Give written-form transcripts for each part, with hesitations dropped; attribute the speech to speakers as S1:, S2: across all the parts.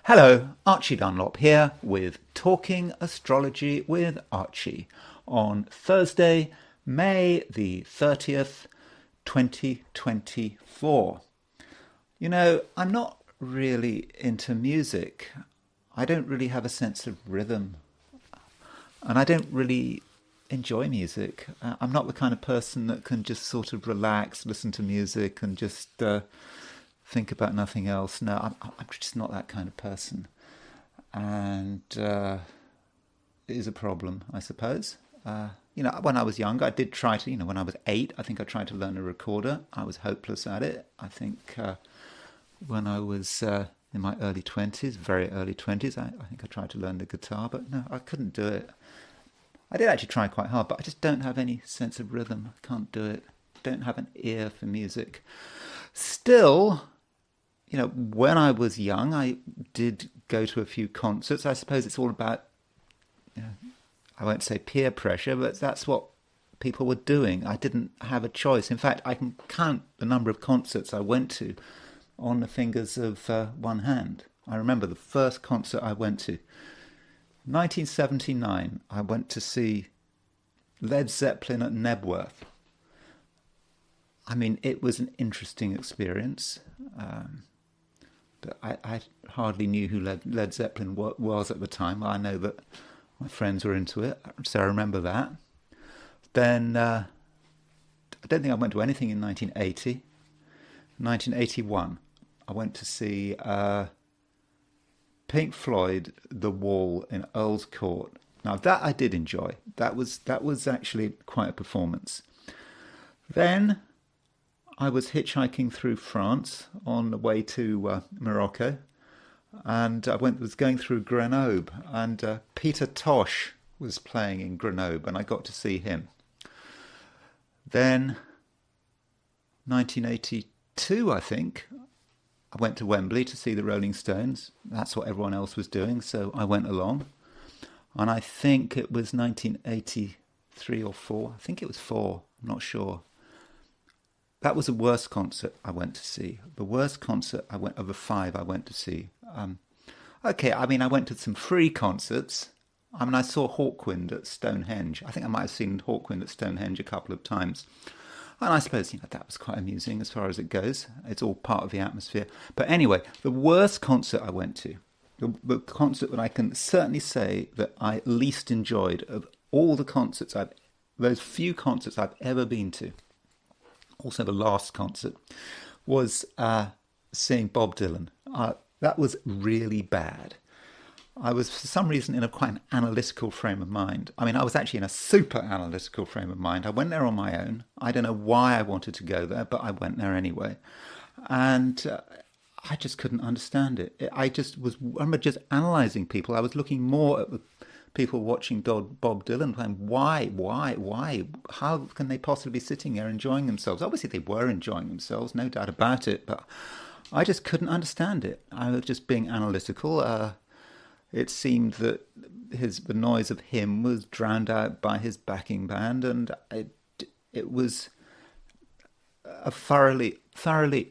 S1: Hello, Archie Dunlop here with Talking Astrology with Archie on Thursday, May the 30th, 2024. You know, I'm not really into music. I don't really have a sense of rhythm, and I don't really enjoy music. I'm not the kind of person that can just sort of relax, listen to music, and just think about nothing else. No, I'm just not that kind of person. And it is a problem, I suppose. When I was young, I did try to, when I was 8, I think I tried to learn a recorder. I was hopeless at it. I think when I was in my early 20s, very early 20s, I think I tried to learn the guitar, but no, I couldn't do it. I did actually try quite hard, but I just don't have any sense of rhythm. I can't do it. Don't have an ear for music. Still, when I was young, I did go to a few concerts. I suppose it's all about, I won't say peer pressure, but that's what people were doing. I didn't have a choice. In fact, I can count the number of concerts I went to on the fingers of one hand. I remember the first concert I went to. 1979, I went to see Led Zeppelin at Nebworth. I mean, it was an interesting experience. But I hardly knew who Led Zeppelin was at the time. I know that my friends were into it, so I remember that. Then I don't think I went to anything in 1980. 1981, I went to see Pink Floyd, The Wall in Earl's Court. Now that I did enjoy. That was actually quite a performance. Then I was hitchhiking through France on the way to Morocco, and I was going through Grenoble, and Peter Tosh was playing in Grenoble, and I got to see him. Then, 1982, I think, I went to Wembley to see the Rolling Stones. That's what everyone else was doing, so I went along. And I think it was 1983 or 4. I think it was 4. I'm not sure. That was the worst concert I went to see. The worst concert of the 5 I went to see. I went to some free concerts. I saw Hawkwind at Stonehenge. I think I might have seen Hawkwind at Stonehenge a couple of times. And I suppose, that was quite amusing as far as it goes. It's all part of the atmosphere. But anyway, the worst concert I went to, the concert that I can certainly say that I least enjoyed of all the concerts those few concerts I've ever been to, also the last concert, was seeing Bob Dylan. That was really bad. I was, for some reason, in a quite an analytical frame of mind. I was actually in a super analytical frame of mind. I went there on my own. I don't know why I wanted to go there, but I went there anyway. And I just couldn't understand it. I remember just analysing people. I was looking more at the people watching Bob Dylan, playing, why? How can they possibly be sitting there enjoying themselves? Obviously, they were enjoying themselves, no doubt about it, but I just couldn't understand it. I was just being analytical. It seemed that the noise of him was drowned out by his backing band, and it was a thoroughly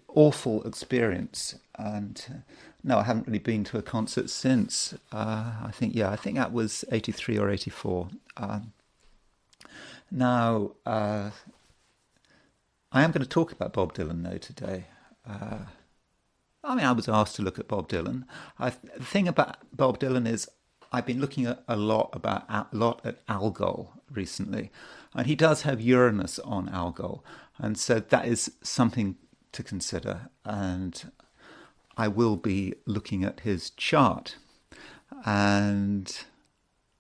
S1: awful experience. And no, I haven't really been to a concert since. I think that was 83 or 84. Now, I am going to talk about Bob Dylan, though, today. I was asked to look at Bob Dylan. The thing about Bob Dylan is I've been looking at a lot at Algol recently, and he does have Uranus on Algol, and so that is something to consider. And I will be looking at his chart, and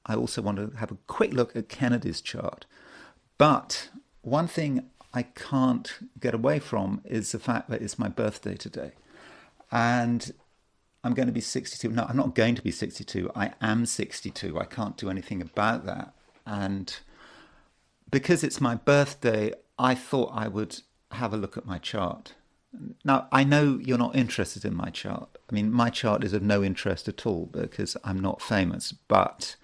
S1: I also want to have a quick look at Kennedy's chart. But one thing I can't get away from is the fact that it's my birthday today. And I'm going to be 62. No, I'm not going to be 62. I am 62. I can't do anything about that. And because it's my birthday, I thought I would have a look at my chart. Now, I know you're not interested in my chart. My chart is of no interest at all because I'm not famous, but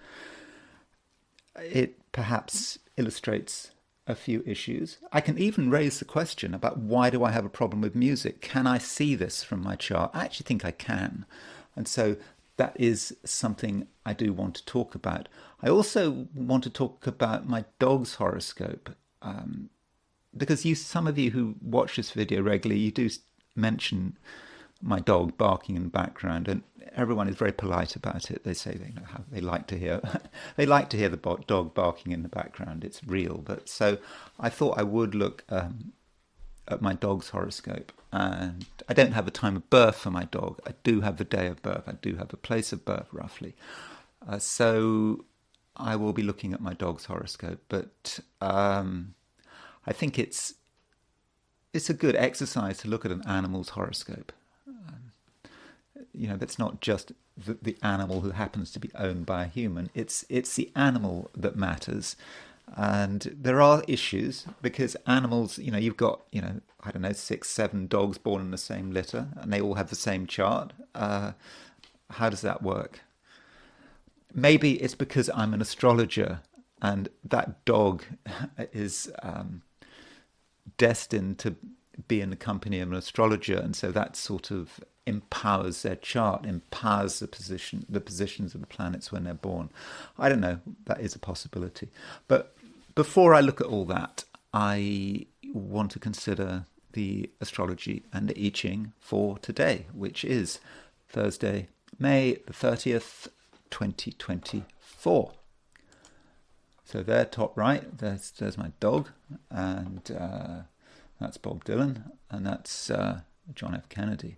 S1: it perhaps illustrates a few issues. I can even raise the question about why do I have a problem with music? Can I see this from my chart? I actually think I can. And so that is something I do want to talk about. I also want to talk about my dog's horoscope, because some of you who watch this video regularly, you do mention my dog barking in the background, and everyone is very polite about it. They say they know how they like to hear the dog barking in the background. It's real. But so I thought I would look at my dog's horoscope. And I don't have a time of birth for my dog. I do have the day of birth. I do have a place of birth, roughly. So I will be looking at my dog's horoscope. But I think it's a good exercise to look at an animal's horoscope. That's not just the animal who happens to be owned by a human. It's the animal that matters. And there are issues because animals, you've got, 6, 7 dogs born in the same litter and they all have the same chart. How does that work? Maybe it's because I'm an astrologer and that dog is destined to be in the company of an astrologer, and so that sort of empowers their chart, empowers the positions of the planets when they're born. I don't know, that is a possibility. But before I look at all that, I want to consider the astrology and the I Ching for today, which is Thursday, May the 30th, 2024. So there, top right, there's my dog, and that's Bob Dylan, and that's John F. Kennedy.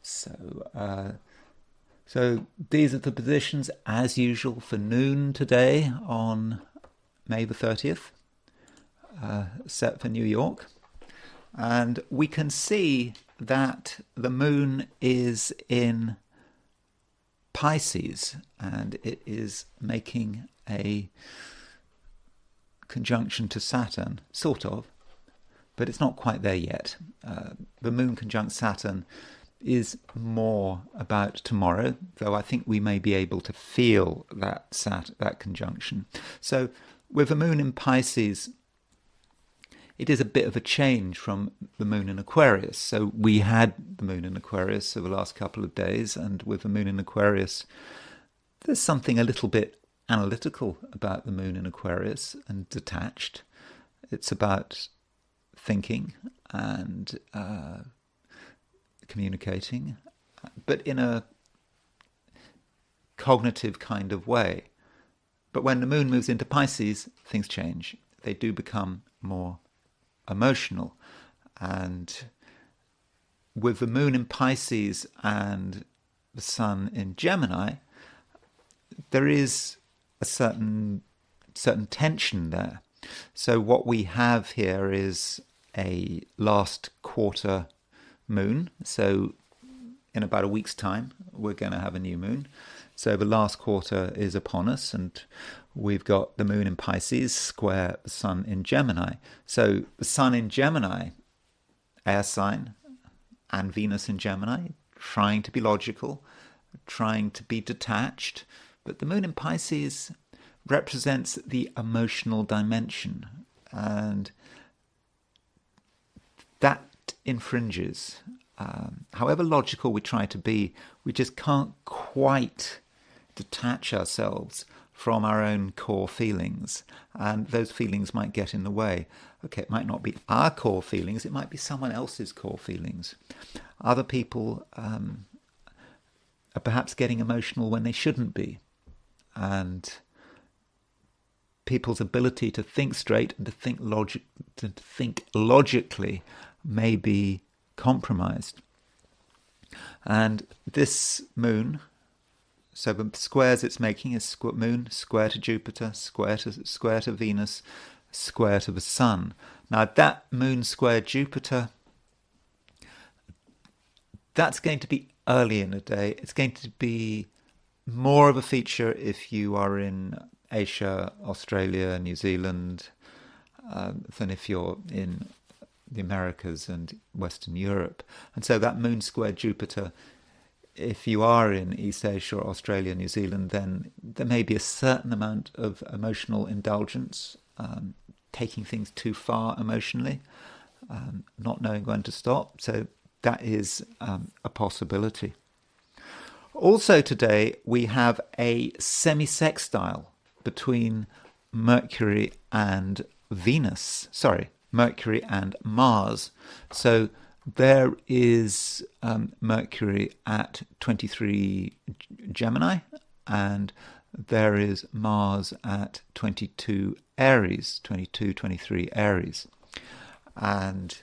S1: So these are the positions, as usual, for noon today on May the 30th, set for New York. And we can see that the moon is in Pisces, and it is making a conjunction to Saturn, sort of, but it's not quite there yet. The moon conjunct Saturn is more about tomorrow, though I think we may be able to feel that conjunction. So with the moon in Pisces, it is a bit of a change from the moon in Aquarius. So we had the moon in Aquarius for the last couple of days, and with the moon in Aquarius, there's something a little bit analytical about the moon in Aquarius and detached. It's about thinking and communicating, but in a cognitive kind of way. But when the moon moves into Pisces, things change. They do become more emotional. And with the moon in Pisces and the sun in Gemini, there is a certain tension there. So what we have here is a last quarter moon. So in about a week's time, we're going to have a new moon. So the last quarter is upon us, and we've got the moon in Pisces square the sun in Gemini. So the sun in Gemini, air sign, and Venus in Gemini, trying to be logical, trying to be detached. But the moon in Pisces represents the emotional dimension, and that infringes. However logical we try to be, we just can't quite detach ourselves from our own core feelings, and those feelings might get in the way. Okay, it might not be our core feelings, it might be someone else's core feelings. Other people are perhaps getting emotional when they shouldn't be, and people's ability to think straight and to think logically may be compromised. And this moon, so the squares it's making is moon square to Jupiter, square to Venus, square to the sun. Now that moon square Jupiter, that's going to be early in the day. It's going to be more of a feature if you are in Asia, Australia, New Zealand, than if you're in the Americas and Western Europe. And so that moon square Jupiter, if you are in East Asia or Australia, New Zealand, then there may be a certain amount of emotional indulgence, taking things too far emotionally, not knowing when to stop. So that is a possibility. Also today, we have a semi-sextile between Mercury and Venus. Sorry, Mercury and Mars. So there is Mercury at 23 Gemini, and there is Mars at 22 Aries, 22, 23 Aries. And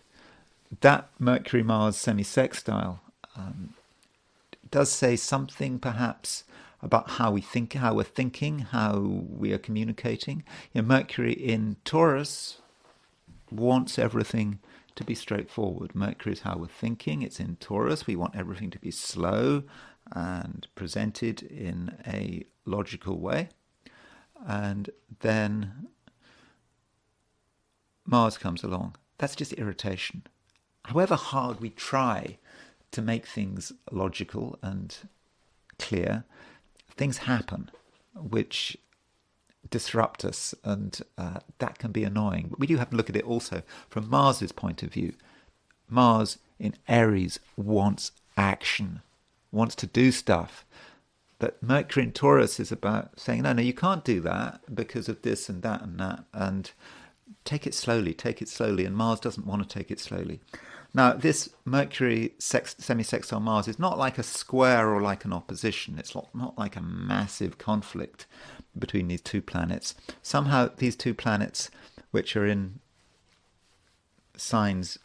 S1: that Mercury-Mars semi-sextile does say something perhaps about how we think, how we're thinking, how we are communicating. Mercury in Taurus wants everything to be straightforward. Mercury is how we're thinking. It's in Taurus. We want everything to be slow and presented in a logical way. And then Mars comes along. That's just irritation. However hard we try to make things logical and clear, things happen which disrupt us, and that can be annoying. But we do have to look at it also from Mars's point of view. Mars in Aries wants action, wants to do stuff. But Mercury in Taurus is about saying, no, you can't do that because of this and that and that, and take it slowly, and Mars doesn't want to take it slowly. Now, this Mercury semi-sextile Mars is not like a square or like an opposition. It's not like a massive conflict between these two planets. Somehow, these two planets, which are in signs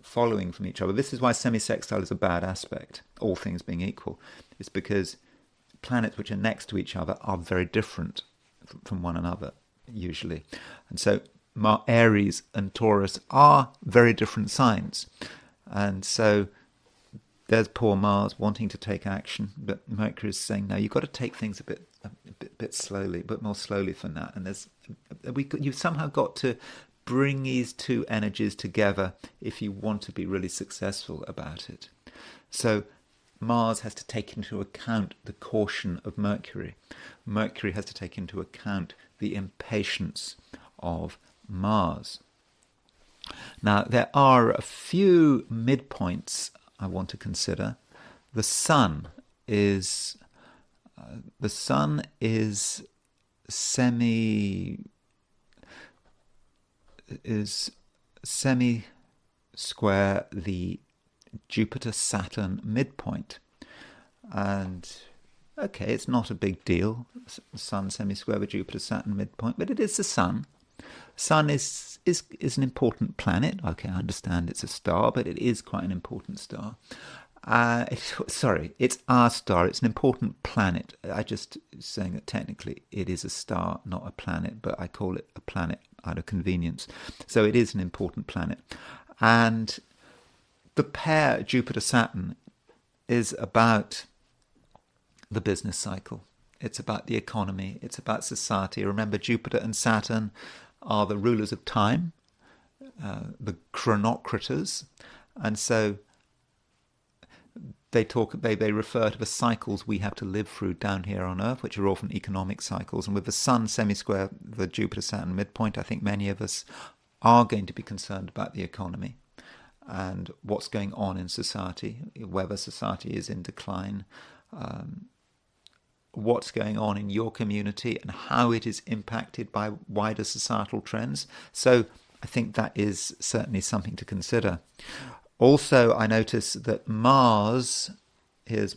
S1: following from each other, this is why semi-sextile is a bad aspect, all things being equal. It's because planets which are next to each other are very different from one another, usually. And so Aries and Taurus are very different signs. And so there's poor Mars wanting to take action, but Mercury is saying, no, you've got to take things a bit slowly, a bit more slowly for that. And you've somehow got to bring these two energies together if you want to be really successful about it. So Mars has to take into account the caution of Mercury. Mercury has to take into account the impatience of Mars. Now, there are a few midpoints I want to consider. The Sun is semi square the Jupiter-Saturn midpoint. And okay, it's not a big deal, Sun semi-square with Jupiter-Saturn midpoint, but it is the Sun. Sun is an important planet. Okay, I understand it's a star, but it is quite an important star. It's our star. It's an important planet. I just saying that technically it is a star, not a planet, but I call it a planet out of convenience. So it is an important planet. And the pair Jupiter-Saturn is about the business cycle. It's about the economy. It's about society. Remember, Jupiter and Saturn are the rulers of time, the chronocrators, and so they refer to the cycles we have to live through down here on Earth, which are often economic cycles. And with the Sun semi-square, the Jupiter-Saturn midpoint, I think many of us are going to be concerned about the economy and what's going on in society, whether society is in decline, what's going on in your community and how it is impacted by wider societal trends. So I think that is certainly something to consider. Also, I notice that Mars is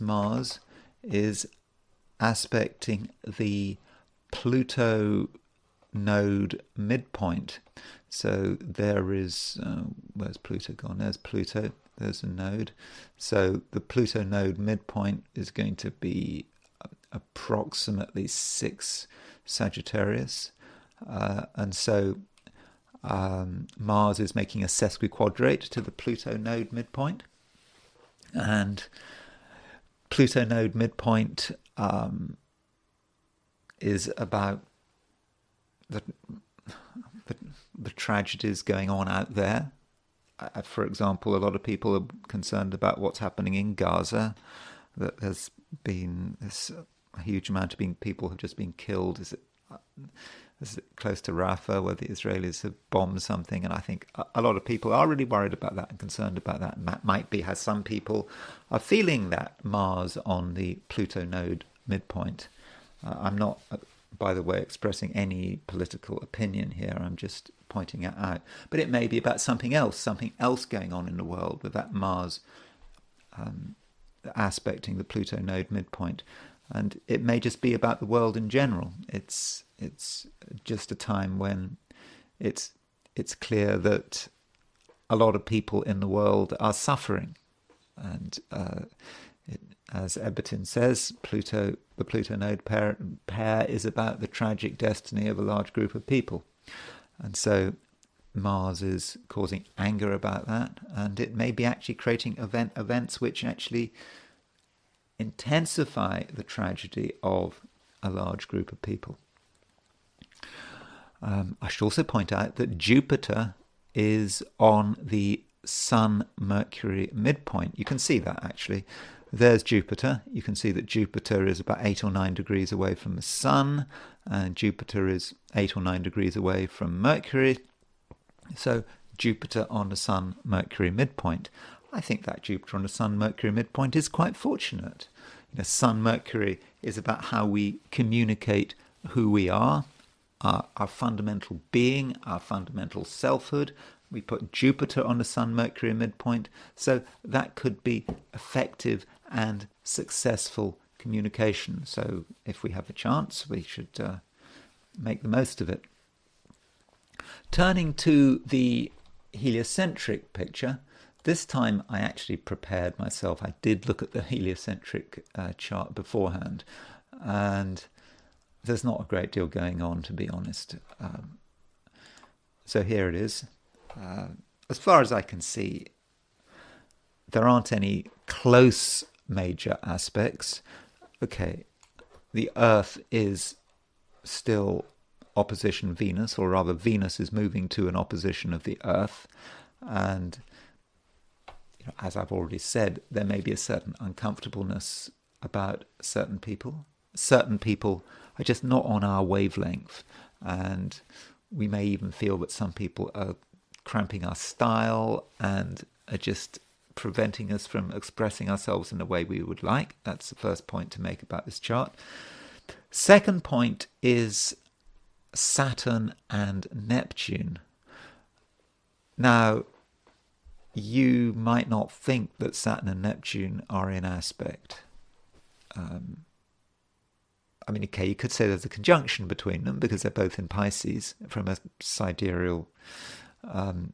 S1: aspecting the Pluto node midpoint. So there is, where's Pluto gone? There's Pluto, there's a node. So the Pluto node midpoint is going to be approximately 6 Sagittarius. And so Mars is making a sesquiquadrate to the Pluto node midpoint. And Pluto node midpoint is about the tragedies going on out there. For example, a lot of people are concerned about what's happening in Gaza, that there's been a huge amount of people have just been killed. close to Rafah, where the Israelis have bombed something, and I think a lot of people are really worried about that and concerned about that. And that might be how some people are feeling that Mars on the Pluto node midpoint. I'm not, by the way, expressing any political opinion here. I'm just pointing it out. But it may be about something else going on in the world with that Mars aspecting the Pluto node midpoint. And it may just be about the world in general. It's just a time when it's clear that a lot of people in the world are suffering. And as Eberton says, the Pluto node pair is about the tragic destiny of a large group of people. And so Mars is causing anger about that, and it may be actually creating events which actually intensify the tragedy of a large group of people. I should also point out that Jupiter is on the Sun-Mercury midpoint. You can see that actually. There's Jupiter. You can see that Jupiter is about 8 or 9 degrees away from the Sun, and Jupiter is 8 or 9 degrees away from Mercury. So Jupiter on the Sun-Mercury midpoint. I think that Jupiter on the Sun-Mercury midpoint is quite fortunate. Sun-Mercury is about how we communicate who we are, our fundamental being, our fundamental selfhood. We put Jupiter on the Sun-Mercury midpoint, so that could be effective and successful communication. So if we have a chance, we should make the most of it. Turning to the heliocentric picture, this time I actually prepared myself. I did look at the heliocentric chart beforehand, and there's not a great deal going on, to be honest. So here it is. As far as I can see, there aren't any close major aspects. Okay, the Earth is still opposition Venus, or rather Venus is moving to an opposition of the Earth, and as I've already said, there may be a certain uncomfortableness about certain people. Certain people are just not on our wavelength, and we may even feel that some people are cramping our style and are just preventing us from expressing ourselves in the way we would like. That's the first point to make about this chart. Second point is Saturn and Neptune. Now, you might not think that Saturn and Neptune are in aspect. Okay, you could say there's a conjunction between them because they're both in Pisces from a sidereal, from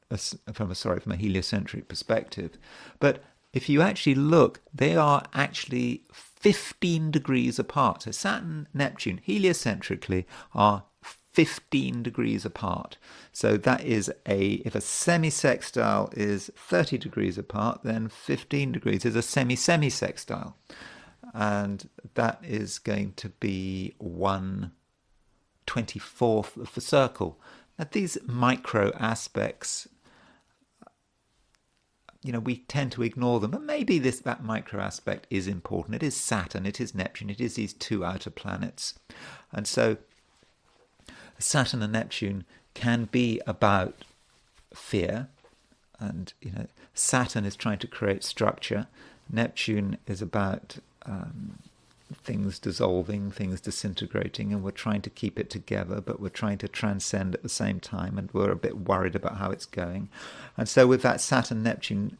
S1: a heliocentric perspective. But if you actually look, they are actually 15 degrees apart. So Saturn, Neptune, heliocentrically are 15 degrees apart. So that is if a semi-sextile is 30 degrees apart, then 15 degrees is a semi-semi-sextile. And that is going to be 1/24th of the circle. Now, these micro aspects, we tend to ignore them, but maybe that micro aspect is important. It is Saturn, it is Neptune, it is these two outer planets. And so Saturn and Neptune can be about fear, and Saturn is trying to create structure. Neptune is about things dissolving, things disintegrating, and we're trying to keep it together, but we're trying to transcend at the same time, and we're a bit worried about how it's going. And so with that Saturn Neptune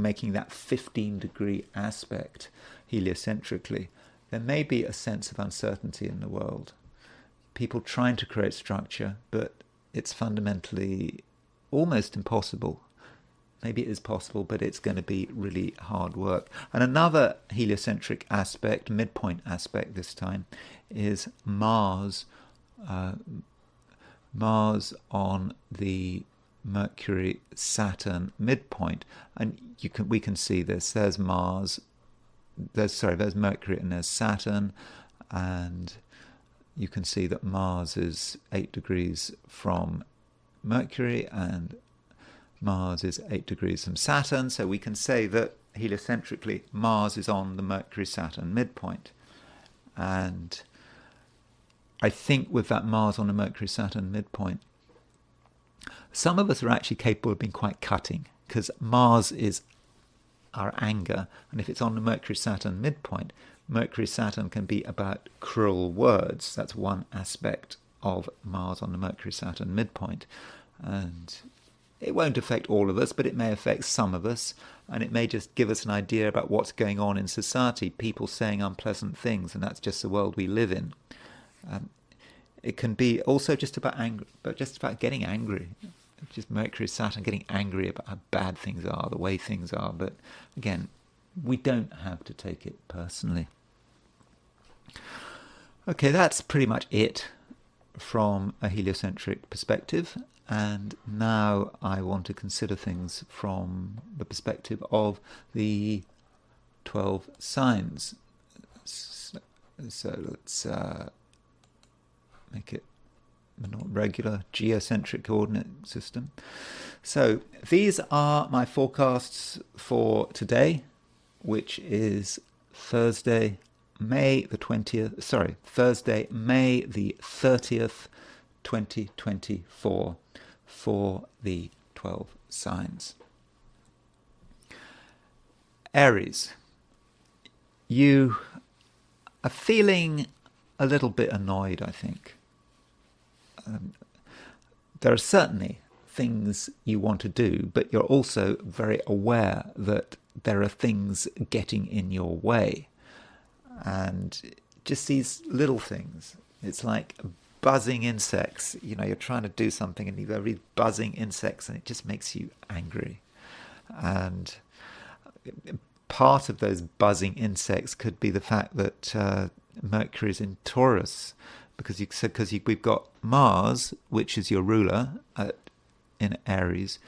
S1: making that 15-degree aspect heliocentrically, there may be a sense of uncertainty in the world. People trying to create structure, but it's fundamentally almost impossible. Maybe it is possible, but it's going to be really hard work. And another heliocentric aspect, midpoint aspect this time, is Mars. Mars on the Mercury-Saturn midpoint. And we can see this. There's Mars. There's Mercury and there's Saturn. And you can see that Mars is 8 degrees from Mercury and Mars is 8 degrees from Saturn, so we can say that heliocentrically Mars is on the Mercury-Saturn midpoint. And I think with that Mars on the Mercury-Saturn midpoint, some of us are actually capable of being quite cutting, because Mars is our anger, and if it's on the Mercury-Saturn midpoint, Mercury-Saturn can be about cruel words. That's one aspect of Mars on the Mercury-Saturn midpoint. And it won't affect all of us, but it may affect some of us, and it may just give us an idea about what's going on in society, people saying unpleasant things, and that's just the world we live in. It can be also just about anger, but just about getting angry. Just Mercury, Saturn, getting angry about how bad things are, the way things are. But again, we don't have to take it personally. Okay, that's pretty much it from a heliocentric perspective. And now I want to consider things from the perspective of the 12 signs. So let's make it not regular geocentric coordinate system. So these are my forecasts for today, which is Thursday, May the 30th, 2024, for the 12 signs. Aries, you are feeling a little bit annoyed, I think. There are certainly things you want to do, but you're also very aware that there are things getting in your way. And just these little things, it's like buzzing insects. You know, you're trying to do something and you've got these buzzing insects and it just makes you angry. And part of those buzzing insects could be the fact that Mercury is in Taurus, because we've got Mars, which is your ruler in Aries,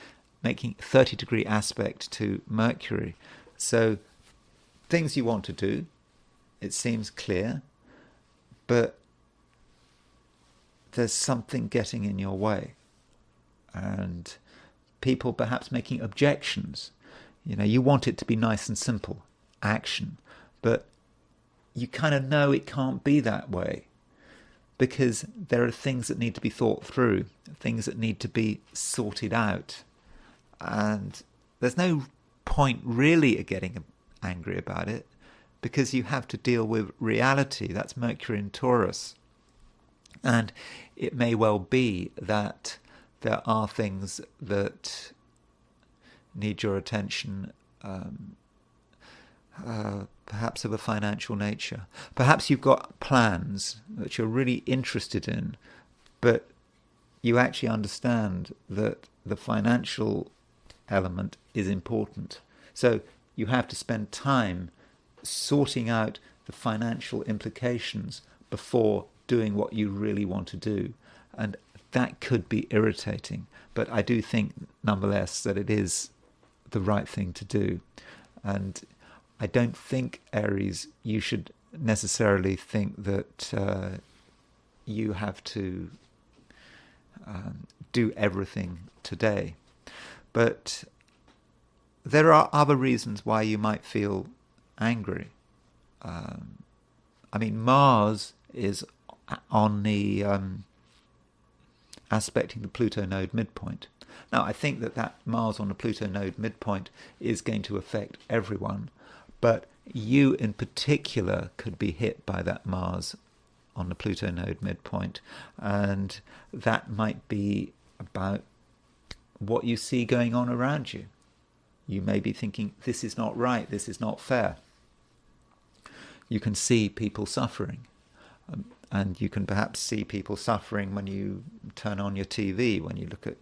S1: making 30-degree aspect to Mercury. So things you want to do, it seems clear, but there's something getting in your way. And people perhaps making objections. You know, you want it to be nice and simple, action, but you kind of know it can't be that way, because there are things that need to be thought through, things that need to be sorted out. And there's no point really of getting angry about it, because you have to deal with reality. That's Mercury in Taurus. And it may well be that there are things that need your attention, perhaps of a financial nature. Perhaps you've got plans that you're really interested in, but you actually understand that the financial element is important. So you have to spend time sorting out the financial implications before doing what you really want to do. And that could be irritating, but I do think nonetheless that it is the right thing to do. And I don't think, Aries, you should necessarily think that you have to do everything today. But there are other reasons why you might feel angry. I mean, Mars is on the aspecting the Pluto node midpoint. Now, I think that Mars on the Pluto node midpoint is going to affect everyone, but you in particular could be hit by that Mars on the Pluto node midpoint, and that might be about what you see going on around you. You may be thinking, this is not right, this is not fair. You can see people suffering, and you can perhaps see people suffering when you turn on your TV, when you look at,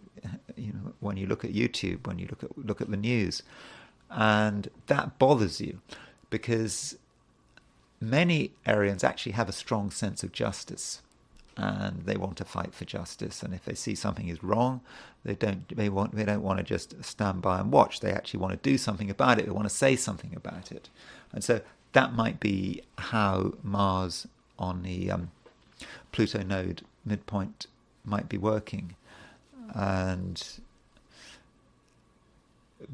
S1: when you look at YouTube, when you look at the news, and that bothers you, because many Arians actually have a strong sense of justice, and they want to fight for justice. And if they see something is wrong, they don't want to just stand by and watch. They actually want to do something about it. They want to say something about it. And so that might be how Mars on the Pluto node midpoint might be working. And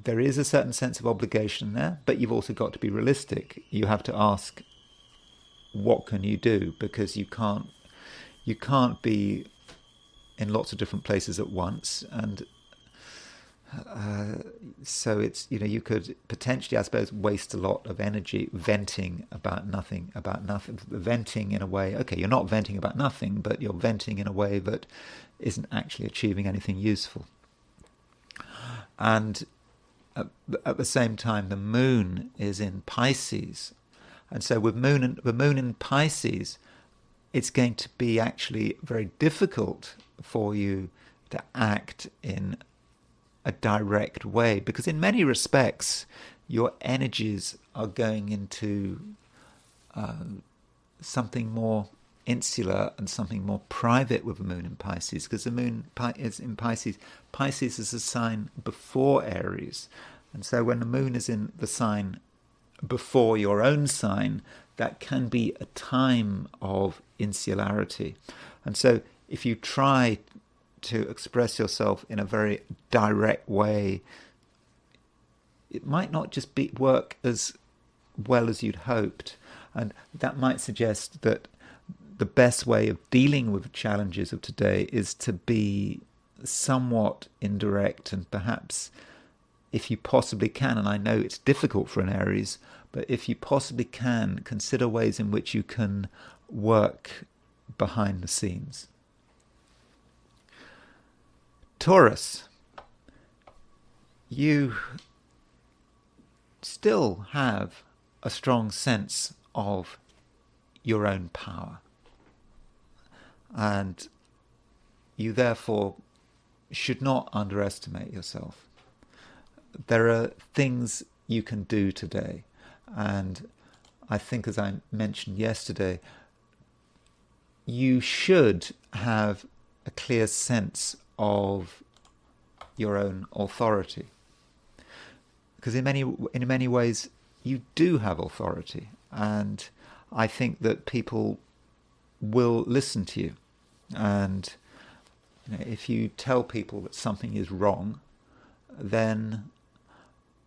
S1: there is a certain sense of obligation there, but you've also got to be realistic. You have to ask, what can you do? Because you you can't be in lots of different places at once, and so it's, you could potentially, I suppose, waste a lot of energy venting about nothing, venting in a way, okay, you're not venting about nothing, but you're venting in a way that isn't actually achieving anything useful. And at the same time, the moon is in Pisces, and so with the moon in Pisces, it's going to be actually very difficult for you to act in a direct way, because in many respects your energies are going into something more insular and something more private with the moon in Pisces, because the moon is in Pisces. Pisces is a sign before Aries, and so when the moon is in the sign before your own sign, that can be a time of insularity. And so if you try to express yourself in a very direct way, it might not just work as well as you'd hoped, and that might suggest that the best way of dealing with the challenges of today is to be somewhat indirect, and perhaps, if you possibly can, and I know it's difficult for an Aries, but if you possibly can, consider ways in which you can work behind the scenes. Taurus, you still have a strong sense of your own power, and you therefore should not underestimate yourself. There are things you can do today, and I think, as I mentioned yesterday, you should have a clear sense of your own authority, because in many ways you do have authority, and I think that people will listen to you, and if you tell people that something is wrong, then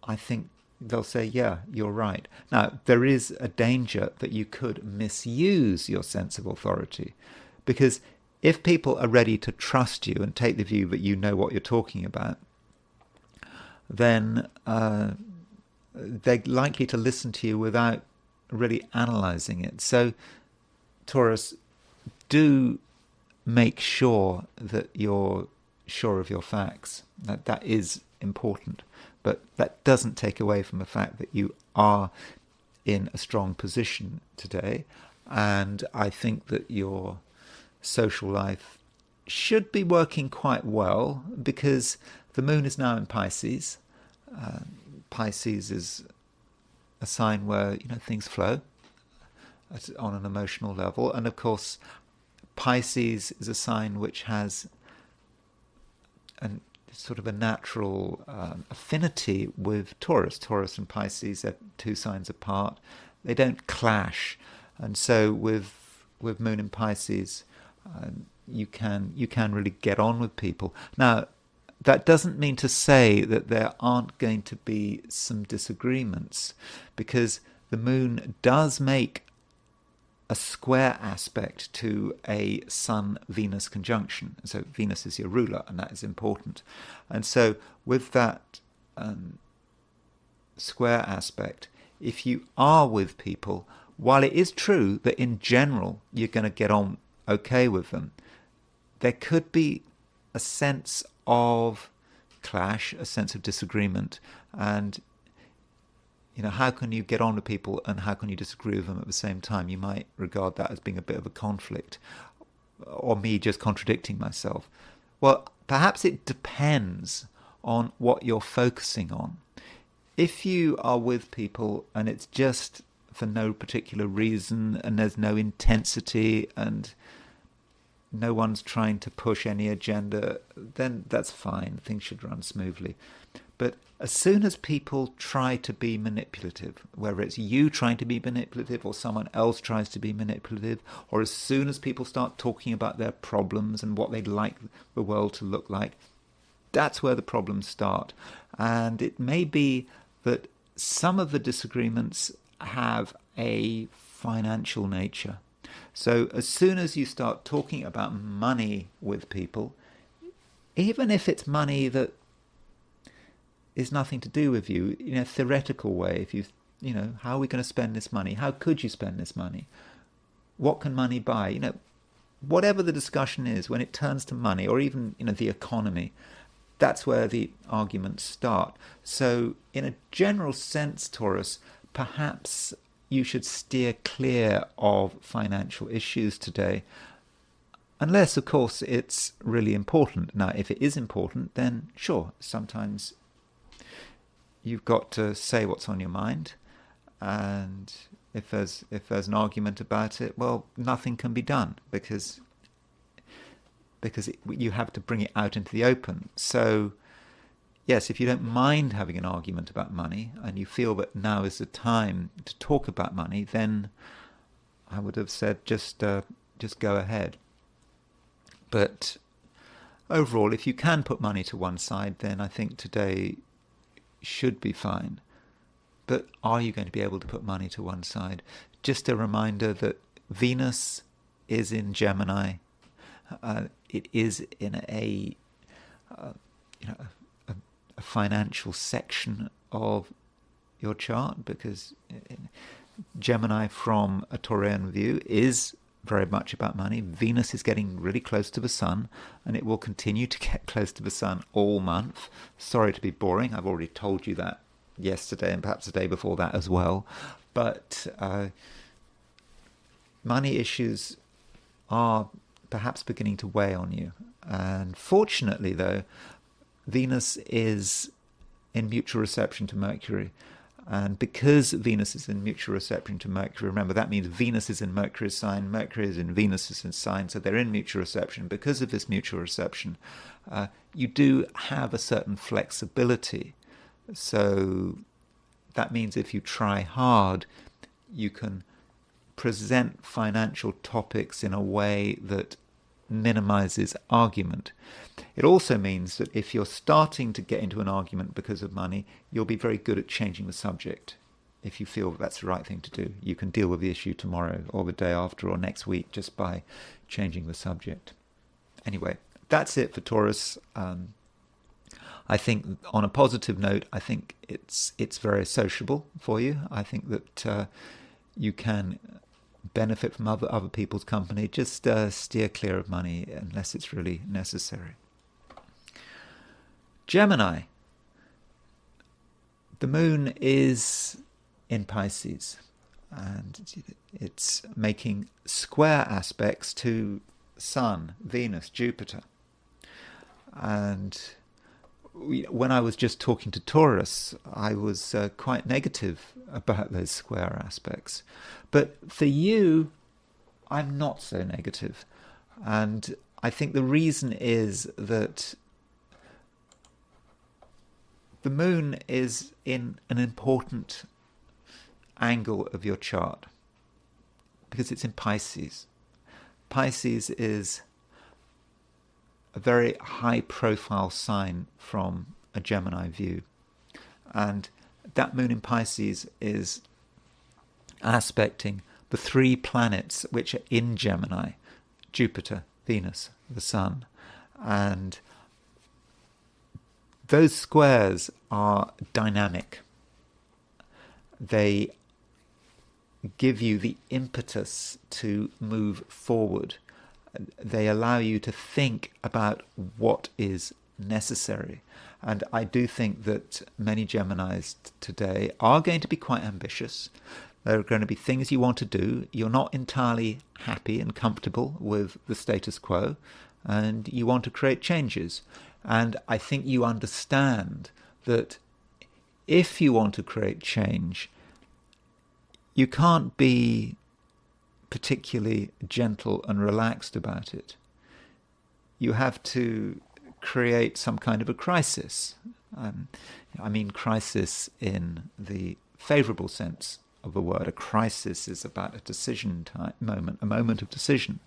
S1: I think they'll say, yeah, you're right. Now, there is a danger that you could misuse your sense of authority, because if people are ready to trust you and take the view that you know what you're talking about, then they're likely to listen to you without really analysing it. So, Taurus, do make sure that you're sure of your facts. That is important. But that doesn't take away from the fact that you are in a strong position today. And I think that your social life should be working quite well, because the moon is now in Pisces. Pisces is a sign where things flow on an emotional level, and of course Pisces is a sign which has sort of a natural affinity with Taurus. Taurus and Pisces are two signs apart. They don't clash, and so with moon in Pisces, you can really get on with people. Now, that doesn't mean to say that there aren't going to be some disagreements, because the moon does make a square aspect to a Sun-Venus conjunction. So Venus is your ruler, and that is important. And so with that square aspect, if you are with people, while it is true that in general you're going to get on okay with them, there could be a sense of clash, a sense of disagreement, and how can you get on with people and how can you disagree with them at the same time? You might regard that as being a bit of a conflict, or me just contradicting myself. Well, perhaps it depends on what you're focusing on. If you are with people and it's just for no particular reason, and there's no intensity, and no one's trying to push any agenda, then that's fine. Things should run smoothly. But as soon as people try to be manipulative, whether it's you trying to be manipulative or someone else tries to be manipulative, or as soon as people start talking about their problems and what they'd like the world to look like, that's where the problems start. And it may be that some of the disagreements have a financial nature. So as soon as you start talking about money with people, even if it's money that is nothing to do with you, in a theoretical way, if how are we going to spend this money? How could you spend this money? What can money buy? Whatever the discussion is, when it turns to money or even, the economy, that's where the arguments start. So in a general sense, Taurus, perhaps you should steer clear of financial issues today, unless, of course, it's really important. Now, if it is important, then sure, sometimes you've got to say what's on your mind, and if there's an argument about it, well, nothing can be done because you have to bring it out into the open. So yes, if you don't mind having an argument about money and you feel that now is the time to talk about money, then I would have said just go ahead. But overall, if you can put money to one side, then I think today should be fine. But are you going to be able to put money to one side? Just a reminder that Venus is in Gemini. It is in a financial section of your chart, because Gemini, from a Taurian view, is very much about money. Venus is getting really close to the Sun, and it will continue to get close to the Sun all month. Sorry to be boring. I've already told you that yesterday and perhaps the day before that as well. But money issues are perhaps beginning to weigh on you. And fortunately, though, Venus is in mutual reception to Mercury. And because Venus is in mutual reception to Mercury, remember, that means Venus is in Mercury's sign, Mercury is in Venus's sign, so they're in mutual reception. Because of this mutual reception, you do have a certain flexibility. So that means if you try hard, you can present financial topics in a way that minimizes argument. It also means that if you're starting to get into an argument because of money, you'll be very good at changing the subject. If you feel that's the right thing to do, you can deal with the issue tomorrow or the day after or next week just by changing the subject. Anyway, that's it for Taurus. I think, on a positive note, I think it's very sociable for you. I think that you can benefit from other people's company. Just steer clear of money unless it's really necessary. Gemini. The moon is in Pisces, and it's making square aspects to Sun, Venus, Jupiter. And when I was just talking to Taurus, I was quite negative about those square aspects. But for you, I'm not so negative. And I think the reason is that the moon is in an important angle of your chart because it's in Pisces. Pisces is a very high-profile sign from a Gemini view. And that moon in Pisces is aspecting the three planets which are in Gemini: Jupiter, Venus, the Sun. And those squares are dynamic. They give you the impetus to move forward. They allow you to think about what is necessary. And I do think that many Geminis today are going to be quite ambitious. There are going to be things you want to do. You're not entirely happy and comfortable with the status quo, and you want to create changes. And I think you understand that if you want to create change, you can't be particularly gentle and relaxed about it. You have to create some kind of a crisis. I mean crisis in the favourable sense of the word. A crisis is about a decision time moment, a moment of decision.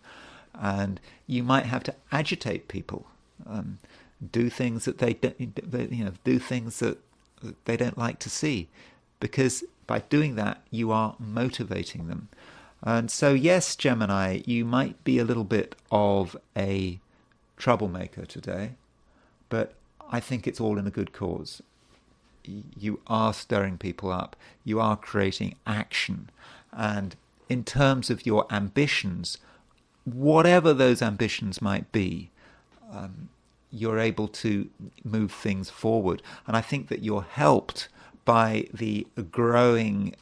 S1: And you might have to agitate people, do things that do things that they don't like to see, because by doing that you are motivating them. And so, yes, Gemini, you might be a little bit of a troublemaker today, but I think it's all in a good cause. You are stirring people up. You are creating action. And in terms of your ambitions, whatever those ambitions might be, you're able to move things forward. And I think that you're helped by the growing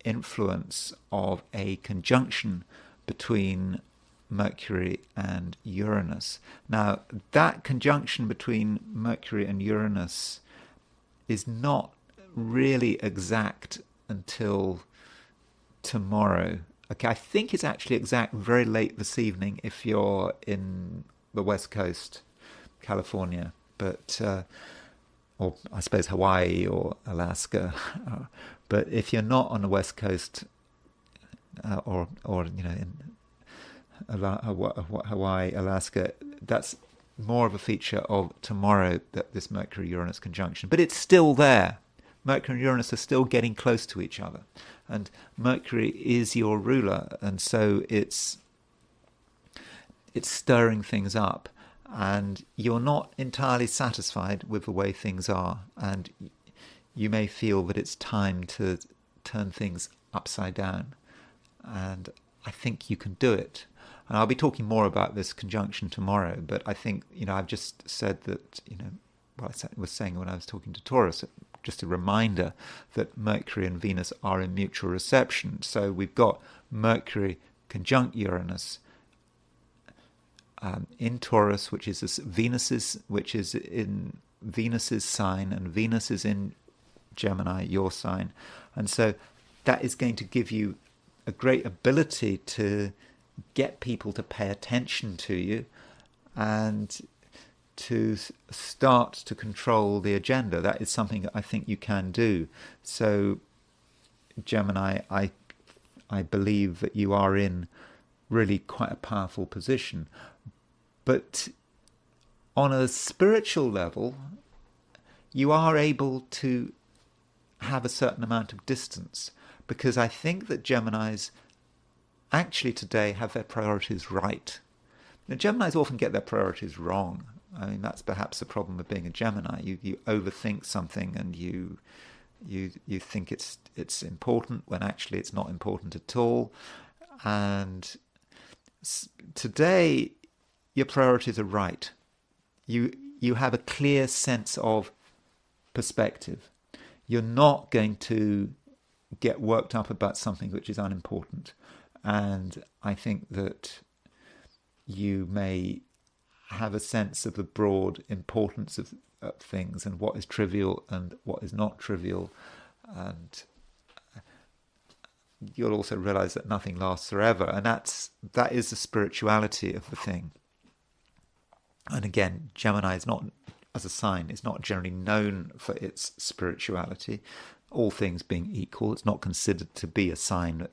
S1: influence of a conjunction between Mercury and Uranus. Now, that conjunction between Mercury and Uranus is not really exact until tomorrow. Okay, I think it's actually exact very late this evening if you're in the West Coast, California, but or I suppose Hawaii or Alaska. But if you're not on the West Coast, or in Hawaii, Alaska, that's more of a feature of tomorrow, that this Mercury-Uranus conjunction. But it's still there. Mercury and Uranus are still getting close to each other. And Mercury is your ruler, and so it's stirring things up. And you're not entirely satisfied with the way things are. And you may feel that it's time to turn things upside down. And I think you can do it. And I'll be talking more about this conjunction tomorrow, but I think, I've just said that, what I was saying when I was talking to Taurus, just a reminder that Mercury and Venus are in mutual reception. So we've got Mercury conjunct Uranus in Taurus, which is in Venus's sign, and Venus is in Gemini, your sign. And so that is going to give you a great ability to get people to pay attention to you and to start to control the agenda. That is something that I think you can do. So, Gemini, I believe that you are in really quite a powerful position. But on a spiritual level, you are able to have a certain amount of distance, because I think that Geminis actually today have their priorities right. Now, Geminis often get their priorities wrong. I mean, that's perhaps the problem with being a Gemini. You overthink something, and you think it's important when actually it's not important at all. And today, your priorities are right. You have a clear sense of perspective. You're not going to get worked up about something which is unimportant. And I think that you may have a sense of the broad importance of things, and what is trivial and what is not trivial. And you'll also realize that nothing lasts forever. And that is the spirituality of the thing. And again, Gemini is not, as a sign, it's not generally known for its spirituality. All things being equal, it's not considered to be a sign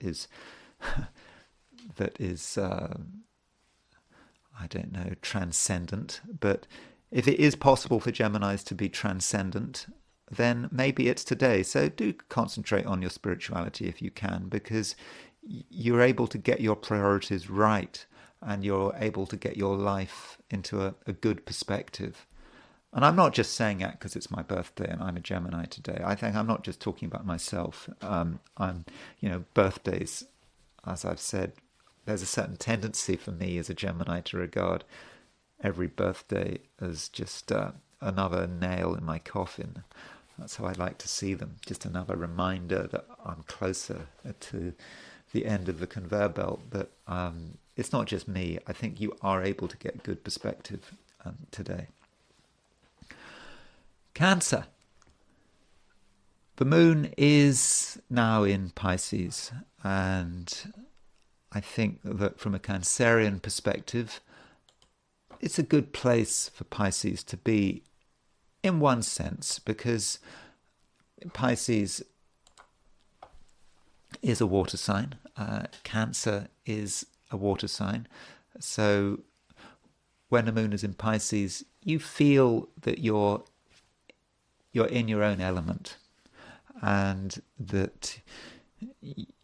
S1: that is I don't know, transcendent. But if it is possible for Geminis to be transcendent, then maybe it's today. So do concentrate on your spirituality if you can, because you're able to get your priorities right, and you're able to get your life into a good perspective. And I'm not just saying that because it's my birthday and I'm a Gemini today. I think I'm not just talking about myself. Birthdays, as I've said, there's a certain tendency for me as a Gemini to regard every birthday as just another nail in my coffin. That's how I like to see them. Just another reminder that I'm closer to the end of the conveyor belt. But it's not just me. I think you are able to get good perspective today. Cancer. The moon is now in Pisces, and I think that from a Cancerian perspective, it's a good place for Pisces to be in one sense, because Pisces is a water sign. Cancer is a water sign. So when the moon is in Pisces, you feel that you're in your own element, and that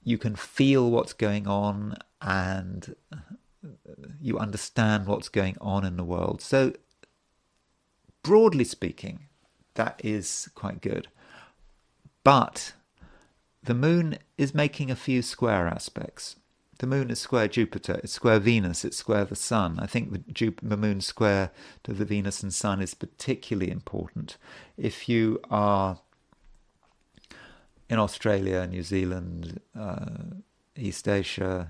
S1: you can feel what's going on and you understand what's going on in the world. So broadly speaking, that is quite good. But the moon is making a few square aspects. The moon is square Jupiter, it's square Venus, it's square the sun. I think the moon square to the Venus and sun is particularly important. If you are in Australia, New Zealand, East Asia,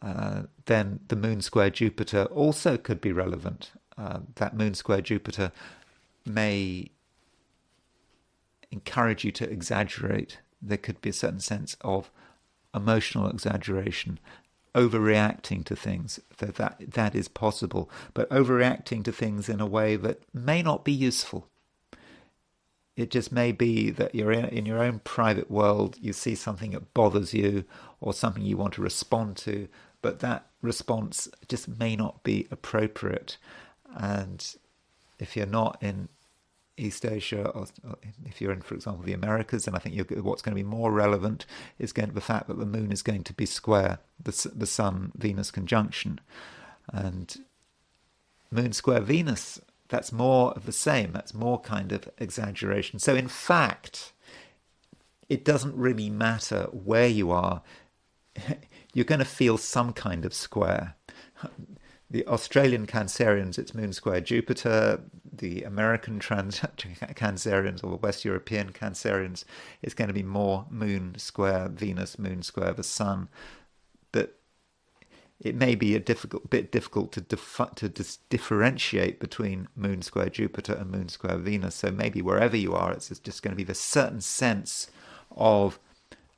S1: then the moon square Jupiter also could be relevant. That moon square Jupiter may encourage you to exaggerate. There could be a certain sense of emotional exaggeration, overreacting to things. That is possible, but overreacting to things in a way that may not be useful. It just may be that you're in your own private world, you see something that bothers you or something you want to respond to, but that response just may not be appropriate. And if you're not in East Asia, or if you're in, for example, the Americas, then I think what's going to be more relevant is going to be the fact that the moon is going to be square the Sun-Venus conjunction. And moon square Venus, that's more of the same. That's more kind of exaggeration. So in fact, it doesn't really matter where you are. You're going to feel some kind of square. The Australian Cancerians, it's moon square Jupiter. The American Cancerians, or the West European Cancerians, it's going to be more moon square Venus, moon square the sun. But it may be a bit difficult to differentiate between moon square Jupiter and moon square Venus. So maybe wherever you are, it's just going to be this certain sense of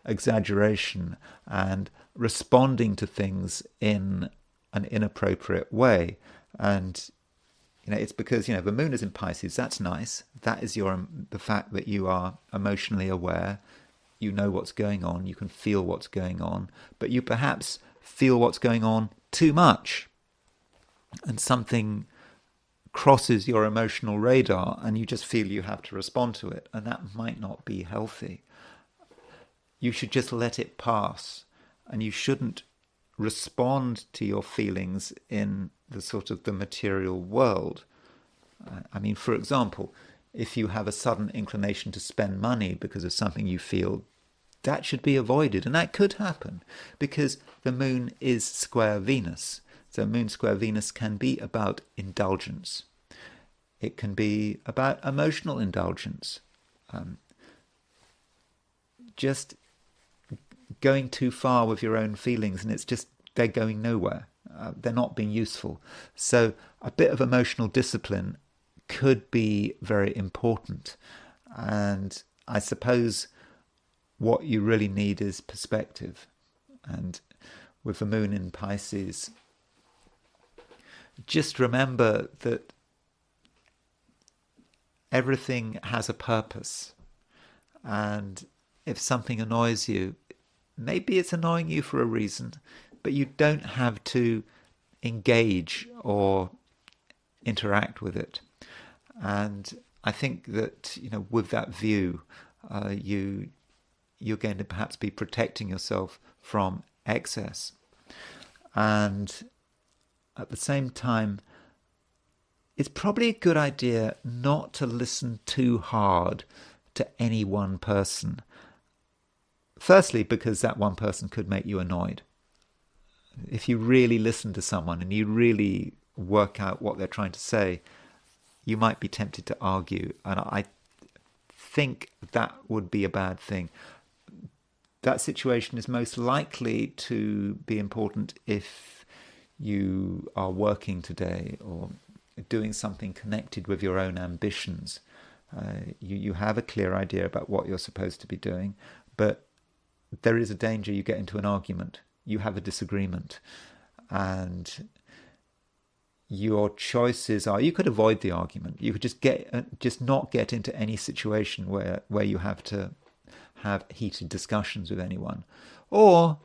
S1: exaggeration and responding to things in an inappropriate way. And it's because the moon is in Pisces. That's nice. That is the fact that you are emotionally aware. You know what's going on. You can feel what's going on, but you perhaps feel what's going on too much, and something crosses your emotional radar, and you just feel you have to respond to it, and that might not be healthy. You should just let it pass, and you shouldn't respond to your feelings in the sort of the material world. I mean, for example, if you have a sudden inclination to spend money because of something you feel, that should be avoided. And that could happen because the moon is square Venus. So moon square Venus can be about indulgence. It can be about emotional indulgence. Just going too far with your own feelings, and it's just they're going nowhere. They're not being useful. So a bit of emotional discipline could be very important. And I suppose what you really need is perspective. And with the moon in Pisces, just remember that everything has a purpose. And if something annoys you, maybe it's annoying you for a reason, but you don't have to engage or interact with it. And I think that, with that view, you're going to perhaps be protecting yourself from excess. And at the same time, it's probably a good idea not to listen too hard to any one person. Firstly, because that one person could make you annoyed. If you really listen to someone and you really work out what they're trying to say, you might be tempted to argue. And I think that would be a bad thing. That situation is most likely to be important if you are working today or doing something connected with your own ambitions. You have a clear idea about what you're supposed to be doing, but there is a danger you get into an argument. You have a disagreement, and your choices are: you could avoid the argument. You could just not get into any situation where you have to have heated discussions with anyone, or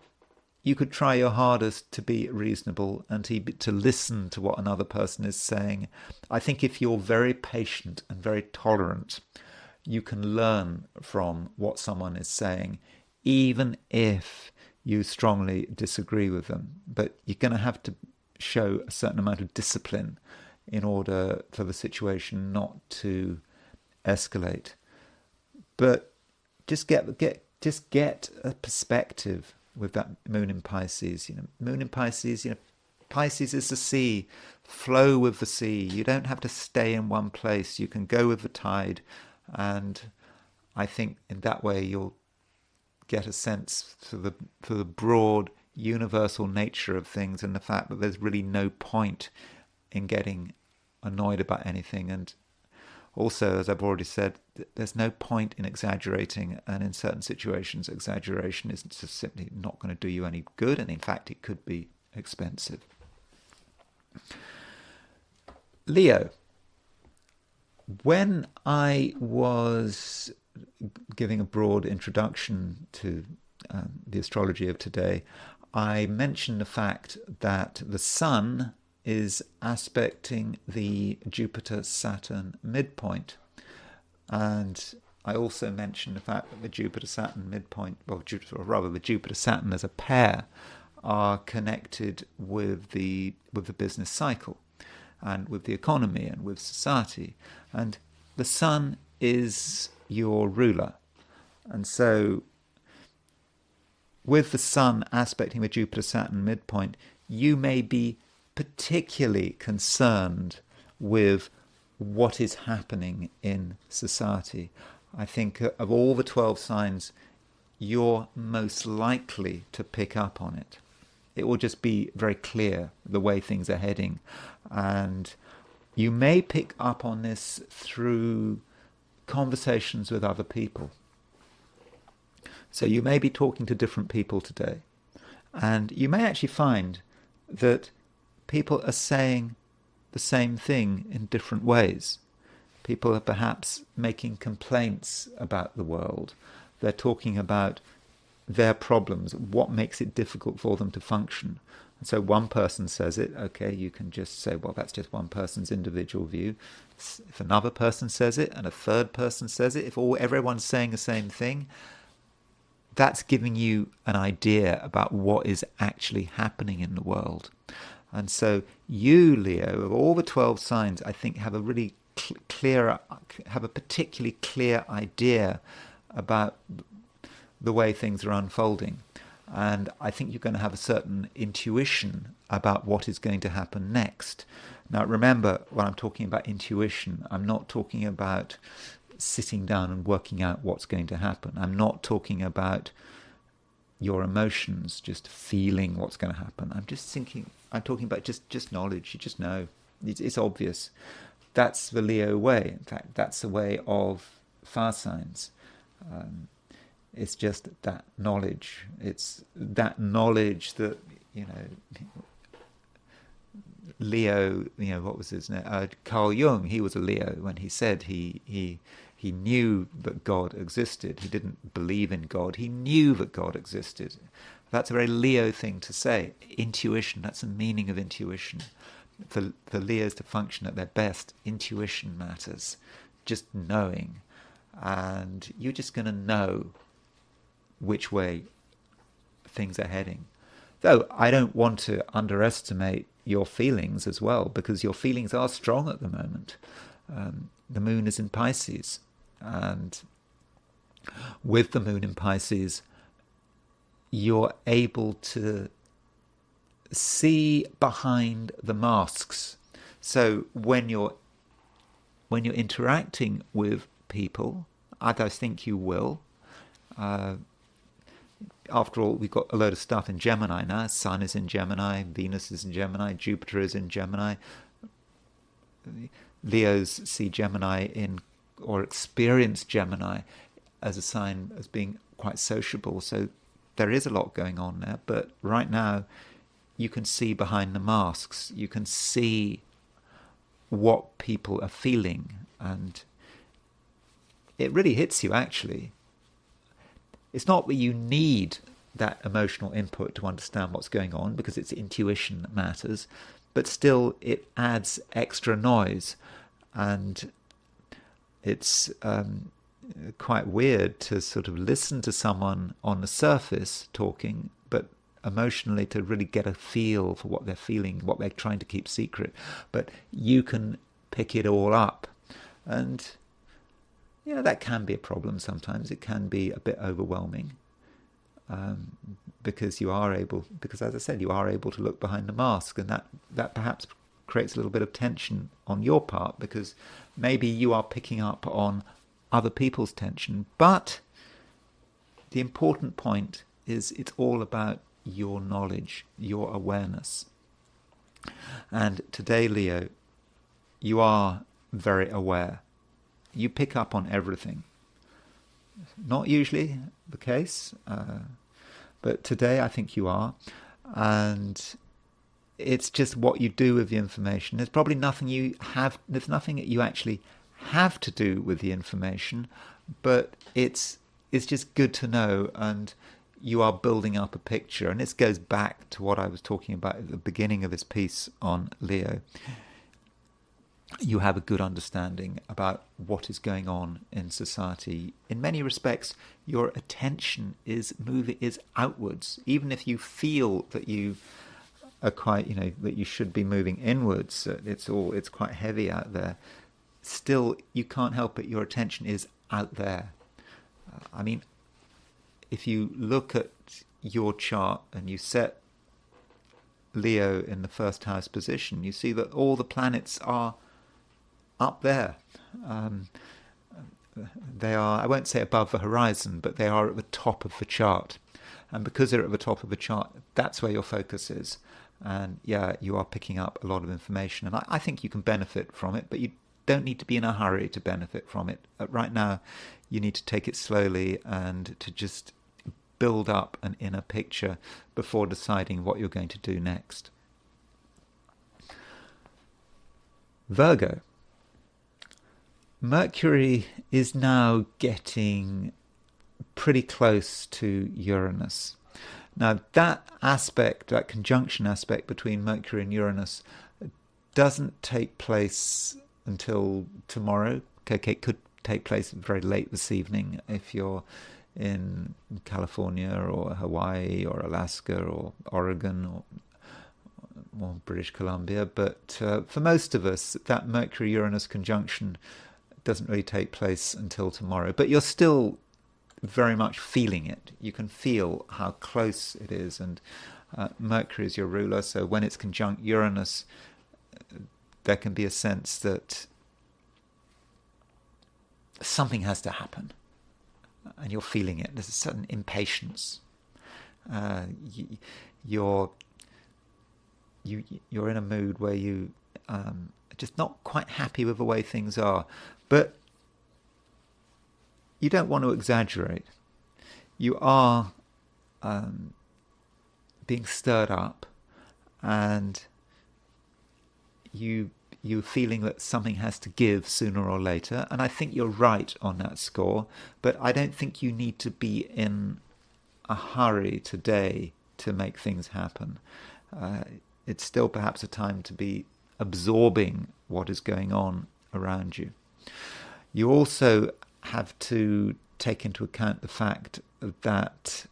S1: you could try your hardest to be reasonable and to listen to what another person is saying. I think if you're very patient and very tolerant, you can learn from what someone is saying, even if you strongly disagree with them. But you're going to have to show a certain amount of discipline in order for the situation not to escalate. But just get a perspective with that moon in Pisces. Moon in Pisces, Pisces is the sea. Flow with the sea. You don't have to stay in one place. You can go with the tide. And I think in that way you'll get a sense for the broad universal nature of things, and the fact that there's really no point in getting annoyed about anything. And also, as I've already said, there's no point in exaggerating, and in certain situations exaggeration is just simply not going to do you any good, and in fact it could be expensive. Leo, when I was giving a broad introduction to the astrology of today, I mentioned the fact that the Sun is aspecting the Jupiter-Saturn midpoint. And I also mentioned the fact that the Jupiter-Saturn midpoint, or rather the Jupiter-Saturn as a pair, are connected with the business cycle and with the economy and with society. And the Sun is your ruler. And so with the Sun aspecting the Jupiter-Saturn midpoint, you may be particularly concerned with what is happening in society. I think of all the 12 signs, you're most likely to pick up on it. It will just be very clear the way things are heading. And you may pick up on this through conversations with other people. So you may be talking to different people today, and you may actually find that people are saying the same thing in different ways. People are perhaps making complaints about the world. They're talking about their problems, what makes it difficult for them to function. And so one person says it, okay, you can just say, well, that's just one person's individual view. If another person says it and a third person says it, if everyone's saying the same thing, that's giving you an idea about what is actually happening in the world. And so you, Leo, of all the 12 signs, I think have a really have a particularly clear idea about the way things are unfolding. And I think you're going to have a certain intuition about what is going to happen next. Now, remember, when I'm talking about intuition, I'm not talking about sitting down and working out what's going to happen. I'm not talking about your emotions, just feeling what's going to happen. I'm talking about just knowledge. You just know. It's obvious. That's the Leo way. In fact, that's the way of fire signs. It's just that knowledge. It's that knowledge that, Leo, what was his name? Carl Jung, he was a Leo when he said he knew that God existed. He didn't believe in God. He knew that God existed. That's a very Leo thing to say. Intuition, that's the meaning of intuition. For Leos to function at their best, intuition matters. Just knowing. And you're just going to know which way things are heading. Though I don't want to underestimate your feelings as well, because your feelings are strong at the moment. The moon is in Pisces, and with the moon in Pisces, you're able to see behind the masks. So when you're interacting with people, I think you will. After all, we've got a load of stuff in Gemini now. Sun is in Gemini, Venus is in Gemini, Jupiter is in Gemini. Leos see Gemini or experience Gemini as a sign as being quite sociable. So there is a lot going on there. But right now, you can see behind the masks. You can see what people are feeling. And it really hits you, actually. It's not that you need that emotional input to understand what's going on, because it's intuition that matters, but still it adds extra noise, and it's quite weird to sort of listen to someone on the surface talking, but emotionally to really get a feel for what they're feeling, what they're trying to keep secret. But you can pick it all up. And, that can be a problem sometimes. It can be a bit overwhelming. Because as I said, you are able to look behind the mask, and that perhaps creates a little bit of tension on your part, because maybe you are picking up on other people's tension. But the important point is it's all about your knowledge, your awareness. And today, Leo, you are very aware. You pick up on everything. Not usually the case, but today I think you are. And it's just what you do with the information. There's probably nothing there's nothing that you actually have to do with the information, but it's just good to know, and you are building up a picture. And this goes back to what I was talking about at the beginning of this piece on Leo. You have a good understanding about what is going on in society. In many respects, your attention is outwards. Even if you feel that you are quite, that you should be moving inwards, it's quite heavy out there. Still, you can't help it. Your attention is out there. If you look at your chart and you set Leo in the first house position, you see that all the planets are up there. They are, I won't say above the horizon, but they are at the top of the chart. And because they're at the top of the chart, that's where your focus is. And you are picking up a lot of information. And I think you can benefit from it, but you don't need to be in a hurry to benefit from it. Right now, you need to take it slowly and to just build up an inner picture before deciding what you're going to do next. Virgo. Mercury is now getting pretty close to Uranus. Now, that conjunction aspect between Mercury and Uranus doesn't take place until tomorrow. Okay, it could take place very late this evening if you're in California or Hawaii or Alaska or Oregon or British Columbia. But for most of us, that Mercury-Uranus conjunction doesn't really take place until tomorrow. But you're still very much feeling it. You can feel how close it is, and Mercury is your ruler, so when it's conjunct Uranus, there can be a sense that something has to happen, and you're feeling it. There's a certain impatience. You're in a mood where you are just not quite happy with the way things are, but you don't want to exaggerate. You are being stirred up, and you're feeling that something has to give sooner or later. And I think you're right on that score, but I don't think you need to be in a hurry today to make things happen. It's still perhaps a time to be absorbing what is going on around you. You also have to take into account the fact that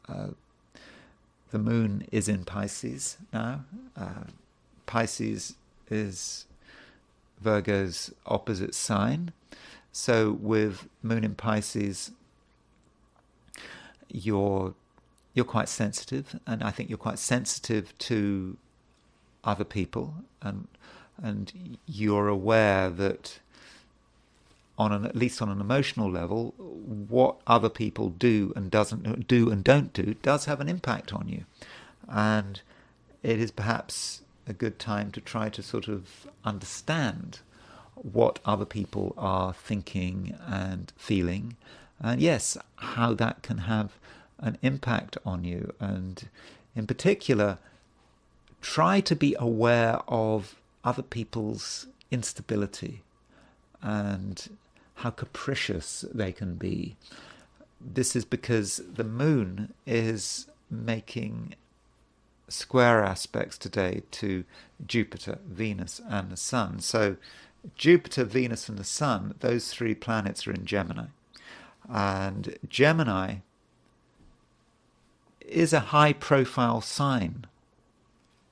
S1: the moon is in Pisces now. Pisces is Virgo's opposite sign. So with moon in Pisces, you're quite sensitive, and I think you're quite sensitive to other people, and you're aware that at least on an emotional level, what other people do and don't do does have an impact on you. And it is perhaps a good time to try to sort of understand what other people are thinking and feeling, and yes, how that can have an impact on you. And in particular, try to be aware of other people's instability and how capricious they can be. This is because the moon is making square aspects today to Jupiter, Venus, and the Sun. So Jupiter, Venus and the Sun, those three planets are in Gemini. And Gemini is a high-profile sign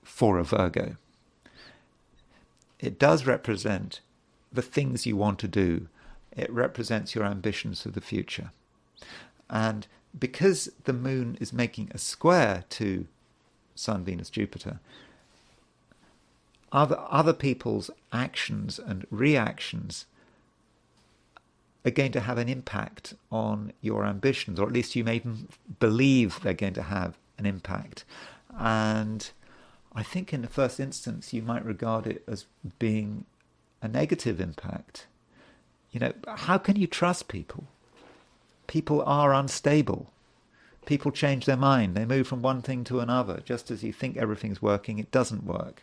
S1: for a Virgo. It does represent the things you want to do. It represents your ambitions for the future. And because the moon is making a square to Sun, Venus, Jupiter, other people's actions and reactions are going to have an impact on your ambitions, or at least you may even believe they're going to have an impact. And I think in the first instance you might regard it as being a negative impact. You know, how can you trust people? People are unstable. People change their mind. They move from one thing to another. Just as you think everything's working, it doesn't work.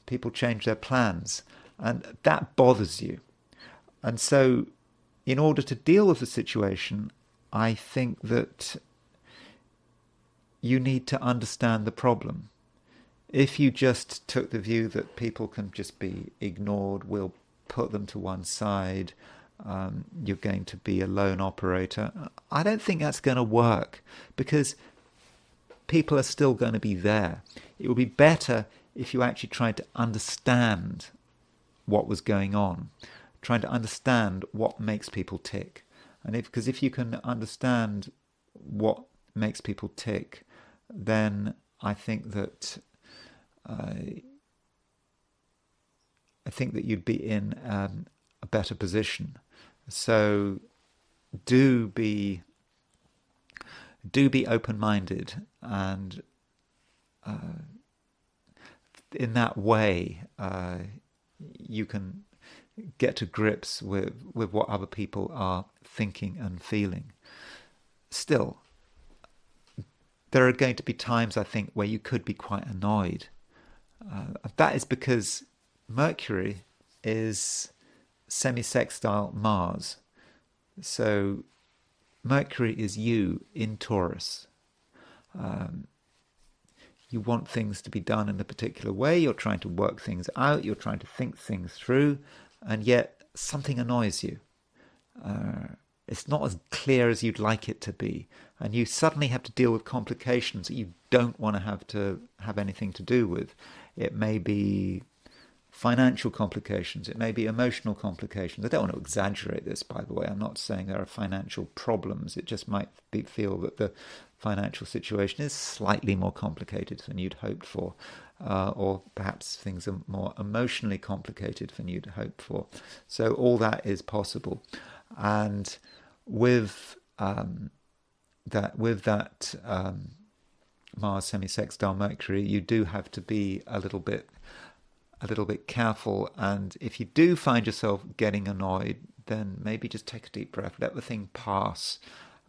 S1: People change their plans, and that bothers you. And so in order to deal with the situation, I think that you need to understand the problem. If you just took the view that people can just be ignored, we'll put them to one side, you're going to be a lone operator, I don't think that's going to work, because people are still going to be there. It would be better if you actually tried to understand what was going on, trying to understand what makes people tick. And because if you can understand what makes people tick, then I think that you'd be in a better position. So do be open-minded, and in that way you can get to grips with what other people are thinking and feeling. Still, there are going to be times, I think, where you could be quite annoyed. That is because Mercury is semi-sextile Mars. So Mercury is you in Taurus. You want things to be done in a particular way. You're trying to work things out. You're trying to think things through. And yet something annoys you. It's not as clear as you'd like it to be. And you suddenly have to deal with complications that you don't want to have anything to do with. It may be financial complications. It may be emotional complications. I don't want to exaggerate this, by the way. I'm not saying there are financial problems. It just might feel that the financial situation is slightly more complicated than you'd hoped for. Or perhaps things are more emotionally complicated than you'd hoped for. So all that is possible. And with that Mars semi-sextile Mercury, you do have to be a little bit careful. And if you do find yourself getting annoyed, then maybe just take a deep breath, let the thing pass,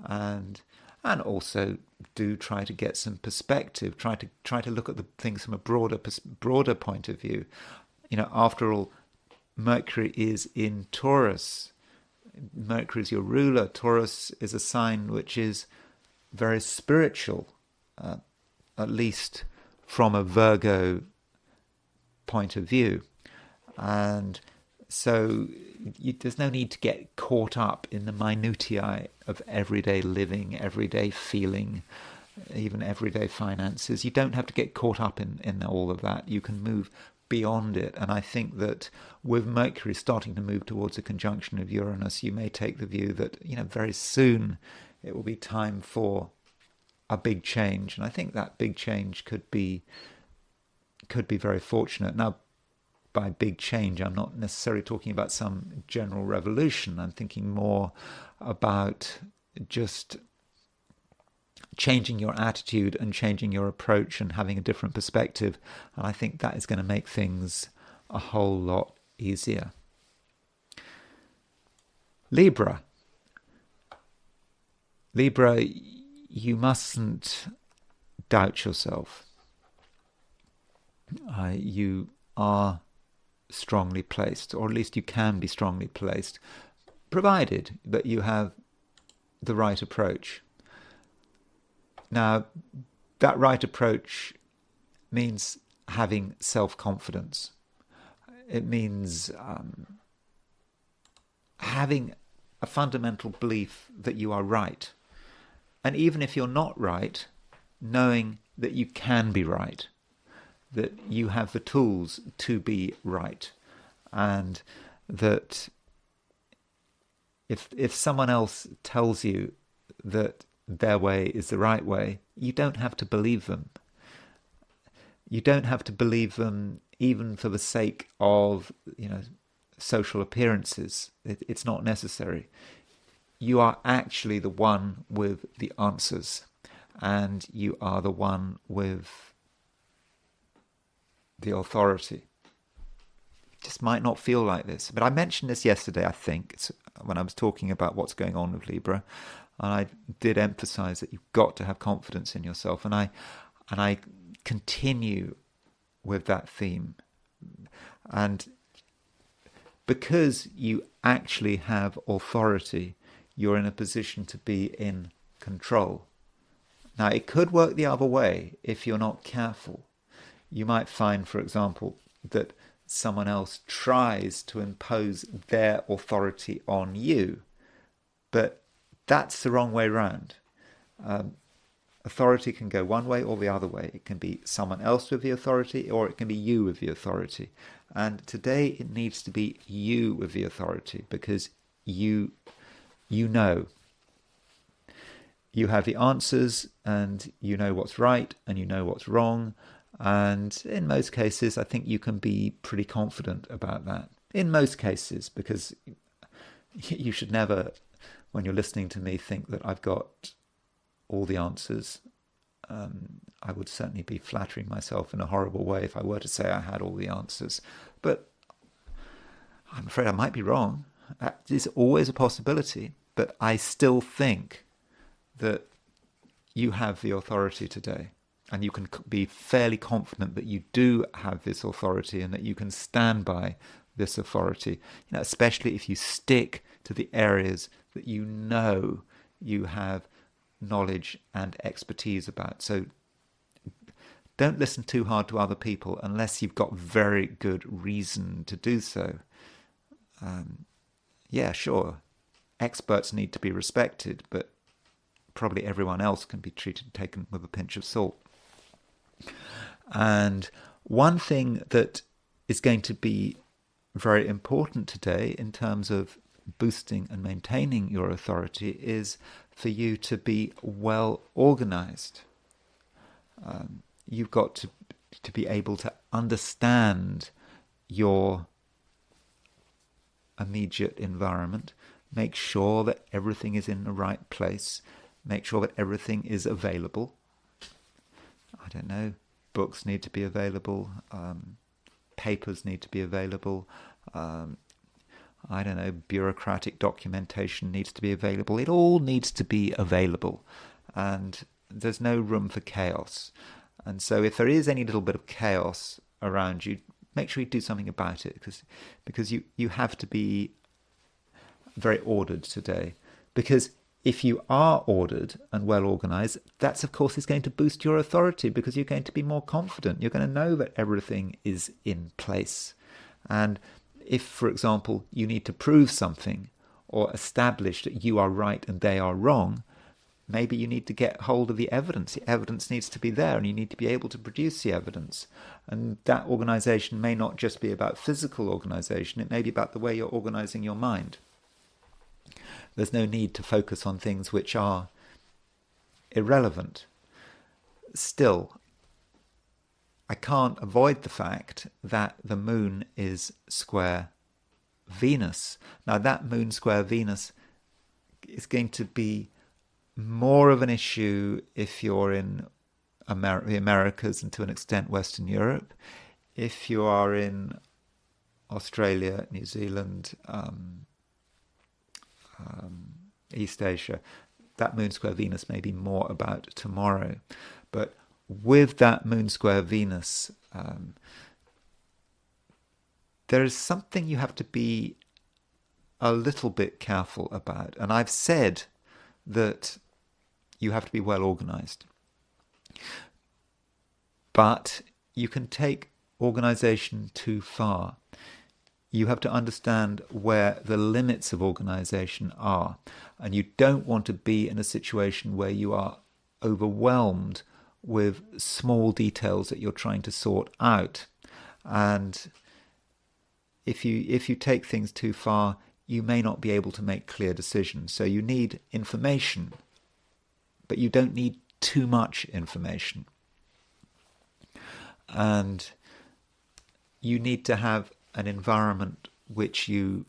S1: and also do try to get some perspective. Try to look at the things from a broader point of view. You know, after all, Mercury is in Taurus. Mercury is your ruler. Taurus is a sign which is very spiritual, at least from a Virgo point of view. And so there's no need to get caught up in the minutiae of everyday living, everyday feeling, even everyday finances. You don't have to get caught up in all of that. You can move beyond it. And I think that with Mercury starting to move towards a conjunction of Uranus, you may take the view that, you know, very soon it will be time for a big change. And I think that big change could be very fortunate. Now, by big change, I'm not necessarily talking about some general revolution. I'm thinking more about just changing your attitude and changing your approach and having a different perspective. And I think that is going to make things a whole lot easier. Libra, you mustn't doubt yourself. You are strongly placed, or at least you can be strongly placed, provided that you have the right approach. Now, that right approach means having self-confidence. It means having a fundamental belief that you are right. And even if you're not right, knowing that you can be right, that you have the tools to be right, and that if someone else tells you that their way is the right way, you don't have to believe them. You don't have to believe them even for the sake of, social appearances. It's not necessary. You are actually the one with the answers, and you are the one with the authority. It just might not feel like this. But I mentioned this yesterday, I think, when I was talking about what's going on with Libra. And I did emphasize that you've got to have confidence in yourself. And I continue with that theme. And because you actually have authority, you're in a position to be in control. Now, it could work the other way if you're not careful. You might find, for example, that someone else tries to impose their authority on you, but that's the wrong way round. Authority can go one way or the other way. It can be someone else with the authority, or it can be you with the authority. And today it needs to be you with the authority, because you know. You have the answers, and you know what's right, and you know what's wrong. And in most cases, I think you can be pretty confident about that. In most cases, because you should never, when you're listening to me, think that I've got all the answers. I would certainly be flattering myself in a horrible way if I were to say I had all the answers. But I'm afraid I might be wrong. That is always a possibility. But I still think that you have the authority today. And you can be fairly confident that you do have this authority and that you can stand by this authority, especially if you stick to the areas that you know you have knowledge and expertise about. So don't listen too hard to other people unless you've got very good reason to do so. Yeah, sure, experts need to be respected, but probably everyone else can be taken with a pinch of salt. And one thing that is going to be very important today in terms of boosting and maintaining your authority is for you to be well organized. You've got to be able to understand your immediate environment, make sure that everything is in the right place, make sure that everything is available. I don't know, books need to be available, papers need to be available, I don't know, bureaucratic documentation needs to be available. It all needs to be available, and there's no room for chaos. And so if there is any little bit of chaos around you, make sure you do something about it, because you have to be very ordered today. Because if you are ordered and well organized, that's of course is going to boost your authority, because you're going to be more confident. You're going to know that everything is in place. And if, for example, you need to prove something or establish that you are right and they are wrong, maybe you need to get hold of the evidence. The evidence needs to be there, and you need to be able to produce the evidence. And that organization may not just be about physical organization, it may be about the way you're organizing your mind. There's no need to focus on things which are irrelevant. Still, I can't avoid the fact that the moon is square Venus. Now, that moon square Venus is going to be more of an issue if you're in the Americas and to an extent Western Europe. If you are in Australia, New Zealand, East Asia, that moon square Venus may be more about tomorrow. But with that moon square Venus, there is something you have to be a little bit careful about. And I've said that you have to be well organized. But you can take organisation too far. You have to understand where the limits of organisation are. And you don't want to be in a situation where you are overwhelmed with small details that you're trying to sort out. And if you take things too far, you may not be able to make clear decisions. So you need information, but you don't need too much information. And you need to have an environment which you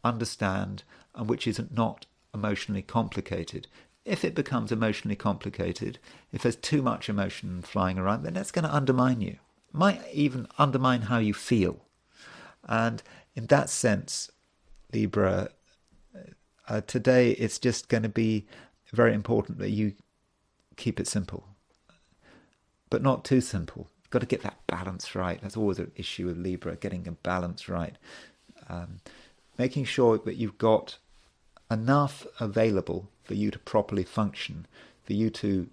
S1: understand and which is not emotionally complicated. If it becomes emotionally complicated, if there's too much emotion flying around, then that's going to undermine you. It might even undermine how you feel. And in that sense, Libra, today it's just going to be very important that you keep it simple, but not too simple. You've got to get that balance right. That's always an issue with Libra, getting a balance right. Making sure that you've got enough available for you to properly function, for you to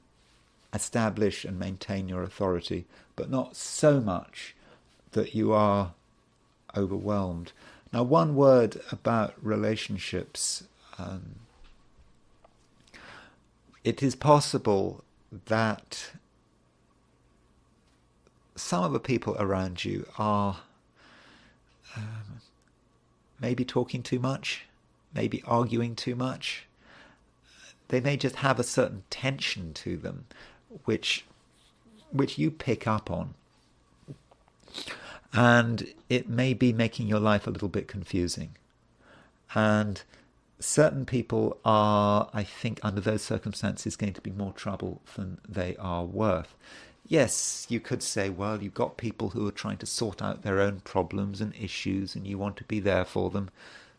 S1: establish and maintain your authority, but not so much that you are overwhelmed. Now, one word about relationships. It is possible that some of the people around you are maybe talking too much, maybe arguing too much. They may just have a certain tension to them, which you pick up on. And it may be making your life a little bit confusing. And certain people are, I think, under those circumstances, going to be more trouble than they are worth. Yes, you could say, well, you've got people who are trying to sort out their own problems and issues, and you want to be there for them.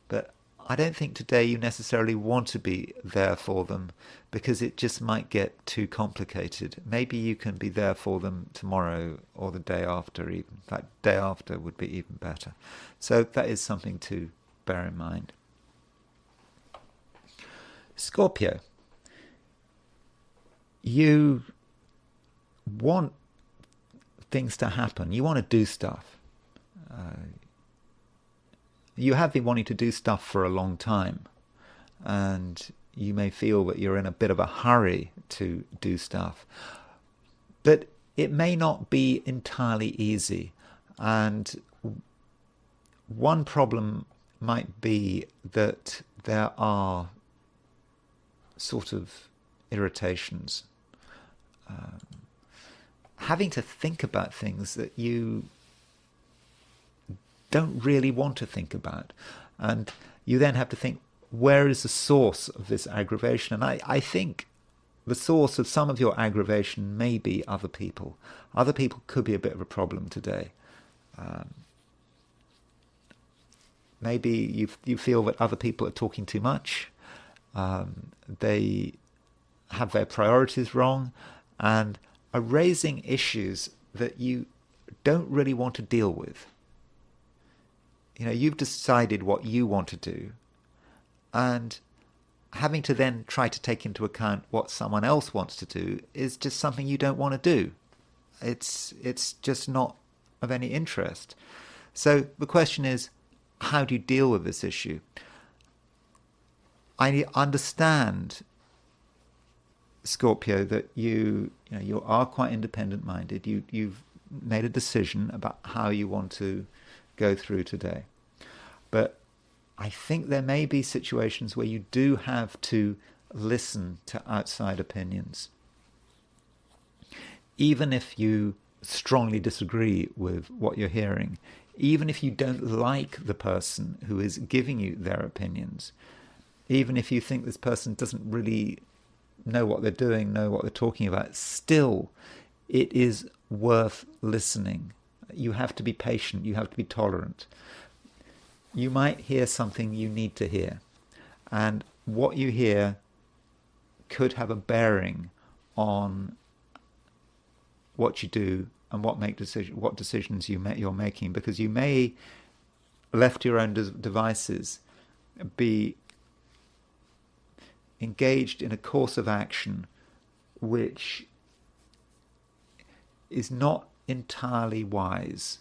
S1: But I don't think today you necessarily want to be there for them, because it just might get too complicated. Maybe you can be there for them tomorrow or the day after even. In fact, day after would be even better. So that is something to bear in mind. Scorpio, you want things to happen. You want to do stuff. You have been wanting to do stuff for a long time, and you may feel that you're in a bit of a hurry to do stuff. But it may not be entirely easy. And one problem might be that there are sort of irritations. Having to think about things that you don't really want to think about. And you then have to think, where is the source of this aggravation? And I think the source of some of your aggravation may be other people. Other people could be a bit of a problem today. Maybe you feel that other people are talking too much. They have their priorities wrong and are raising issues that you don't really want to deal with. You know, you've decided what you want to do, and having to then try to take into account what someone else wants to do is just something you don't want to do. It's just not of any interest. So the question is, how do you deal with this issue? I understand, Scorpio, that you are quite independent-minded. You've made a decision about how you want to go through today. But I think there may be situations where you do have to listen to outside opinions. Even if you strongly disagree with what you're hearing, even if you don't like the person who is giving you their opinions, even if you think this person doesn't really know what they're doing, know what they're talking about, still it is worth listening. You have to be patient, you have to be tolerant. You might hear something you need to hear, and what you hear could have a bearing on what you do and what decisions you're making, because you may, left to your own devices, be engaged in a course of action which is not entirely wise.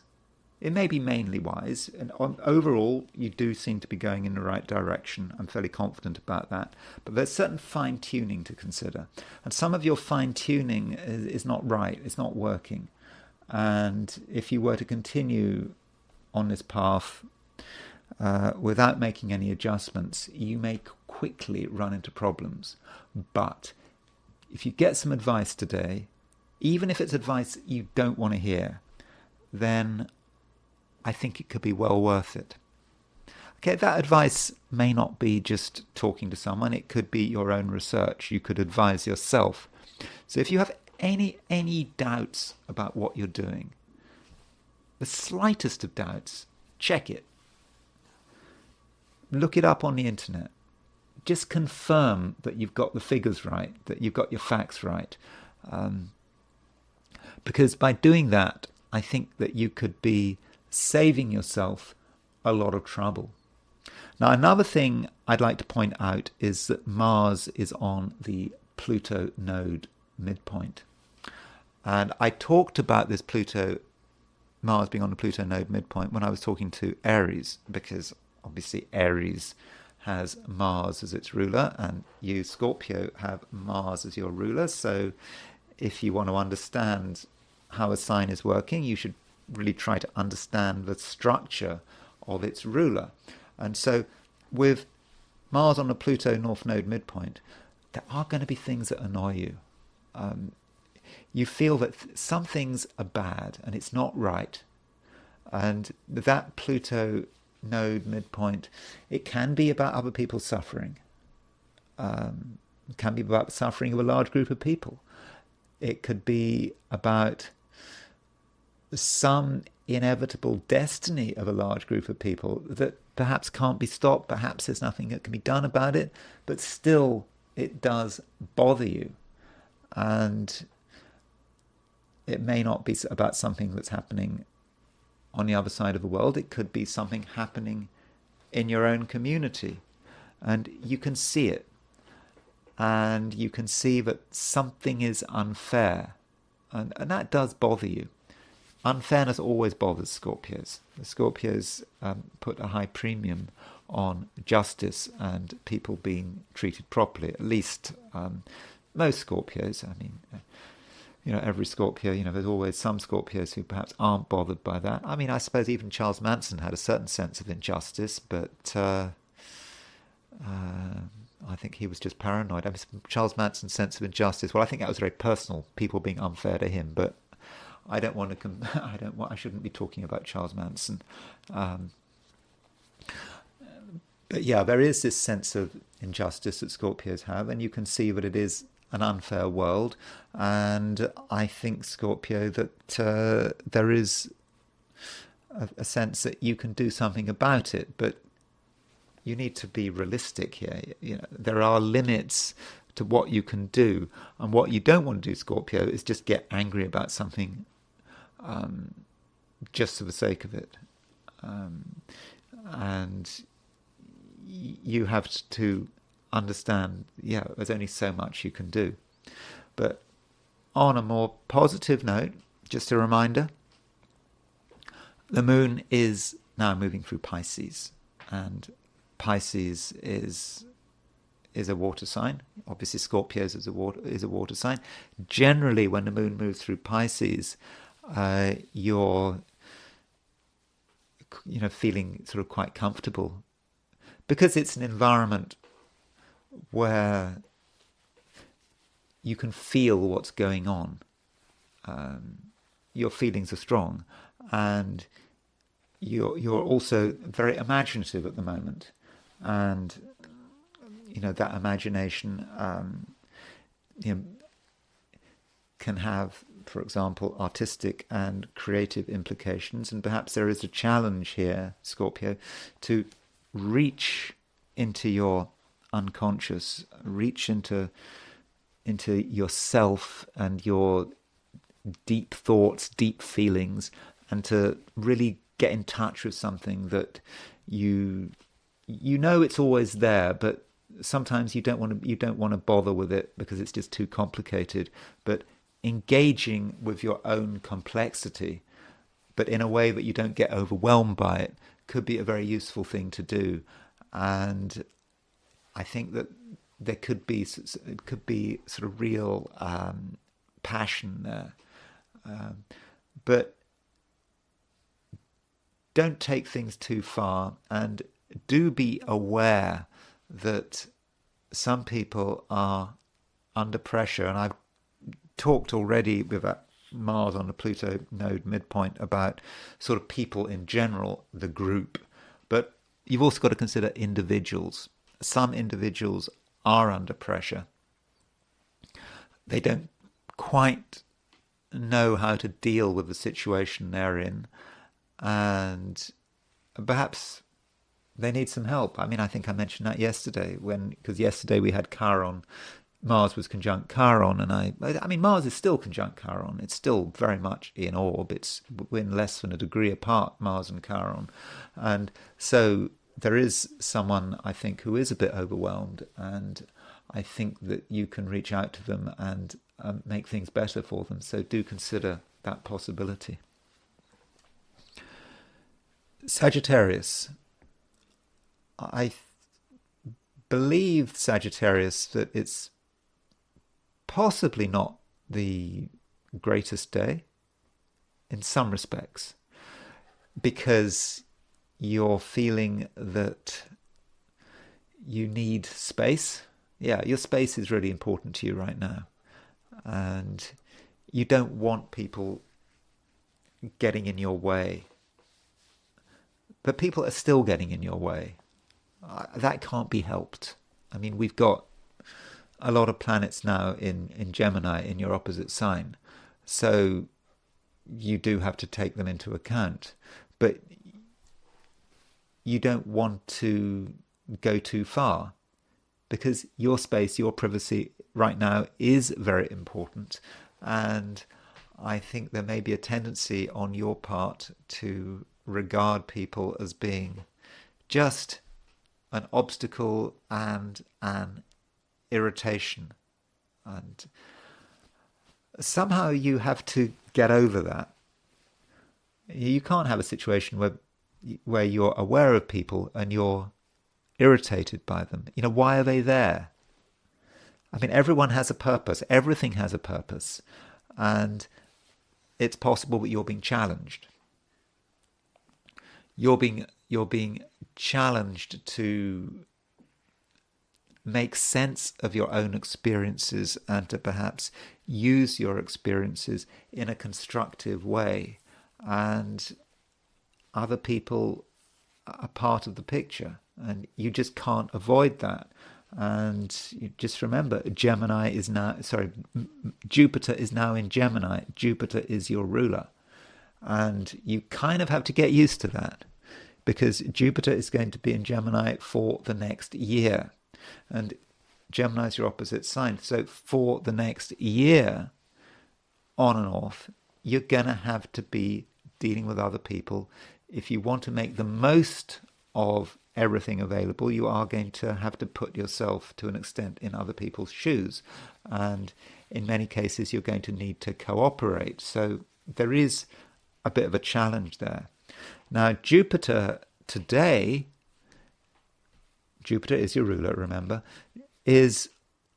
S1: It may be mainly wise, and overall, you do seem to be going in the right direction. I'm fairly confident about that. But there's certain fine-tuning to consider. And some of your fine-tuning is not right, it's not working. And if you were to continue on this path without making any adjustments, you may quickly run into problems. But if you get some advice today, even if it's advice you don't want to hear, then I think it could be well worth it. Okay, that advice may not be just talking to someone. It could be your own research. You could advise yourself. So if you have any doubts about what you're doing, the slightest of doubts, check it. Look it up on the internet. Just confirm that you've got the figures right, that you've got your facts right. Because by doing that, I think that you could be saving yourself a lot of trouble. Now, another thing I'd like to point out is that Mars is on the Pluto node midpoint. And I talked about this Mars being on the Pluto node midpoint when I was talking to Aries, because obviously Aries has Mars as its ruler, and you, Scorpio, have Mars as your ruler. So if you want to understand how a sign is working, you should really try to understand the structure of its ruler. And so with Mars on the Pluto North Node midpoint, there are going to be things that annoy you. You feel that some things are bad and it's not right. And that Pluto Node midpoint, it can be about other people's suffering. It can be about suffering of a large group of people. It could be about some inevitable destiny of a large group of people that perhaps can't be stopped, perhaps there's nothing that can be done about it, but still it does bother you. And it may not be about something that's happening on the other side of the world. It could be something happening in your own community, and you can see it, and you can see that something is unfair, and that does bother you. Unfairness always bothers Scorpios. The Scorpios put a high premium on justice and people being treated properly. At least most Scorpios. I mean, every Scorpio. There's always some Scorpios who perhaps aren't bothered by that. I mean, I suppose even Charles Manson had a certain sense of injustice, but I think he was just paranoid. I mean, Charles Manson's sense of injustice. Well, I think that was very personal. People being unfair to him, but I don't want to. I shouldn't be talking about Charles Manson. But yeah, there is this sense of injustice that Scorpios have, and you can see that it is an unfair world. And I think, Scorpio, that there is a sense that you can do something about it, but you need to be realistic here. There are limits to what you can do, and what you don't want to do, Scorpio, is just get angry about something just for the sake of it. And you have to understand, there's only so much you can do. But on a more positive note, just a reminder, the moon is now moving through Pisces, and Pisces is a water sign. Obviously, Scorpios is a water sign. Generally, when the moon moves through Pisces, you're feeling sort of quite comfortable, because it's an environment where you can feel what's going on. Your feelings are strong, and you're also very imaginative at the moment, and that imagination can have, for example, artistic and creative implications. And perhaps there is a challenge here, Scorpio, to reach into your unconscious, reach into yourself and your deep thoughts, deep feelings, and to really get in touch with something that you know it's always there, but sometimes you don't want to bother with it because it's just too complicated. But engaging with your own complexity, but in a way that you don't get overwhelmed by it, could be a very useful thing to do. And I think that there could be sort of real passion there. But don't take things too far, and do be aware that some people are under pressure. And I've talked already with Mars on the Pluto node midpoint about sort of people in general, the group. But you've also got to consider individuals. Some individuals are under pressure. They don't quite know how to deal with the situation they're in, and perhaps they need some help. I mean, I think I mentioned that yesterday, because yesterday we had Chiron. Mars was conjunct Chiron, and I mean, Mars is still conjunct Chiron. It's still very much in orb. We're in less than a degree apart, Mars and Chiron. And so there is someone, I think, who is a bit overwhelmed, and I think that you can reach out to them and make things better for them. So do consider that possibility. Sagittarius. I believe, Sagittarius, that it's possibly not the greatest day in some respects, because you're feeling that you need space. Yeah, your space is really important to you right now, and you don't want people getting in your way. But people are still getting in your way. That can't be helped. I mean, we've got a lot of planets now in Gemini, in your opposite sign. So you do have to take them into account. But you don't want to go too far, because your space, your privacy right now is very important. And I think there may be a tendency on your part to regard people as being just an obstacle and an irritation. And somehow you have to get over that. You can't have a situation where you're aware of people and you're irritated by them. You know, why are they there? I mean, everyone has a purpose. Everything has a purpose. And it's possible that you're being challenged. You're being challenged to make sense of your own experiences and to perhaps use your experiences in a constructive way. And other people are part of the picture, and you just can't avoid that. And you just remember, Jupiter is now in Gemini. Jupiter is your ruler. And you kind of have to get used to that, because Jupiter is going to be in Gemini for the next year. And Gemini is your opposite sign. So for the next year, on and off, you're going to have to be dealing with other people. If you want to make the most of everything available, you are going to have to put yourself to an extent in other people's shoes. And in many cases, you're going to need to cooperate. So there is a bit of a challenge there. Now, Jupiter today, Jupiter is your ruler, remember, is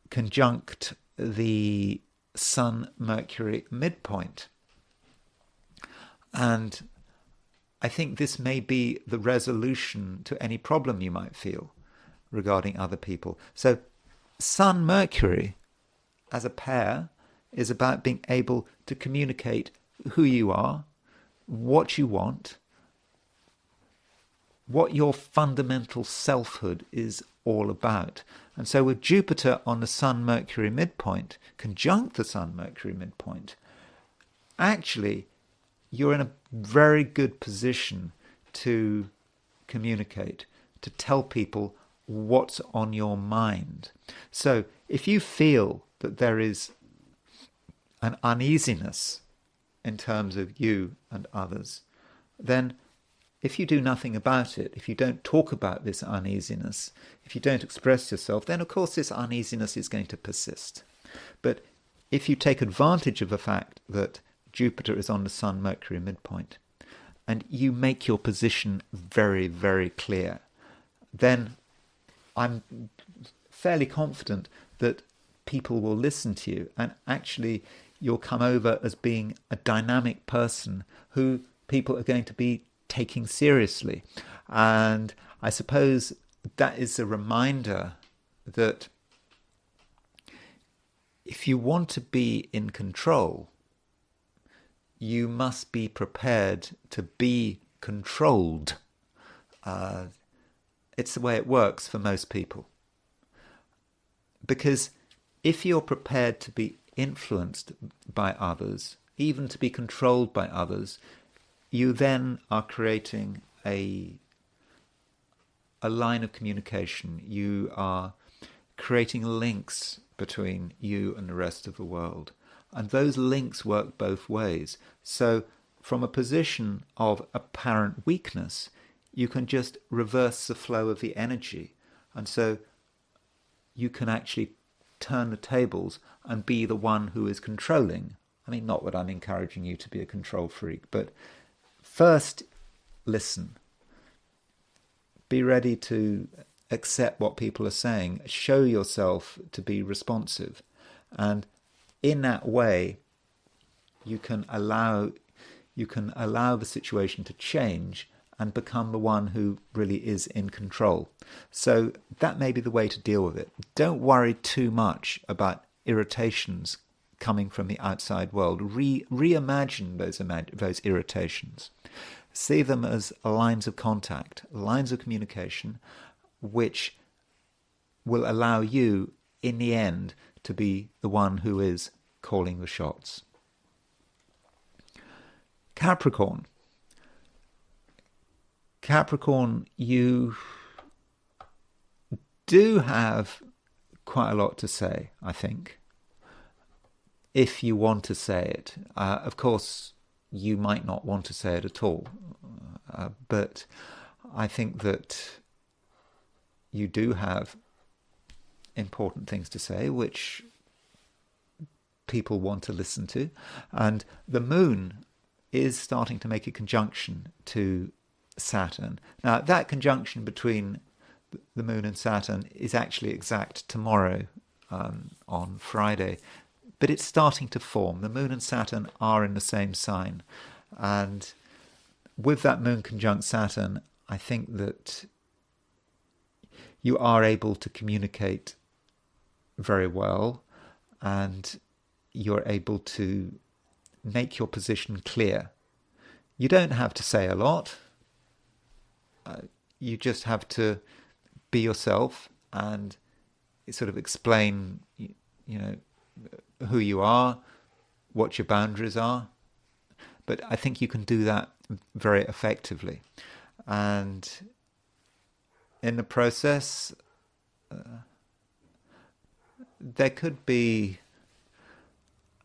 S1: conjunct the Sun-Mercury midpoint. And I think this may be the resolution to any problem you might feel regarding other people. So Sun-Mercury as a pair is about being able to communicate who you are, what you want, what your fundamental selfhood is all about. And so with Jupiter on the Sun-Mercury midpoint, conjunct the Sun-Mercury midpoint, actually you're in a very good position to communicate, to tell people what's on your mind. So if you feel that there is an uneasiness in terms of you and others, then if you do nothing about it, if you don't talk about this uneasiness, if you don't express yourself, then of course this uneasiness is going to persist. But if you take advantage of the fact that Jupiter is on the Sun-Mercury midpoint, and you make your position very, very clear, then I'm fairly confident that people will listen to you, and actually you'll come over as being a dynamic person who people are going to be taking seriously. And I suppose that is a reminder that if you want to be in control, you must be prepared to be controlled. It's the way it works for most people. Because if you're prepared to be influenced by others, even to be controlled by others, you then are creating a line of communication. You are creating links between you and the rest of the world. And those links work both ways. So from a position of apparent weakness, you can just reverse the flow of the energy. And so you can actually turn the tables and be the one who is controlling. I mean, not that I'm encouraging you to be a control freak, but first, listen. Be ready to accept what people are saying. Show yourself to be responsive. And in that way, you can allow the situation to change and become the one who really is in control. So that may be the way to deal with it. Don't worry too much about irritations coming from the outside world. Reimagine those irritations. See them as lines of contact, lines of communication, which will allow you, in the end, to be the one who is calling the shots. Capricorn. Capricorn, you do have quite a lot to say, I think, if you want to say it. Of course, you might not want to say it at all, but I think that you do have important things to say, which people want to listen to. And the moon is starting to make a conjunction to Saturn. Now, that conjunction between the moon and Saturn is actually exact tomorrow, on Friday, but it's starting to form. The moon and Saturn are in the same sign, and with that moon conjunct Saturn, I think that you are able to communicate very well, and you're able to make your position clear. You don't have to say a lot. You just have to be yourself and sort of explain, who you are, what your boundaries are. But I think you can do that very effectively. And in the process, there could be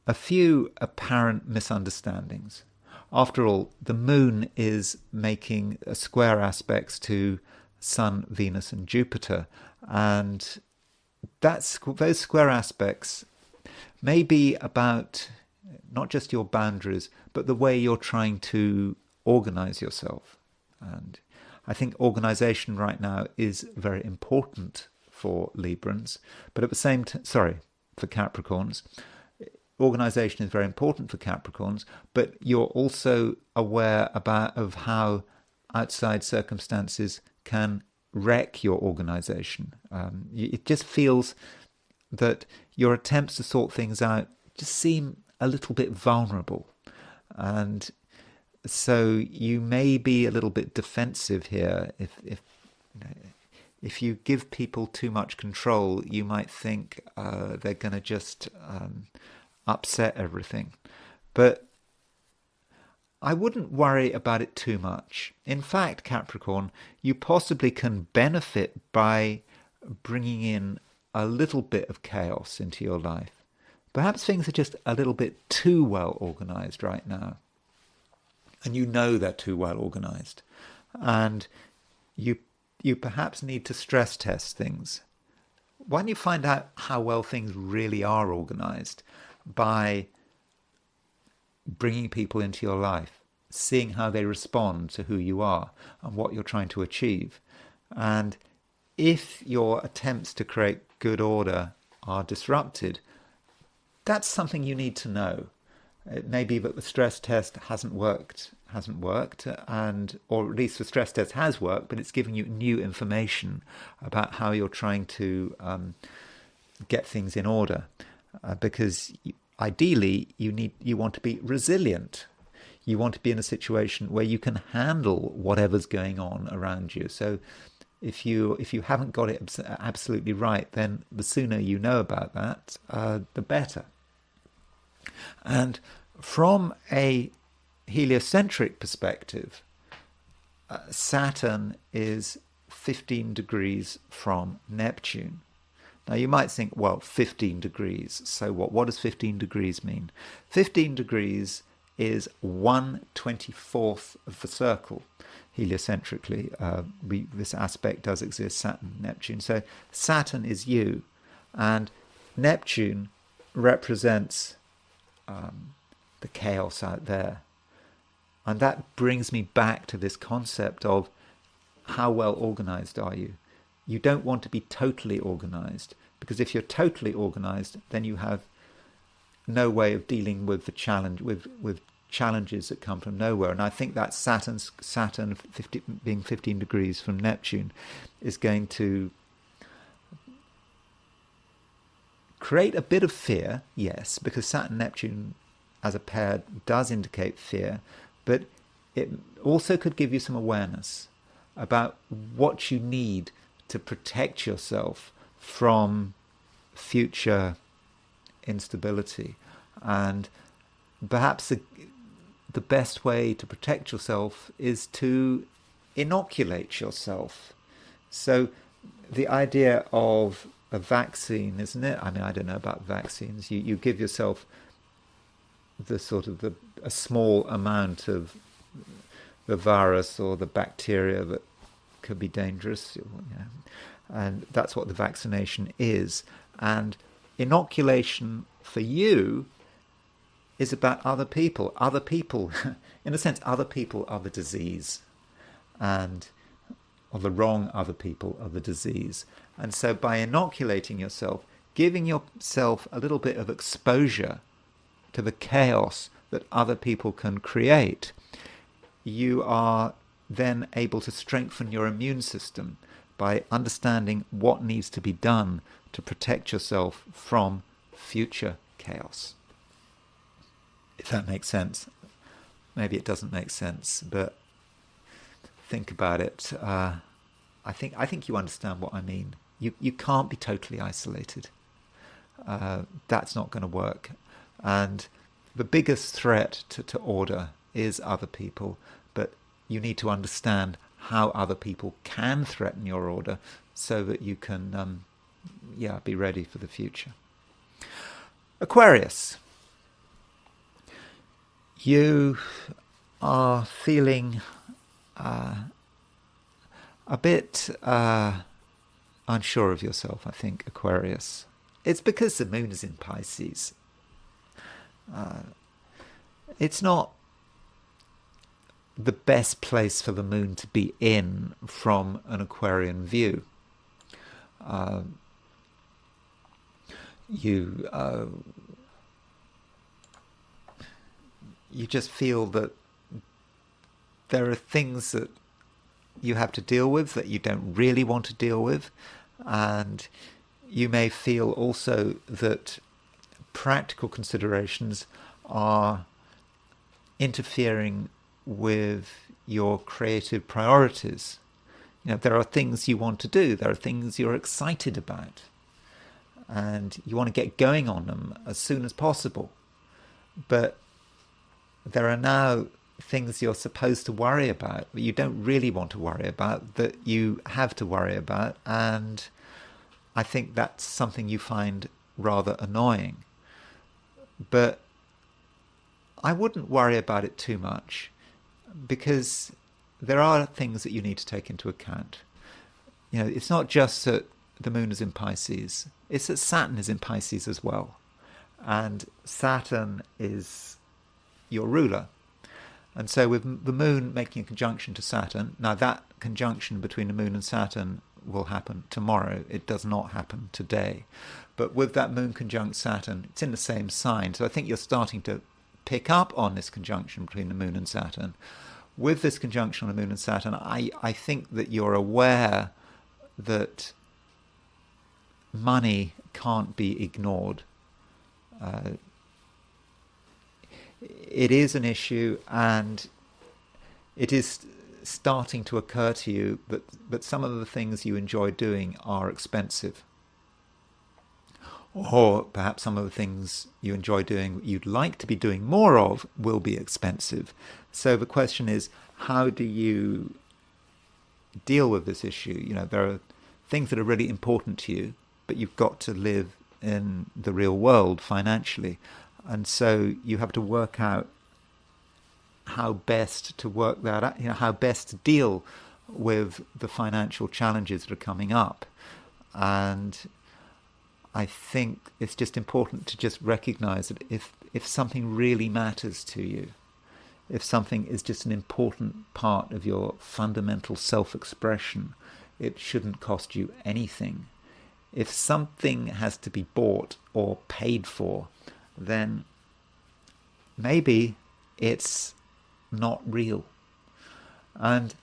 S1: a few apparent misunderstandings. After all, the moon is making square aspects to Sun, Venus, and Jupiter, and those square aspects may be about not just your boundaries, but the way you're trying to organize yourself. And I think organization right now is very important for Librans, but at the same time, for Capricorns. Organization is very important for Capricorns, but you're also aware of how outside circumstances can wreck your organization. It just feels that your attempts to sort things out just seem a little bit vulnerable. And so you may be a little bit defensive here. If you give people too much control, you might think they're going to just upset everything. But I wouldn't worry about it too much. In fact, Capricorn, you possibly can benefit by bringing in a little bit of chaos into your life. Perhaps things are just a little bit too well organized right now. And you know they're too well organized. And you perhaps need to stress test things. Why don't you find out how well things really are organized? by bringing people into your life, seeing how they respond to who you are and what you're trying to achieve. And if your attempts to create good order are disrupted, that's something you need to know. It may be that the stress test hasn't worked, and or at least the stress test has worked, but it's giving you new information about how you're trying to get things in order. Because ideally, you want to be resilient. You want to be in a situation where you can handle whatever's going on around you. So if you haven't got it absolutely right, then the sooner you know about that, the better. And from a heliocentric perspective, Saturn is 15 degrees from Neptune. Now you might think, well, 15 degrees, so what? What does 15 degrees mean? 15 degrees is 1/24th of the circle. Heliocentrically, this aspect does exist, Saturn, Neptune. So Saturn is you, and Neptune represents the chaos out there. And that brings me back to this concept of how well organized are you? You don't want to be totally organized, because if you're totally organized, then you have no way of dealing with the challenge, with challenges that come from nowhere. And I think that Saturn being 15 degrees from Neptune is going to create a bit of fear, yes, because Saturn-Neptune as a pair does indicate fear, but it also could give you some awareness about what you need to protect yourself from future instability. And perhaps the best way to protect yourself is to inoculate yourself. So the idea of a vaccine, isn't it? I mean, I don't know about vaccines. You give yourself a small amount of the virus or the bacteria that could be dangerous, and that's what the vaccination is. And inoculation for you is about other people. Other people, in a sense, other people are the disease, or the wrong other people are the disease. And so by inoculating yourself, giving yourself a little bit of exposure to the chaos that other people can create, you are then able to strengthen your immune system by understanding what needs to be done to protect yourself from future chaos. If that makes sense. Maybe it doesn't make sense, but think about it. I think you understand what I mean. You can't be totally isolated. That's not going to work. And the biggest threat to order is other people, but you need to understand how other people can threaten your order so that you can be ready for the future. Aquarius. You are feeling a bit unsure of yourself, I think, Aquarius. It's because the moon is in Pisces. It's not the best place for the moon to be in from an Aquarian view. You just feel that there are things that you have to deal with that you don't really want to deal with, and you may feel also that practical considerations are interfering with your creative priorities. There are things you want to do, there are things you're excited about, and you want to get going on them as soon as possible. But there are now things you're supposed to worry about that you don't really want to worry about, that you have to worry about, and I think that's something you find rather annoying. But I wouldn't worry about it too much, because there are things that you need to take into account. It's not just that the moon is in Pisces, it's that Saturn is in Pisces as well. and Saturn is your ruler. And so with the moon making a conjunction to Saturn, now that conjunction between the moon and Saturn will happen tomorrow. It does not happen today. But with that moon conjunct Saturn, it's in the same sign. So I think you're starting to pick up on this conjunction between the moon and Saturn. With this conjunction on the moon and Saturn, I think that you're aware that money can't be ignored. It is an issue, and it is starting to occur to you that some of the things you enjoy doing are expensive. Or perhaps some of the things you enjoy doing, you'd like to be doing more of, will be expensive. So the question is, how do you deal with this issue? You know, there are things that are really important to you, but you've got to live in the real world financially. And so you have to work out how best to work that out, how best to deal with the financial challenges that are coming up. And I think it's just important to just recognize that if something really matters to you, if something is just an important part of your fundamental self-expression, it shouldn't cost you anything. If something has to be bought or paid for, then maybe it's not real. And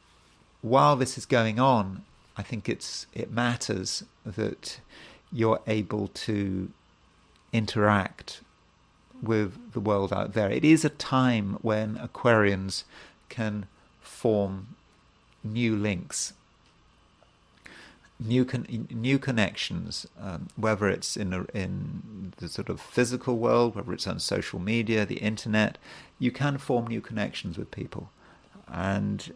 S1: while this is going on, I think it matters that you're able to interact with the world out there. It is a time when Aquarians can form new links, new connections, whether it's in the sort of physical world, whether it's on social media, the internet. You can form new connections with people, and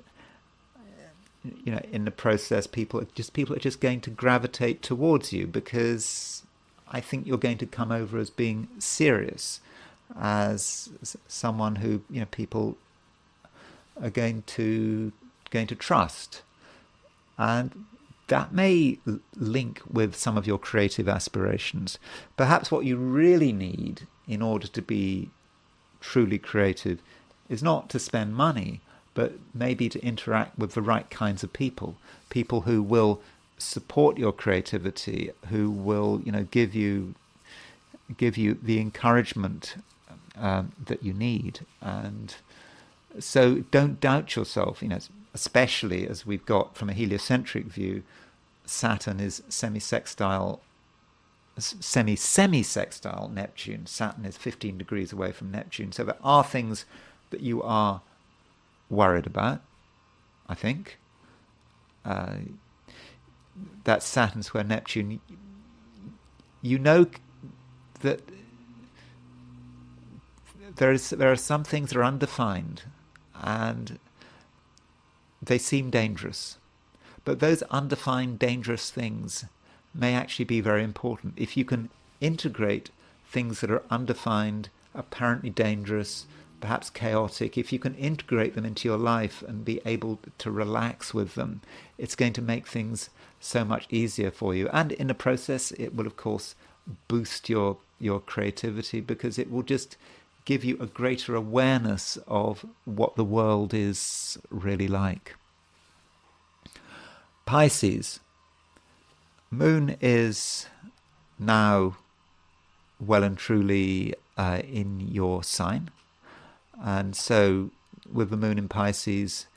S1: in the process, people are just going to gravitate towards you, because I think you're going to come over as being serious, as someone who people are going to trust, and that may link with some of your creative aspirations. Perhaps what you really need in order to be truly creative is not to spend money, but maybe to interact with the right kinds of people who will support your creativity, who will give you the encouragement that you need. And so don't doubt yourself, especially as we've got, from a heliocentric view, Saturn is semi-sextile Neptune. Saturn is 15 degrees away from Neptune. So there are things that you are worried about, I think. That Saturn square Neptune, that there are some things that are undefined, and they seem dangerous. But those undefined, dangerous things may actually be very important. If you can integrate things that are undefined, apparently dangerous, perhaps chaotic, if you can integrate them into your life and be able to relax with them, it's going to make things so much easier for you. And in the process, it will, of course, boost your creativity, because it will just give you a greater awareness of what the world is really like. Pisces. Moon is now well and truly in your sign. And so with the moon in Pisces,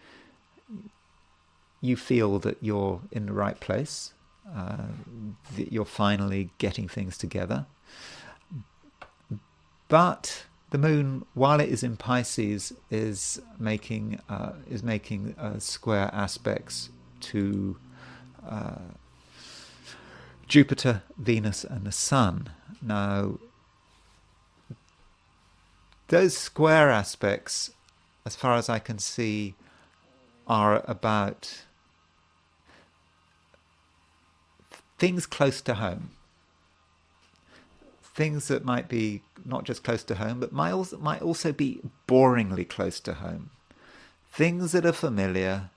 S1: you feel that you're in the right place, that you're finally getting things together. But the moon, while it is in Pisces, is making square aspects to Jupiter, Venus, and the Sun. Now, those square aspects, as far as I can see, are about things close to home. Things that might be not just close to home, but might also be boringly close to home. Things that are familiar,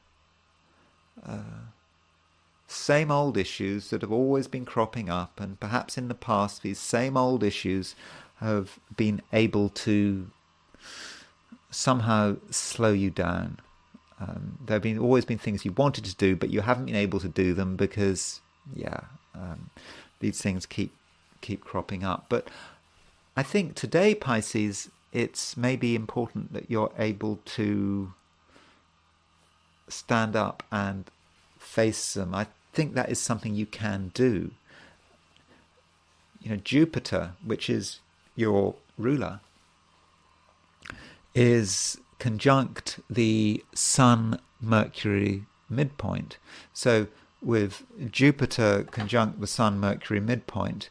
S1: same old issues that have always been cropping up, and perhaps in the past these same old issues have been able to somehow slow you down. There have always been things you wanted to do, but you haven't been able to do them because, these things keep cropping up. But I think today, Pisces, it's maybe important that you're able to stand up and face them. I think that is something you can do. Jupiter, which is your ruler, is conjunct the Sun-Mercury midpoint. So with Jupiter conjunct the Sun-Mercury midpoint,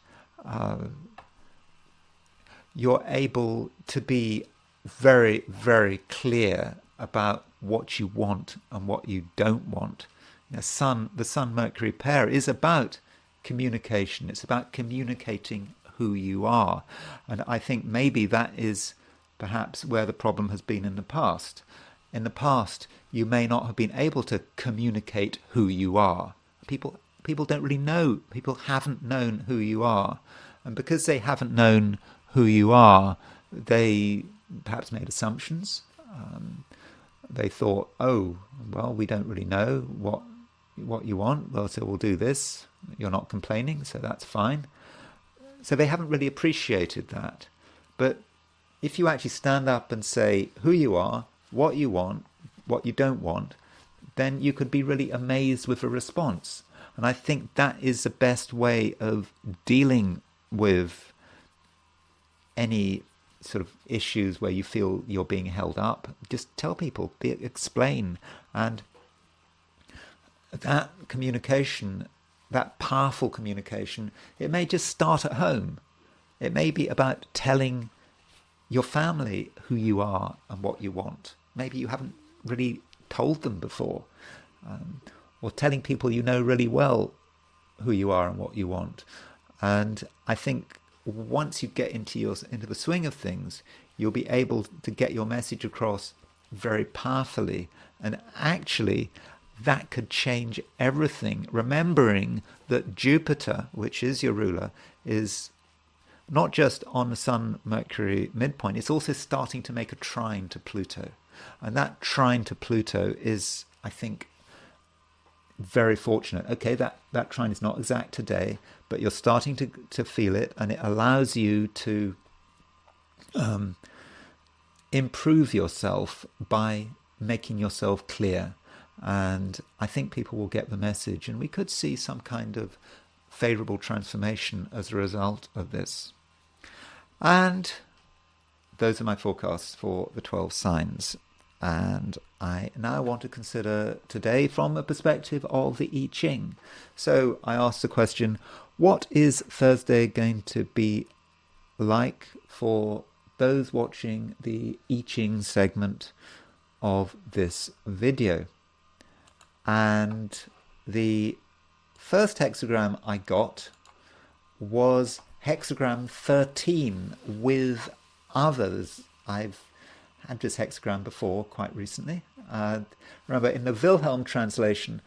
S1: you're able to be very, very clear about what you want and what you don't want. The Sun-Mercury pair is about communication. It's about communicating who you are. And I think maybe that is perhaps where the problem has been in the past. In the past, you may not have been able to communicate who you are. People don't really know. People haven't known who you are. And because they haven't known who you are, they perhaps made assumptions. They thought, oh, well, we don't really know what you want. Well, so we'll do this. You're not complaining, so that's fine. So they haven't really appreciated that. But if you actually stand up and say who you are, what you want, what you don't want, then you could be really amazed with the response. And I think that is the best way of dealing with any sort of issues where you feel you're being held up. Just tell people, explain. And that communication, that powerful communication, it may just start at home. It may be about telling your family who you are and what you want. Maybe you haven't really told them before. Or telling people you know really well who you are and what you want. And I think once you get into the swing of things, you'll be able to get your message across very powerfully. And actually, that could change everything. Remembering that Jupiter, which is your ruler, is not just on the Sun-Mercury midpoint, it's also starting to make a trine to Pluto. And that trine to Pluto is, I think, very fortunate. Okay, that trine is not exact today, but you're starting to feel it, and it allows you to improve yourself by making yourself clear. And I think people will get the message, and we could see some kind of favourable transformation as a result of this. And those are my forecasts for the 12 signs. And I now want to consider today from a perspective of the I Ching. So I asked the question, what is Thursday going to be like for those watching the I Ching segment of this video? And the first hexagram I got was hexagram 13 with others. I've had this hexagram before quite recently. Remember, in the Wilhelm translation,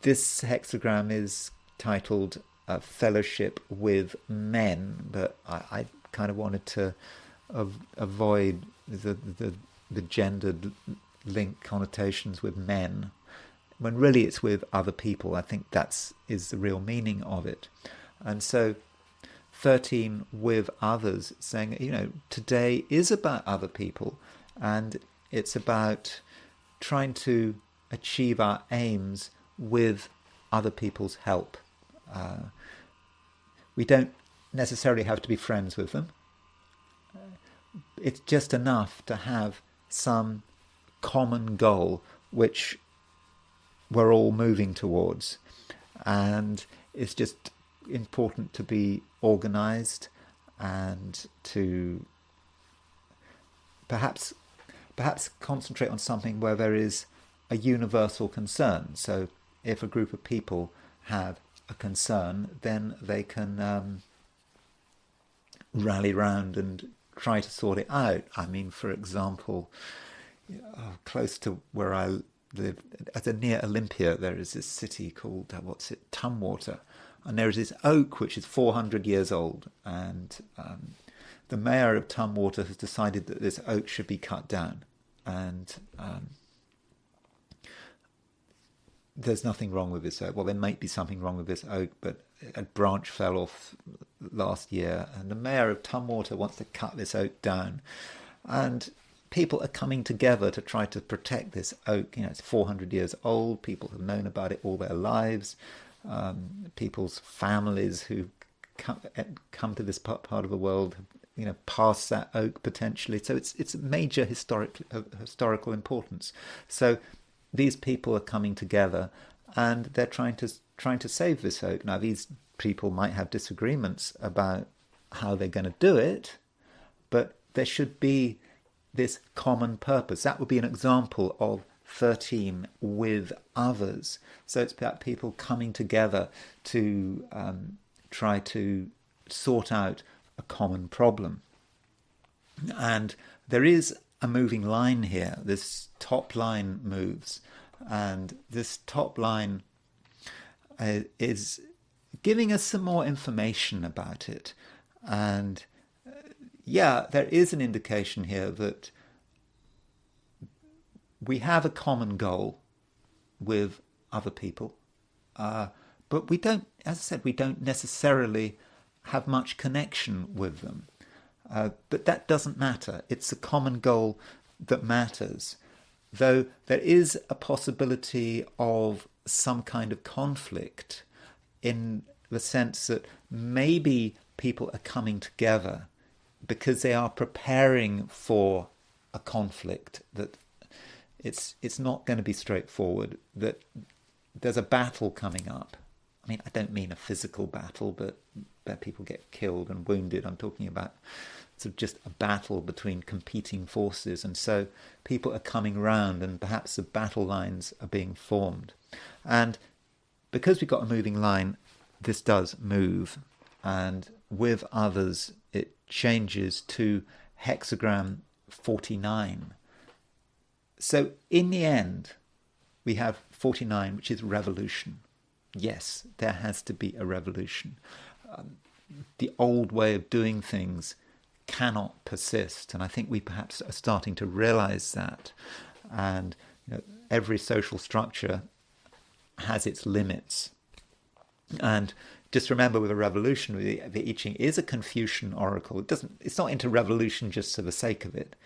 S1: this hexagram is titled Fellowship with Men, but I kind of wanted to avoid the gendered link connotations with men, when really it's with other people. I think is the real meaning of it. And so 13 with others, saying, today is about other people, and it's about trying to achieve our aims with other people's help. We don't necessarily have to be friends with them. It's just enough to have some common goal which we're all moving towards. And it's just important to be organized and to perhaps concentrate on something where there is a universal concern. So if a group of people have a concern, then they can rally round and try to sort it out. I mean, for example, close to where I live, near Olympia, there is this city called, Tumwater. And there is this oak which is 400 years old, and the mayor of Tumwater has decided that this oak should be cut down, and there's nothing wrong with this oak. Well, there might be something wrong with this oak, but a branch fell off last year, and the mayor of Tumwater wants to cut this oak down. And people are coming together to try to protect this oak. It's 400 years old. People have known about it all their lives. People's families who come to this part of the world, past that oak potentially. So it's a major historical importance. So these people are coming together, and they're trying to save this oak. Now, these people might have disagreements about how they're going to do it, but there should be this common purpose. That would be an example of 13 with others. So it's about people coming together to try to sort out a common problem. And there is a moving line here. This top line moves, and this top line is giving us some more information about it. And there is an indication here that we have a common goal with other people, but we don't, as I said, we don't necessarily have much connection with them. But that doesn't matter. It's a common goal that matters, though there is a possibility of some kind of conflict, in the sense that maybe people are coming together because they are preparing for a conflict, that it's not going to be straightforward, that there's a battle coming up. I mean, I don't mean a physical battle, but where people get killed and wounded. I'm talking about sort of just a battle between competing forces. And so people are coming round, and perhaps the battle lines are being formed. And because we've got a moving line, this does move. And with others, it changes to hexagram 49. So in the end, we have 49, which is revolution. Yes, there has to be a revolution. The old way of doing things cannot persist, and I think we perhaps are starting to realize that. And every social structure has its limits. And just remember, with a revolution, the I Ching is a Confucian oracle. It's not into revolution just for the sake of it.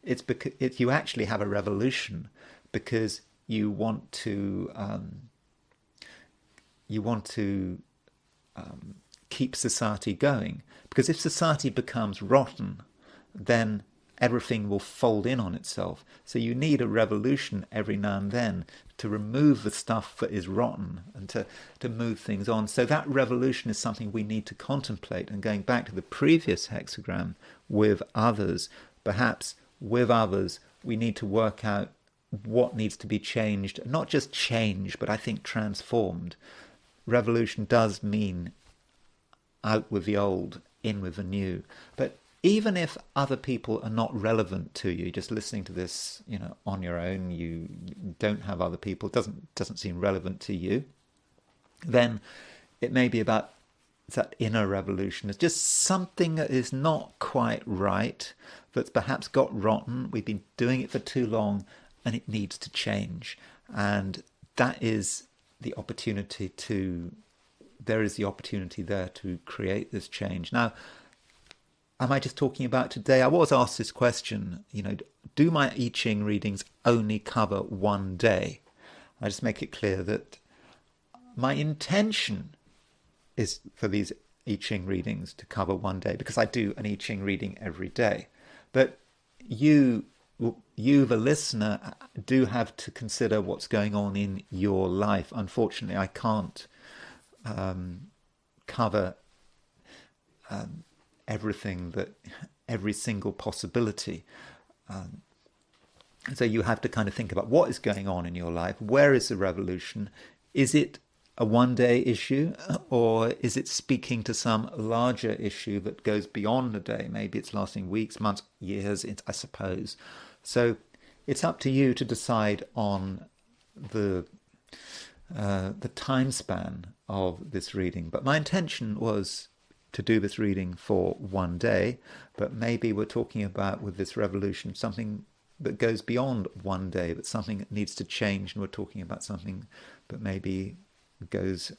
S1: It's because you actually have a revolution because you want to keep society going. Because if society becomes rotten, then everything will fold in on itself. So you need a revolution every now and then to remove the stuff that is rotten and to move things on. So that revolution is something we need to contemplate. And going back to the previous hexagram, with others, perhaps with others, we need to work out what needs to be changed. Not just changed, but I think transformed. Revolution does mean out with the old, in with the new. But even if other people are not relevant to you, just listening to this, on your own, you don't have other people, doesn't seem relevant to you, then it may be about that inner revolution. It's just something that is not quite right, that's perhaps got rotten. We've been doing it for too long, and it needs to change. And that is the opportunity there is the opportunity there to create this change. Now, am I just talking about today? I was asked this question, do my I Ching readings only cover one day? I just make it clear that my intention is for these I Ching readings to cover one day, because I do an I Ching reading every day. But you, the listener, do have to consider what's going on in your life. Unfortunately, I can't cover everything, every single possibility. So you have to kind of think about what is going on in your life. Where is the revolution? Is it a one-day issue, or is it speaking to some larger issue that goes beyond a day? Maybe it's lasting weeks, months, years, I suppose. So it's up to you to decide on the time span of this reading. But my intention was to do this reading for one day, but maybe we're talking about, with this revolution, something that goes beyond one day, but something that needs to change, and we're talking about something that maybe goes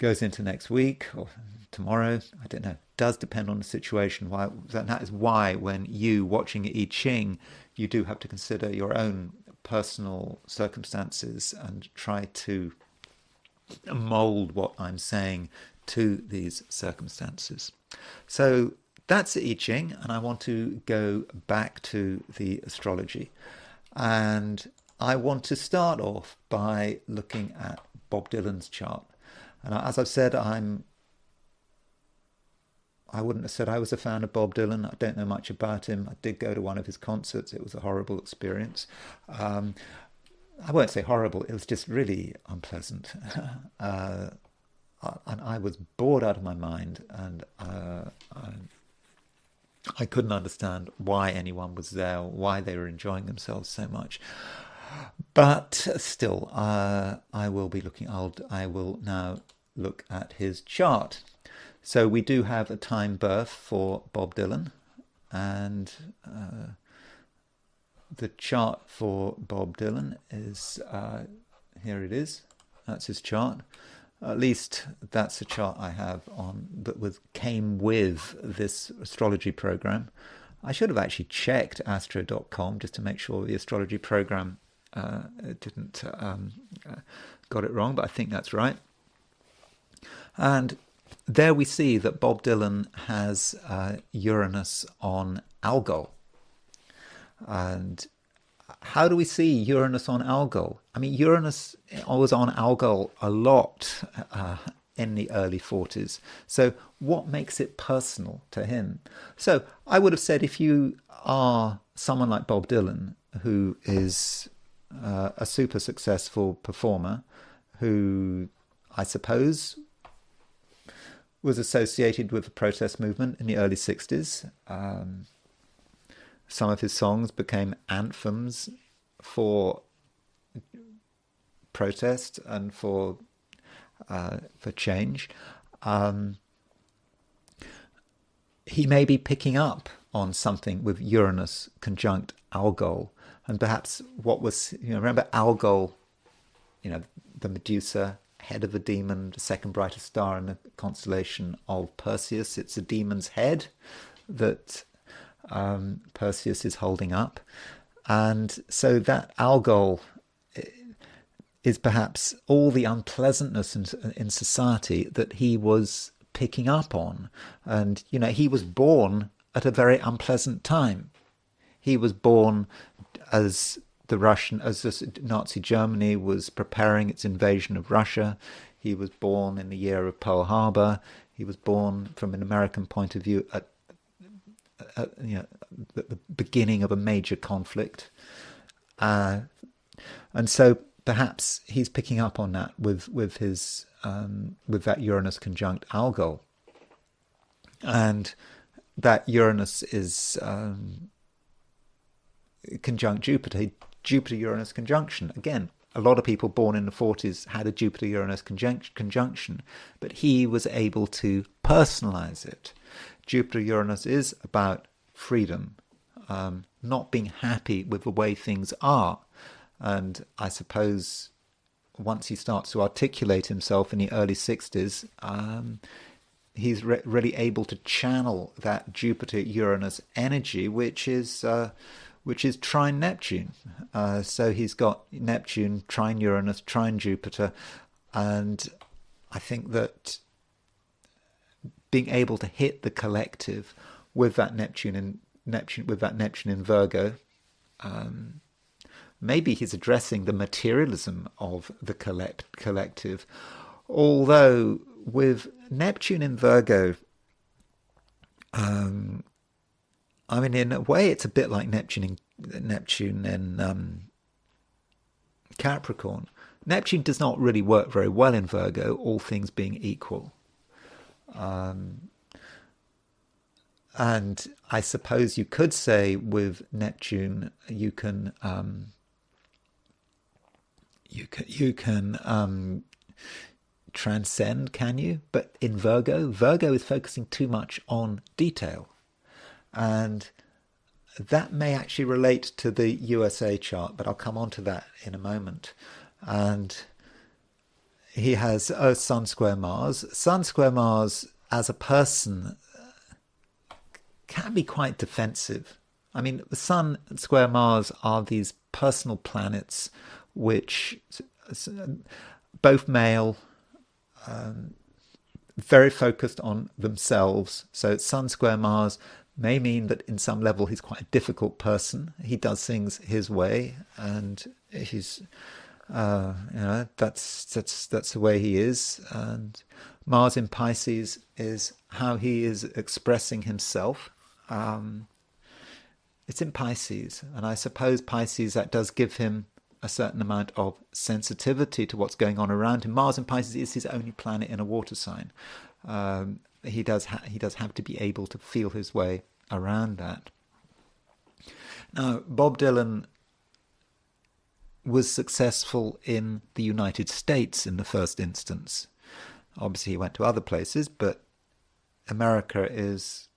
S1: into next week or tomorrow. I don't know. It does depend on the situation. That is why when you watching I Ching, you do have to consider your own personal circumstances and try to mold what I'm saying to these circumstances. So that's the I Ching, and I want to go back to the astrology. And I want to start off by looking at Bob Dylan's chart. And as I've said, I wouldn't have said I was a fan of Bob Dylan. I don't know much about him. I did go to one of his concerts. It was a horrible experience. I won't say horrible. It was just really unpleasant. And I was bored out of my mind. And I couldn't understand why anyone was there, why they were enjoying themselves so much. But still, I will now look at his chart. So we do have a time birth for Bob Dylan, and the chart for Bob Dylan is, here it is. That's his chart. At least that's the chart I have on that came with this astrology program. I should have actually checked astro.com just to make sure the astrology program didn't got it wrong, but I think that's right. And there we see that Bob Dylan has Uranus on Algol. And how do we see Uranus on Algol? I mean, Uranus was on Algol a lot in the early 40s. So what makes it personal to him? So I would have said, if you are someone like Bob Dylan, who is a super successful performer, who I suppose was associated with the protest movement in the early 60s. Some of his songs became anthems for protest and for change. He may be picking up on something with Uranus conjunct Algol, and perhaps what was, remember Algol, the Medusa, head of the demon, the second brightest star in the constellation of Perseus. It's a demon's head that Perseus is holding up. And so that Algol is perhaps all the unpleasantness in society that he was picking up on. And, he was born at a very unpleasant time. He was born as Nazi Germany was preparing its invasion of Russia. He was born in the year of Pearl Harbor. He was born, from an American point of view, at the beginning of a major conflict. And so perhaps he's picking up on that with his with that Uranus conjunct Algol. And that Uranus is conjunct Jupiter. Jupiter-Uranus conjunction. Again, a lot of people born in the 40s had a Jupiter-Uranus conjunction, but he was able to personalize it. Jupiter-Uranus is about freedom, not being happy with the way things are. And I suppose once he starts to articulate himself in the early 60s, he's really able to channel that Jupiter-Uranus energy, which is trine Neptune. So he's got Neptune, trine Uranus, trine Jupiter, and I think that being able to hit the collective with that Neptune in Virgo, maybe he's addressing the materialism of the collective. Although with Neptune in Virgo, I mean, in a way, it's a bit like Neptune in Capricorn. Neptune does not really work very well in Virgo, all things being equal. And I suppose you could say with Neptune, you can transcend, can you? But in Virgo is focusing too much on detail. And that may actually relate to the USA chart, but I'll come on to that in a moment. And he has Earth, Sun square Mars. Sun square Mars as a person can be quite defensive. I mean, the Sun square Mars are these personal planets which both male, very focused on themselves. So Sun square Mars may mean that in some level he's quite a difficult person. He does things his way, and he's that's the way he is. And Mars in Pisces is how he is expressing himself. It's in Pisces, and I suppose Pisces, that does give him a certain amount of sensitivity to what's going on around him. Mars in Pisces is his only planet in a water sign. He does have to be able to feel his way around that. Now, Bob Dylan was successful in the United States in the first instance. Obviously, he went to other places, but America is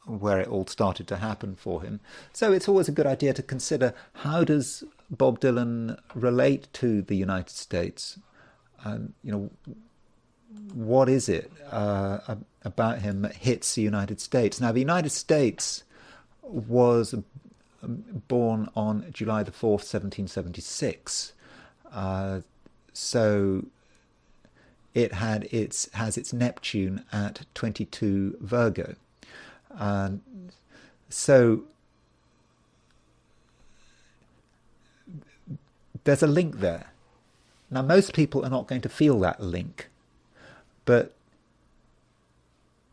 S1: where it all started to happen for him. So it's always a good idea to consider, how does Bob Dylan relate to the United States? What is it about him that hits the United States? Now, the United States was born on July the 4th, 1776. So it has its Neptune at 22 Virgo. So there's a link there. Now, most people are not going to feel that link, but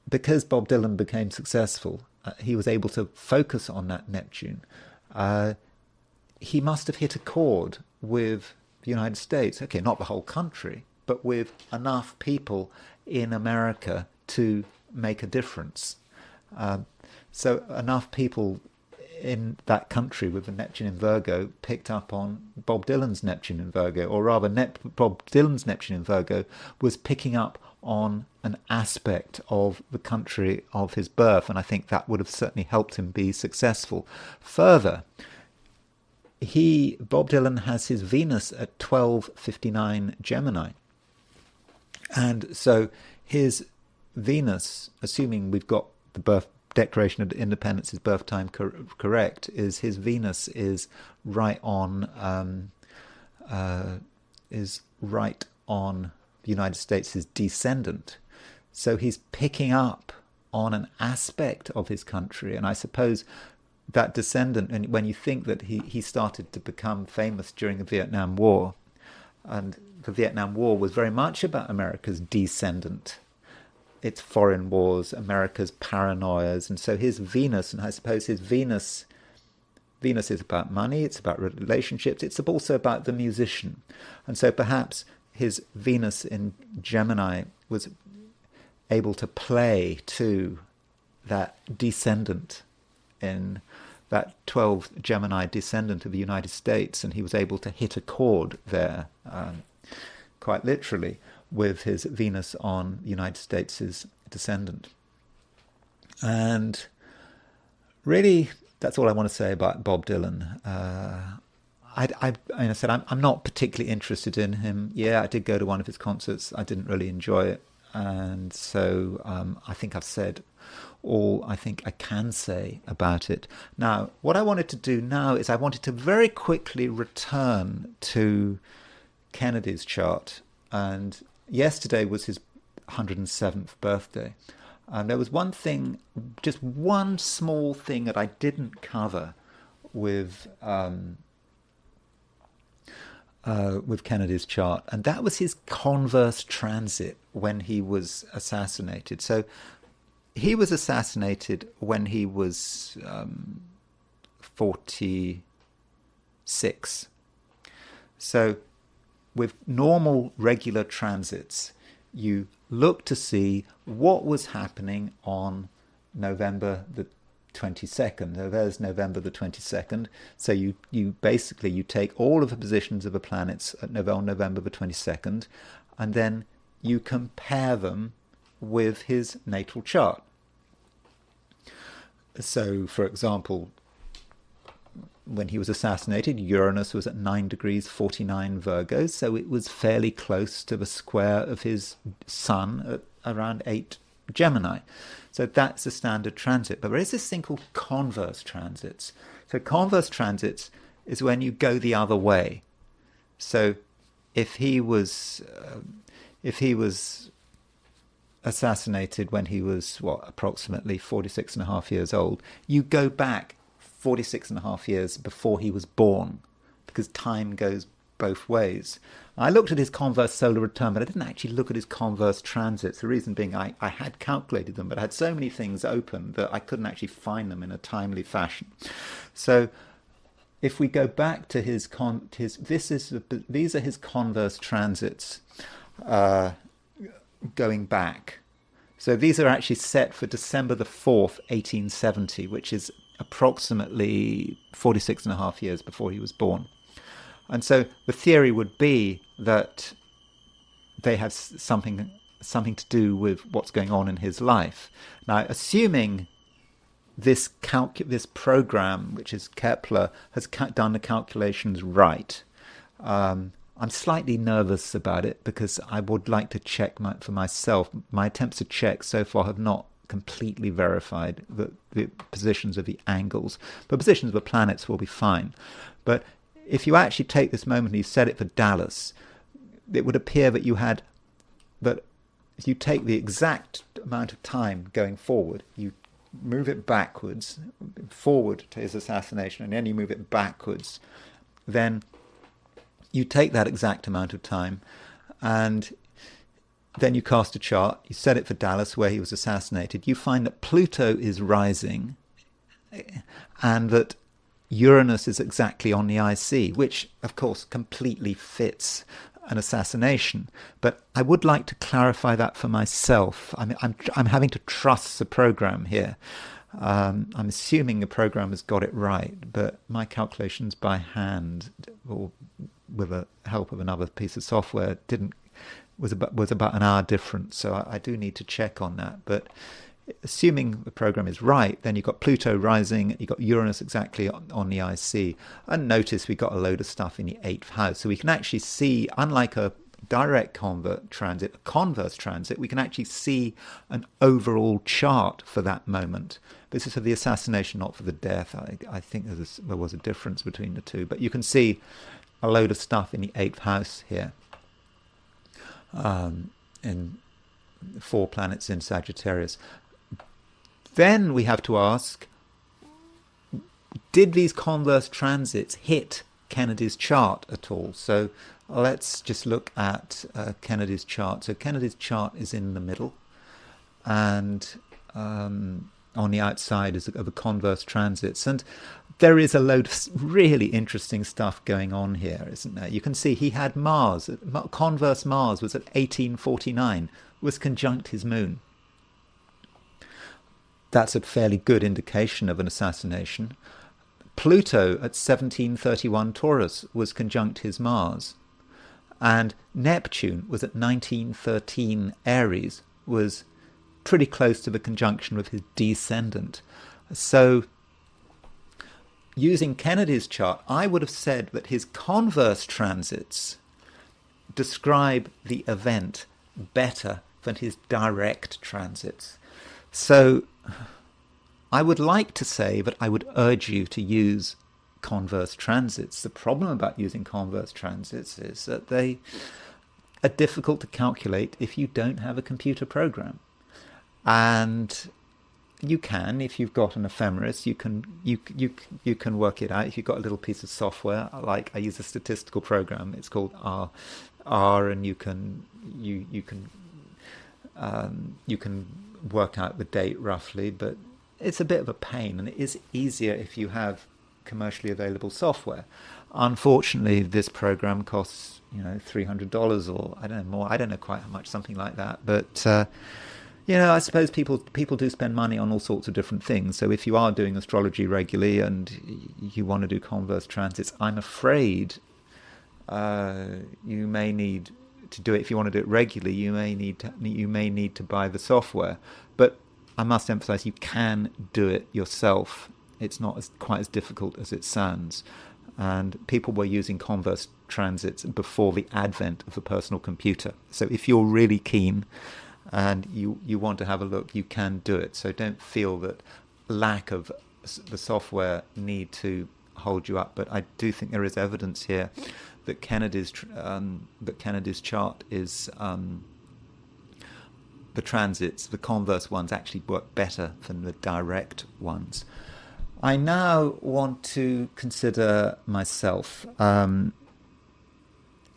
S1: because Bob Dylan became successful, he was able to focus on that Neptune. He must have hit a chord with the United States. Okay, not the whole country, but with enough people in America to make a difference. So enough people in that country with the Neptune in Virgo picked up on Bob Dylan's Neptune in Virgo, or rather Bob Dylan's Neptune in Virgo was picking up on an aspect of the country of his birth, and I think that would have certainly helped him be successful. Further, Bob Dylan has his Venus at 1259 Gemini, and so his Venus, assuming we've got the birth Declaration of Independence's birth time correct, is his Venus is right on the United States' descendant. So he's picking up on an aspect of his country, and I suppose that descendant, and when you think that he started to become famous during the Vietnam War, and the Vietnam War was very much about America's descendant, its foreign wars, America's paranoias, and so his Venus, and I suppose his Venus is about money, it's about relationships, it's also about the musician. And so perhaps his Venus in Gemini was able to play to that descendant, in that 12 Gemini descendant of the United States, and he was able to hit a chord there, quite literally, with his Venus on the United States' descendant. And really, that's all I want to say about Bob Dylan. I said, I'm not particularly interested in him. Yeah, I did go to one of his concerts. I didn't really enjoy it. And so I think I've said all I think I can say about it. Now, what I wanted to do now is I wanted to very quickly return to Kennedy's chart. And yesterday was his 107th birthday. And there was one thing, just one small thing that I didn't cover with Kennedy's chart, and that was his converse transit when he was assassinated. So he was assassinated when he was 46. So with normal, regular transits, you look to see what was happening on November the 22nd. So there's November the 22nd. So you basically take all of the positions of the planets at November the 22nd, and then you compare them with his natal chart. So, for example, when he was assassinated, Uranus was at 9 degrees 49 Virgo, so it was fairly close to the square of his sun at around 8 Gemini. So that's a standard transit. But there is this thing called converse transits. So converse transits is when you go the other way. So if he was assassinated when he was, approximately 46 and a half years old, you go back 46 and a half years before he was born, because time goes both ways. I looked at his converse solar return, but I didn't actually look at his converse transits. The reason being I had calculated them, but I had so many things open that I couldn't actually find them in a timely fashion. So if we go back to these are his converse transits going back. So these are actually set for December the 4th, 1870, which is approximately 46 and a half years before he was born. And so the theory would be that they have something to do with what's going on in his life. Now, assuming this program, which is Kepler, has done the calculations right, I'm slightly nervous about it because I would like to check for myself. My attempts to check so far have not completely verified the positions of the angles. The positions of the planets will be fine. But if you actually take this moment and you set it for Dallas, it would appear that if you take the exact amount of time going forward, you move it backwards, forward to his assassination, and then you move it backwards, then you take that exact amount of time and then you cast a chart, you set it for Dallas where he was assassinated, you find that Pluto is rising and that Uranus is exactly on the IC, which of course completely fits an assassination. But I would like to clarify that for myself. I'm having to trust the program here. I'm assuming the program has got it right, but my calculations by hand or with the help of another piece of software was about an hour difference. So I do need to check on that. But assuming the program is right, then you've got Pluto rising, you've got Uranus exactly on the IC. And notice we've got a load of stuff in the 8th house. So we can actually see, unlike a direct converse transit, we can actually see an overall chart for that moment. This is for the assassination, not for the death. I think there was a difference between the two. But you can see a load of stuff in the 8th house here. In 4 planets in Sagittarius. Then we have to ask, did these converse transits hit Kennedy's chart at all? So let's just look at Kennedy's chart. So Kennedy's chart is in the middle, and on the outside is the converse transits. And there is a load of really interesting stuff going on here, isn't there? You can see he had Mars, converse Mars was at 1849, was conjunct his moon. That's a fairly good indication of an assassination. Pluto at 1731 Taurus was conjunct his Mars. And Neptune was at 1913 Aries, was pretty close to the conjunction with his descendant. So using Kennedy's chart, I would have said that his converse transits describe the event better than his direct transits. So I would like to say that I would urge you to use converse transits. The problem about using converse transits is that they are difficult to calculate if you don't have a computer program. And you can, if you've got an ephemeris, you can work it out. If you've got a little piece of software, like I use a statistical program, it's called R, and you can work out the date roughly, but it's a bit of a pain, and it is easier if you have commercially available software. Unfortunately, this program costs $300 or I don't know more. I don't know quite how much, something like that, but. I suppose people do spend money on all sorts of different things. So if you are doing astrology regularly and you want to do converse transits, I'm afraid you may need to do it, if you want to do it regularly, you may need to buy the software. But I must emphasize, you can do it yourself. It's not quite as difficult as it sounds. And people were using converse transits before the advent of the personal computer. So if you're really keen and you want to have a look, you can do it. So don't feel that lack of the software need to hold you up. But I do think there is evidence here that Kennedy's chart is the transits, the converse ones, actually work better than the direct ones. I now want to consider myself. It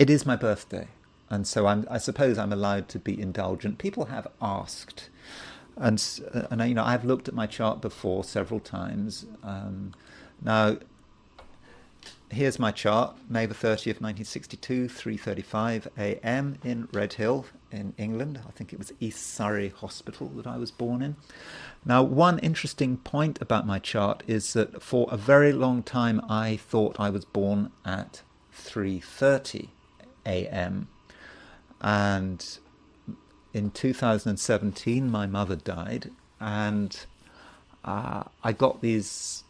S1: is my birthday, and so I suppose I'm allowed to be indulgent. People have asked, and I've looked at my chart before several times. Now, here's my chart, May the 30th, 1962, 3:35 a.m. in Redhill in England. I think it was East Surrey Hospital that I was born in. Now, one interesting point about my chart is that for a very long time I thought I was born at 3:30 a.m. And in 2017 my mother died, and I got these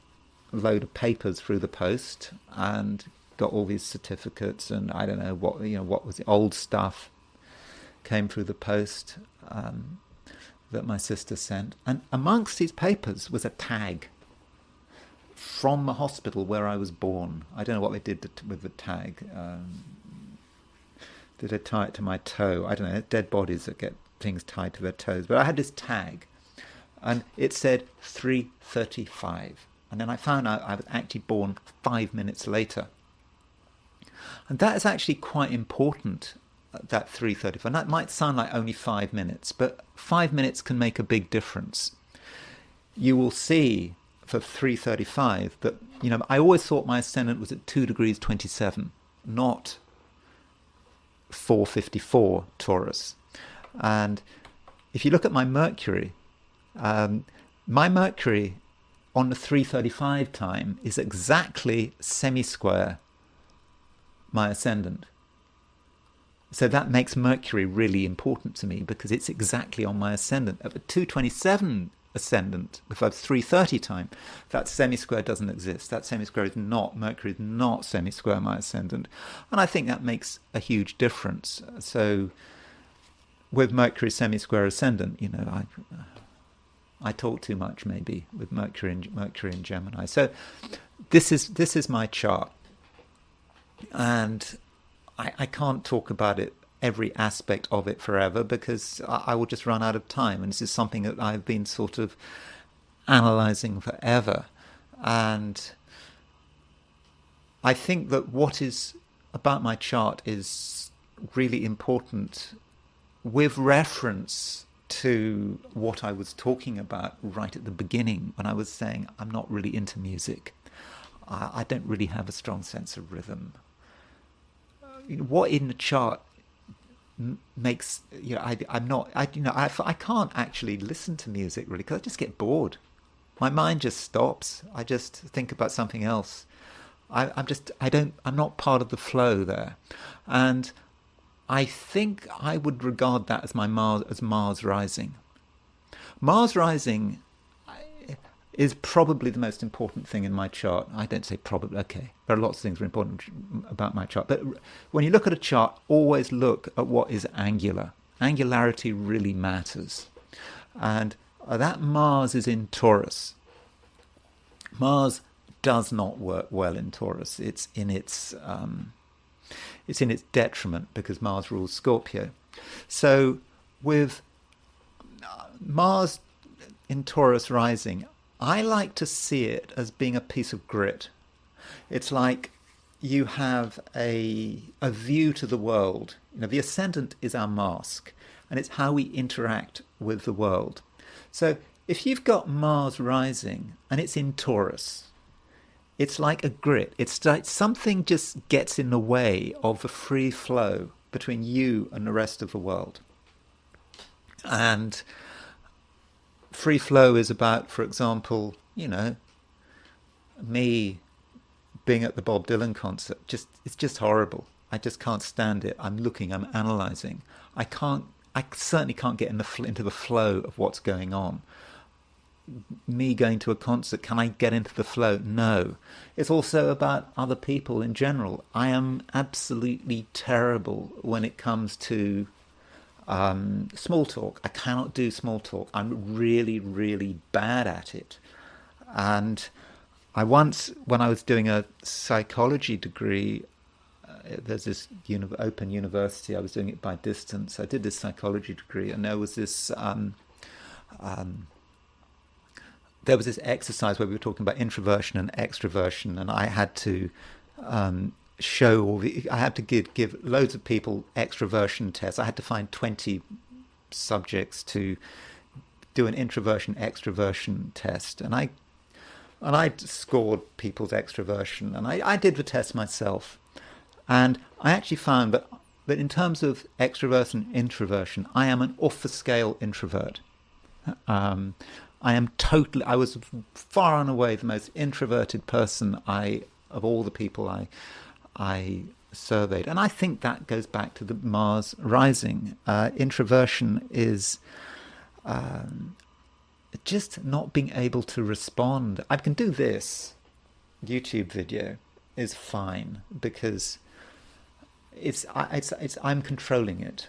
S1: load of papers through the post and got all these certificates, and I don't know what was the old stuff came through the post that my sister sent. And amongst these papers was a tag from the hospital where I was born. I don't know what they did with the tag. Did they tie it to my toe? I don't know, dead bodies that get things tied to their toes. But I had this tag, and it said 3:35. And then I found out I was actually born 5 minutes later. And that is actually quite important, that 3:35. And that might sound like only 5 minutes, but 5 minutes can make a big difference. You will see for 3:35 that, I always thought my ascendant was at 2 degrees 27, not 4:54 Taurus. And if you look at my Mercury on the 3:35 time is exactly semi-square my ascendant. So that makes Mercury really important to me, because it's exactly on my ascendant. At the 2:27 ascendant, with a 3:30 time, that semi-square doesn't exist. That semi-square is not, Mercury is not semi-square my ascendant. And I think that makes a huge difference. So with Mercury semi-square ascendant, I talk too much maybe with Mercury and Gemini. So this is my chart, and I can't talk about it, every aspect of it, forever, because I will just run out of time. And this is something that I've been sort of analysing forever. And I think that what is about my chart is really important with reference to what I was talking about right at the beginning, when I was saying I'm not really into music. I don't really have a strong sense of rhythm. What in the chart makes I can't actually listen to music really, because I just get bored. My mind just stops. I just think about something else. I'm not part of the flow there, and I think I would regard that as Mars rising. Mars rising is probably the most important thing in my chart. I don't say probably, okay. There are lots of things that are important about my chart. But when you look at a chart, always look at what is angular. Angularity really matters. And that Mars is in Taurus. Mars does not work well in Taurus. It's in its detriment, because Mars rules Scorpio. So with Mars in Taurus rising, I like to see it as being a piece of grit. It's like you have a view to the world. The ascendant is our mask, and it's how we interact with the world. So if you've got Mars rising and it's in Taurus, it's like a grit. It's like something just gets in the way of the free flow between you and the rest of the world. And free flow is about, for example, me being at the Bob Dylan concert. It's just horrible. I just can't stand it. I'm looking, I'm analysing. I certainly can't get into the flow of what's going on. Me going to a concert, can I get into the flow? No. It's also about other people in general. I am absolutely terrible when it comes to small talk. I cannot do small talk. I'm really, really bad at it. And I once, when I was doing a psychology degree, there's this open university. I was doing it by distance. I did this psychology degree, and there was this exercise where we were talking about introversion and extroversion, and I had to I had to give loads of people extroversion tests. I had to find 20 subjects to do an introversion extroversion test, and I scored people's extroversion, and I did the test myself. And I actually found that in terms of extroversion and introversion, I am an off-the-scale introvert. I was far and away the most introverted person of all the people I surveyed. And I think that goes back to the Mars rising. Introversion is just not being able to respond. I can do this YouTube video is fine because I'm controlling it.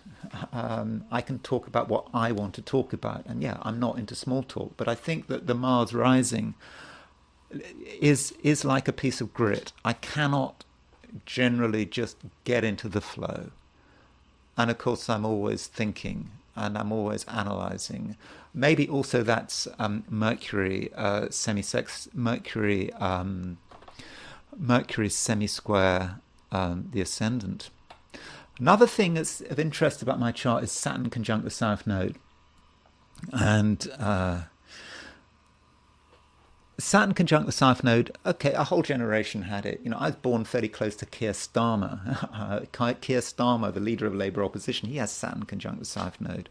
S1: I can talk about what I want to talk about, and yeah, I'm not into small talk. But I think that the Mars rising is like a piece of grit. I cannot generally just get into the flow, and of course, I'm always thinking and I'm always analysing. Maybe also that's Mercury Mercury semi-square the ascendant. Another thing that's of interest about my chart is Saturn conjunct the South Node. And Saturn conjunct the South Node, okay, a whole generation had it. I was born fairly close to Keir Starmer. Keir Starmer, the leader of Labour opposition, he has Saturn conjunct the South Node.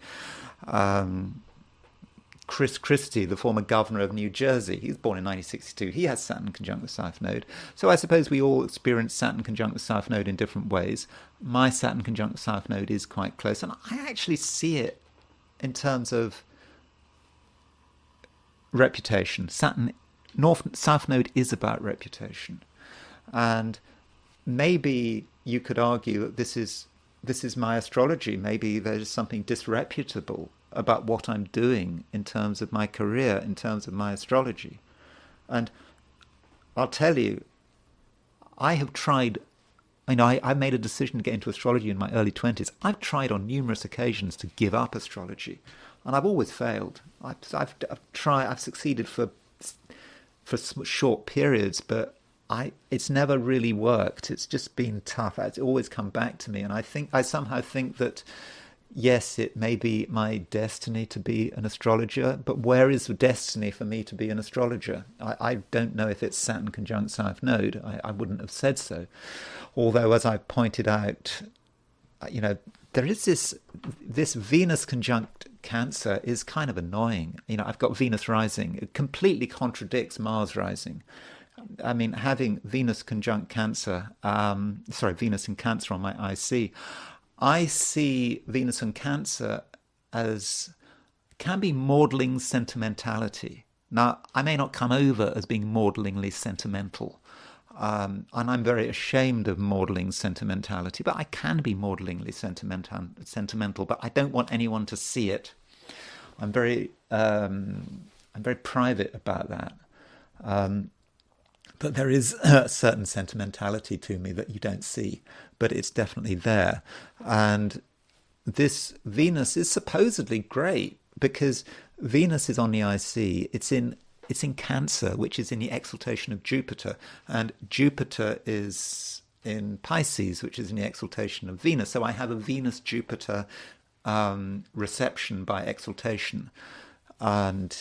S1: Chris Christie, the former governor of New Jersey, he was born in 1962. He has Saturn conjunct the South Node. So I suppose we all experience Saturn conjunct the South Node in different ways. My Saturn conjunct the South Node is quite close, and I actually see it in terms of reputation. South Node is about reputation, and maybe you could argue that this is my astrology. Maybe there's something disreputable about what I'm doing in terms of my career, in terms of my astrology. And I'll tell you, I have tried, I made a decision to get into astrology in my early 20s. I've tried on numerous occasions to give up astrology, and I've always failed. I've succeeded for short periods, but it's never really worked. It's just been tough. It's always come back to me, and I somehow think that yes, it may be my destiny to be an astrologer, but where is the destiny for me to be an astrologer? I don't know if it's Saturn conjunct South Node. I wouldn't have said so. Although, as I pointed out, there is this Venus conjunct Cancer is kind of annoying. I've got Venus rising. It completely contradicts Mars rising. I mean, having Venus conjunct Cancer, Venus in Cancer on my IC, I see Venus and Cancer as can be maudling sentimentality. Now, I may not come over as being maudlingly sentimental, and I'm very ashamed of maudling sentimentality, but I can be maudlingly sentimental, but I don't want anyone to see it. I'm very private about that. But there is a certain sentimentality to me that you don't see, but it's definitely there. And this Venus is supposedly great because Venus is on the IC. It's in Cancer, which is in the exaltation of Jupiter, and Jupiter is in Pisces, which is in the exaltation of Venus. So I have a Venus-Jupiter reception by exaltation, and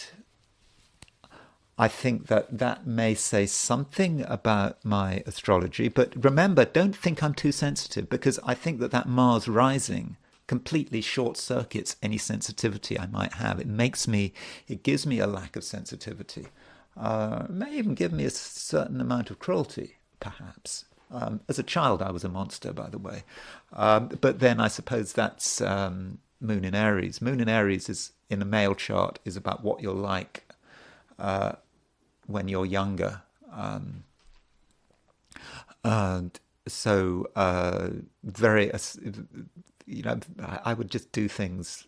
S1: I think that may say something about my astrology. But remember, don't think I'm too sensitive, because I think that Mars rising completely short circuits any sensitivity I might have. It gives me a lack of sensitivity. It may even give me a certain amount of cruelty, perhaps. As a child, I was a monster, by the way. But then I suppose that's Moon in Aries. Moon in Aries is in a male chart is about what you're like when you're younger. And so very, I would just do things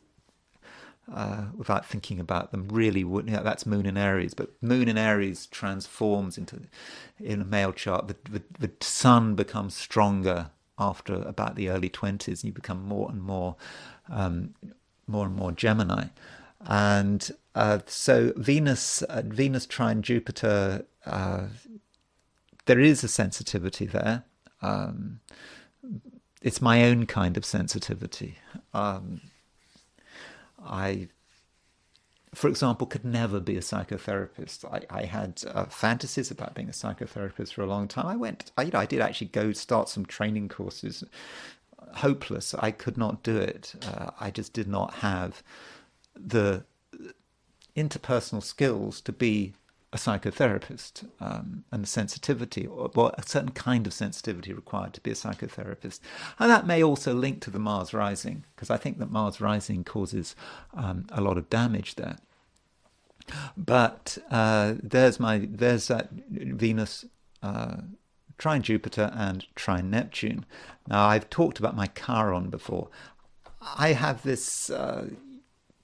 S1: without thinking about them. Really, that's Moon in Aries. But Moon in Aries transforms in a male chart. The sun becomes stronger after about the early 20s, and you become more and more Gemini. And so Venus trine Jupiter, there is a sensitivity there. It's my own kind of sensitivity. I, for example, could never be a psychotherapist. I had fantasies about being a psychotherapist for a long time. I did actually go start some training courses. Hopeless. I could not do it. I just did not have the interpersonal skills to be a psychotherapist, and the sensitivity, or a certain kind of sensitivity required to be a psychotherapist. And that may also link to the Mars rising, because I think that Mars rising causes a lot of damage there. But there's that Venus trine Jupiter and trine Neptune. Now, I've talked about my Chiron before. I have this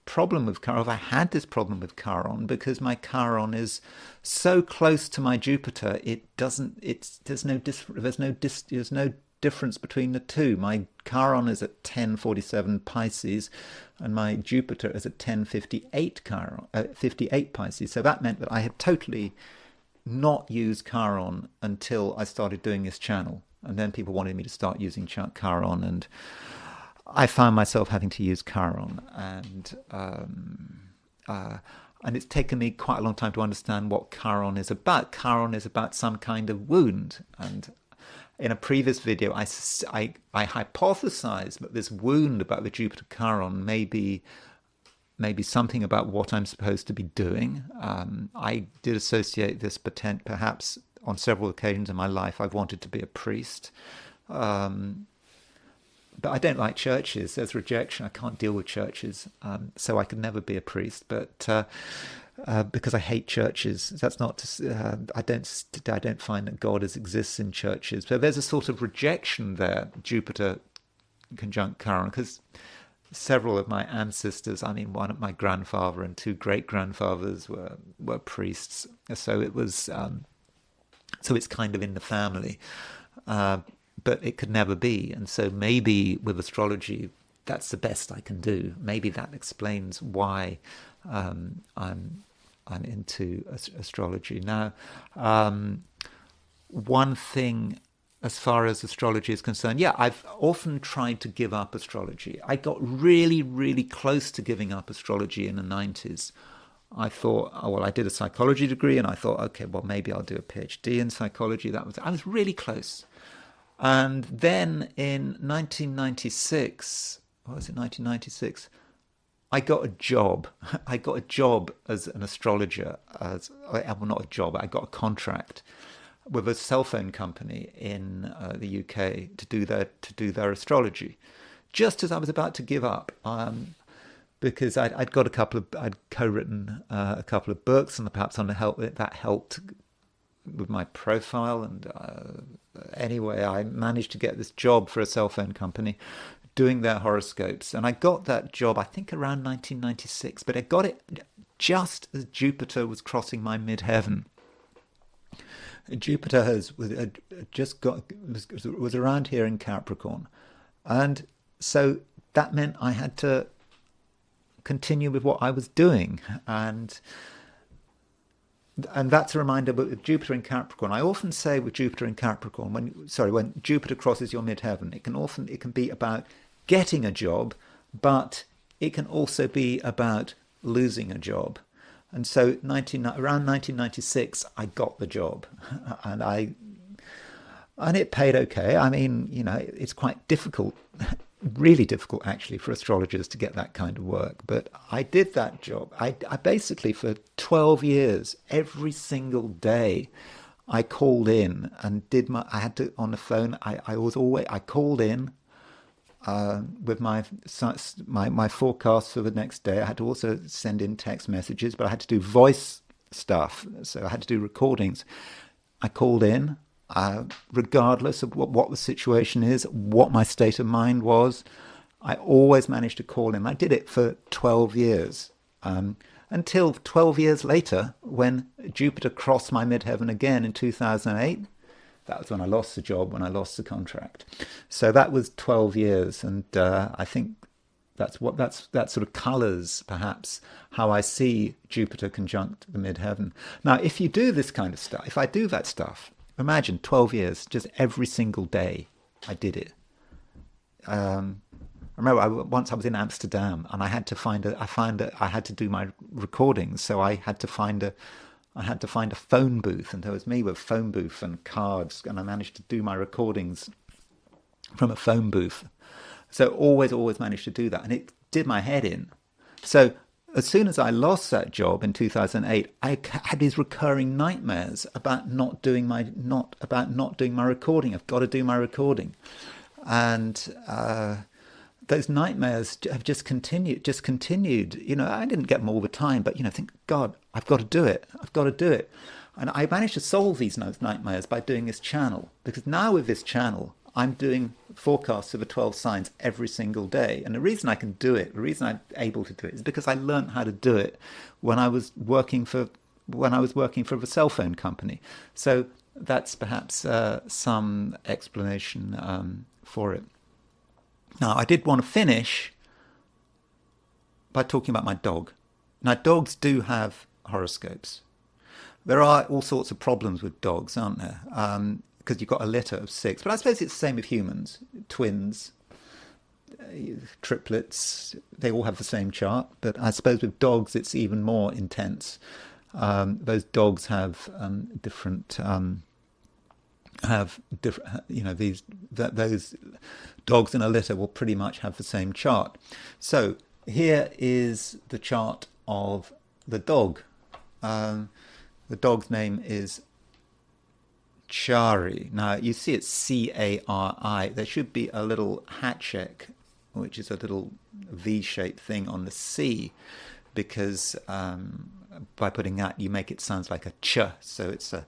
S1: problem with Chiron. I had this problem with Chiron because my Chiron is so close to my Jupiter. There's no difference between the two. My Chiron is at 1047 Pisces, and my Jupiter is at 1058 58 Pisces. So that meant that I had totally not used Chiron until I started doing this channel, and then people wanted me to start using Chiron, and I found myself having to use Chiron, and it's taken me quite a long time to understand what Chiron is about. Chiron is about some kind of wound, and in a previous video, I hypothesized that this wound about the Jupiter Chiron may be something about what I'm supposed to be doing. I did associate this perhaps on several occasions in my life. I've wanted to be a priest. But I don't like churches. There's rejection. I can't deal with churches, so I could never be a priest. But because I hate churches, that's not. I don't find that God exists in churches. So there's a sort of rejection there. Jupiter conjunct Chiron, because several of my ancestors, one of my grandfather and two great grandfathers were priests. So it was. So it's kind of in the family. But it could never be. And so maybe with astrology, that's the best I can do. Maybe that explains why I'm into astrology. Now, one thing as far as astrology is concerned, I've often tried to give up astrology. I got really, really close to giving up astrology in the 90s. I thought, I did a psychology degree, and I thought, okay, well, maybe I'll do a PhD in psychology. I was really close. And then in 1996, I got a job. I got a job as an astrologer. Not a job. I got a contract with a cell phone company in the UK to do their astrology, just as I was about to give up. Because I'd co-written a couple of books, and perhaps that helped with my profile, and anyway, I managed to get this job for a cell phone company doing their horoscopes, and I got that job I think around 1996, but I got it just as Jupiter was crossing my midheaven. Jupiter was around here in Capricorn, and so that meant I had to continue with what I was doing, and that's a reminder. But with Jupiter in Capricorn, I often say with Jupiter in Capricorn, when Jupiter crosses your midheaven, it can be about getting a job, but it can also be about losing a job. And so around 1996, I got the job, and it paid okay. It's quite difficult, really difficult actually, for astrologers to get that kind of work. But I did that job. I basically, for 12 years, every single day, I called in and I had to, on the phone, I called in with my forecast for the next day. I had to also send in text messages, but I had to do voice stuff, so I had to do recordings. I called in, regardless of what the situation is, what my state of mind was. I always managed to call in. I did it for 12 years, until 12 years later, when Jupiter crossed my midheaven again in 2008. That was when I lost the job, when I lost the contract. So that was 12 years, and I think that sort of colours perhaps how I see Jupiter conjunct the midheaven. Now, if you do this kind of stuff, if I do that stuff, imagine 12 years, just every single day I did it. I remember once I was in Amsterdam, and I had to do my recordings, so I had to find a phone booth, and there was me with phone booth and cards, and I managed to do my recordings from a phone booth. So always managed to do that, and it did my head in. So as soon as I lost that job in 2008, I had these recurring nightmares about not doing my recording. I've got to do my recording, and those nightmares have just continued. You know, I didn't get them all the time, but think, God, I've got to do it. And I managed to solve these nightmares by doing this channel, because now with this channel, I'm doing forecasts of the 12 signs every single day. And the reason I can do it, the reason I'm able to do it, is because I learned how to do it when I was working for the cell phone company. So that's perhaps some explanation for it. Now, I did want to finish by talking about my dog. Now, dogs do have horoscopes. There are all sorts of problems with dogs, aren't there? Because you've got a litter of 6. But I suppose it's the same with humans. Twins, triplets, they all have the same chart. But I suppose with dogs, it's even more intense. Those dogs have different... those dogs in a litter will pretty much have the same chart. So here is the chart of the dog. The dog's name is Chari. Now you see it's Cari. There should be a little hat check, which is a little V-shaped thing on the C, because by putting that you make it sound like a ch. So it's a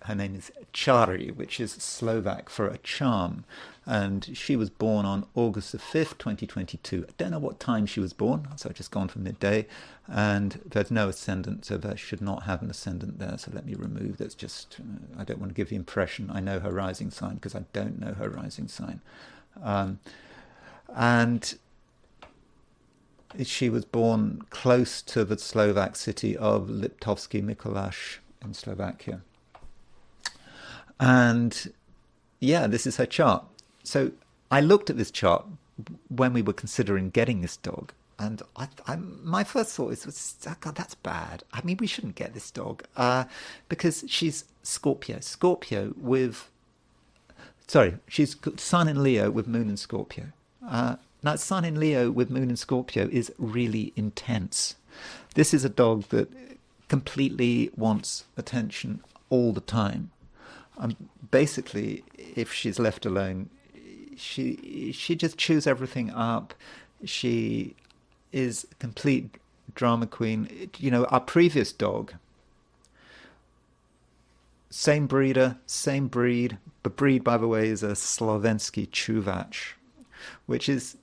S1: her name is Chari, which is Slovak for a charm, and she was born on August the 5th, 2022. I don't know what time she was born, so I've just gone for midday, and there's no ascendant, so there should not have an ascendant there, so let me remove that's just, I don't want to give the impression I know her rising sign, because I don't know her rising sign. And she was born close to the Slovak city of Liptovský Mikuláš in Slovakia. And yeah, this is her chart. So I looked at this chart when we were considering getting this dog, and my first thought was, God, that's bad. I mean, we shouldn't get this dog because she's Scorpio. She's Sun in Leo with Moon in Scorpio. Now, Sun in Leo with Moon in Scorpio is really intense. This is a dog that completely wants attention all the time. Basically, if she's left alone, she just chews everything up. She is a complete drama queen. Our previous dog, same breeder, same breed. The breed, by the way, is a Slovenský Čuvač, which is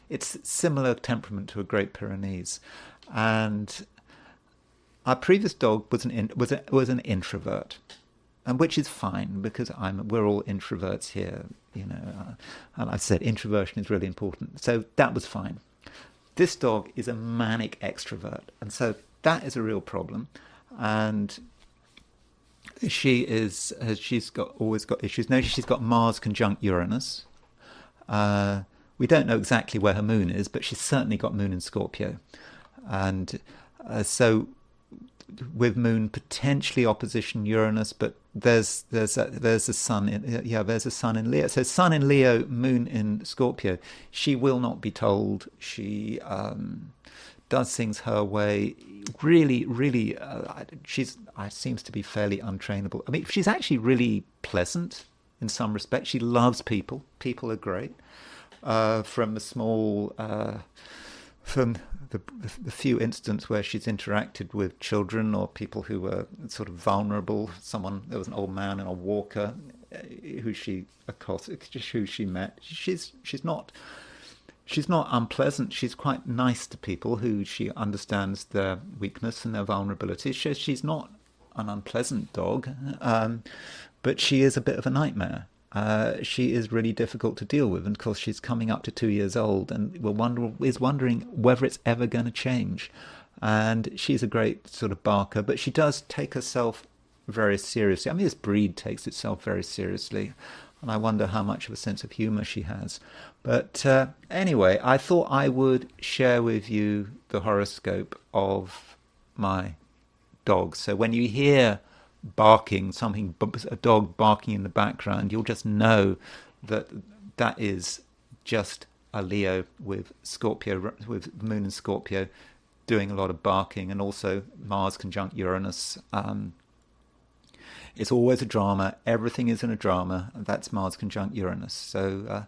S1: it's similar temperament to a Great Pyrenees, and our previous dog was an introvert. And which is fine, because we're all introverts here, and I said introversion is really important. So that was fine. This dog is a manic extrovert, and so that is a real problem. And she's always got issues. Notice she's got Mars conjunct Uranus. We don't know exactly where her moon is, but she's certainly got Moon in Scorpio, and so with Moon potentially opposition Uranus, but there's a Sun there's a Sun in Leo. So Sun in Leo, Moon in Scorpio. She will not be told. She does things her way. Really, really, she's seems to be fairly untrainable. I mean, she's actually really pleasant in some respects. She loves people. People are great. From a small, from the few instances where she's interacted with children or people who were sort of vulnerable. There was an old man in a walker who she, of course, who she met. She's not unpleasant. She's quite nice to people who she understands their weakness and their vulnerability. She's not an unpleasant dog, but she is a bit of a nightmare. She is really difficult to deal with, and of course she's coming up to 2 years old, and is wondering whether it's ever going to change. And she's a great sort of barker, but she does take herself very seriously. I mean, this breed takes itself very seriously, and I wonder how much of a sense of humour she has. But anyway, I thought I would share with you the horoscope of my dog. So when you hear barking, a dog barking in the background, you'll just know that is just a Leo with Scorpio, with Moon and Scorpio, doing a lot of barking, and also Mars conjunct Uranus. It's always a drama. Everything is in a drama. And that's Mars conjunct Uranus. So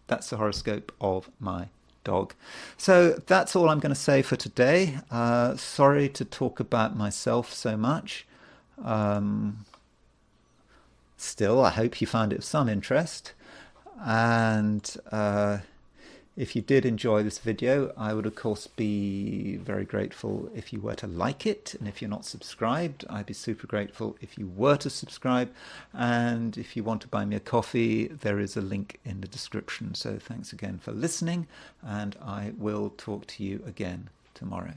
S1: that's the horoscope of my dog. So that's all I'm going to say for today. Sorry to talk about myself so much. Still, I hope you found it of some interest, and if you did enjoy this video, I would of course be very grateful if you were to like it, and if you're not subscribed, I'd be super grateful if you were to subscribe. And if you want to buy me a coffee, there is a link in the description. So thanks again for listening, and I will talk to you again tomorrow.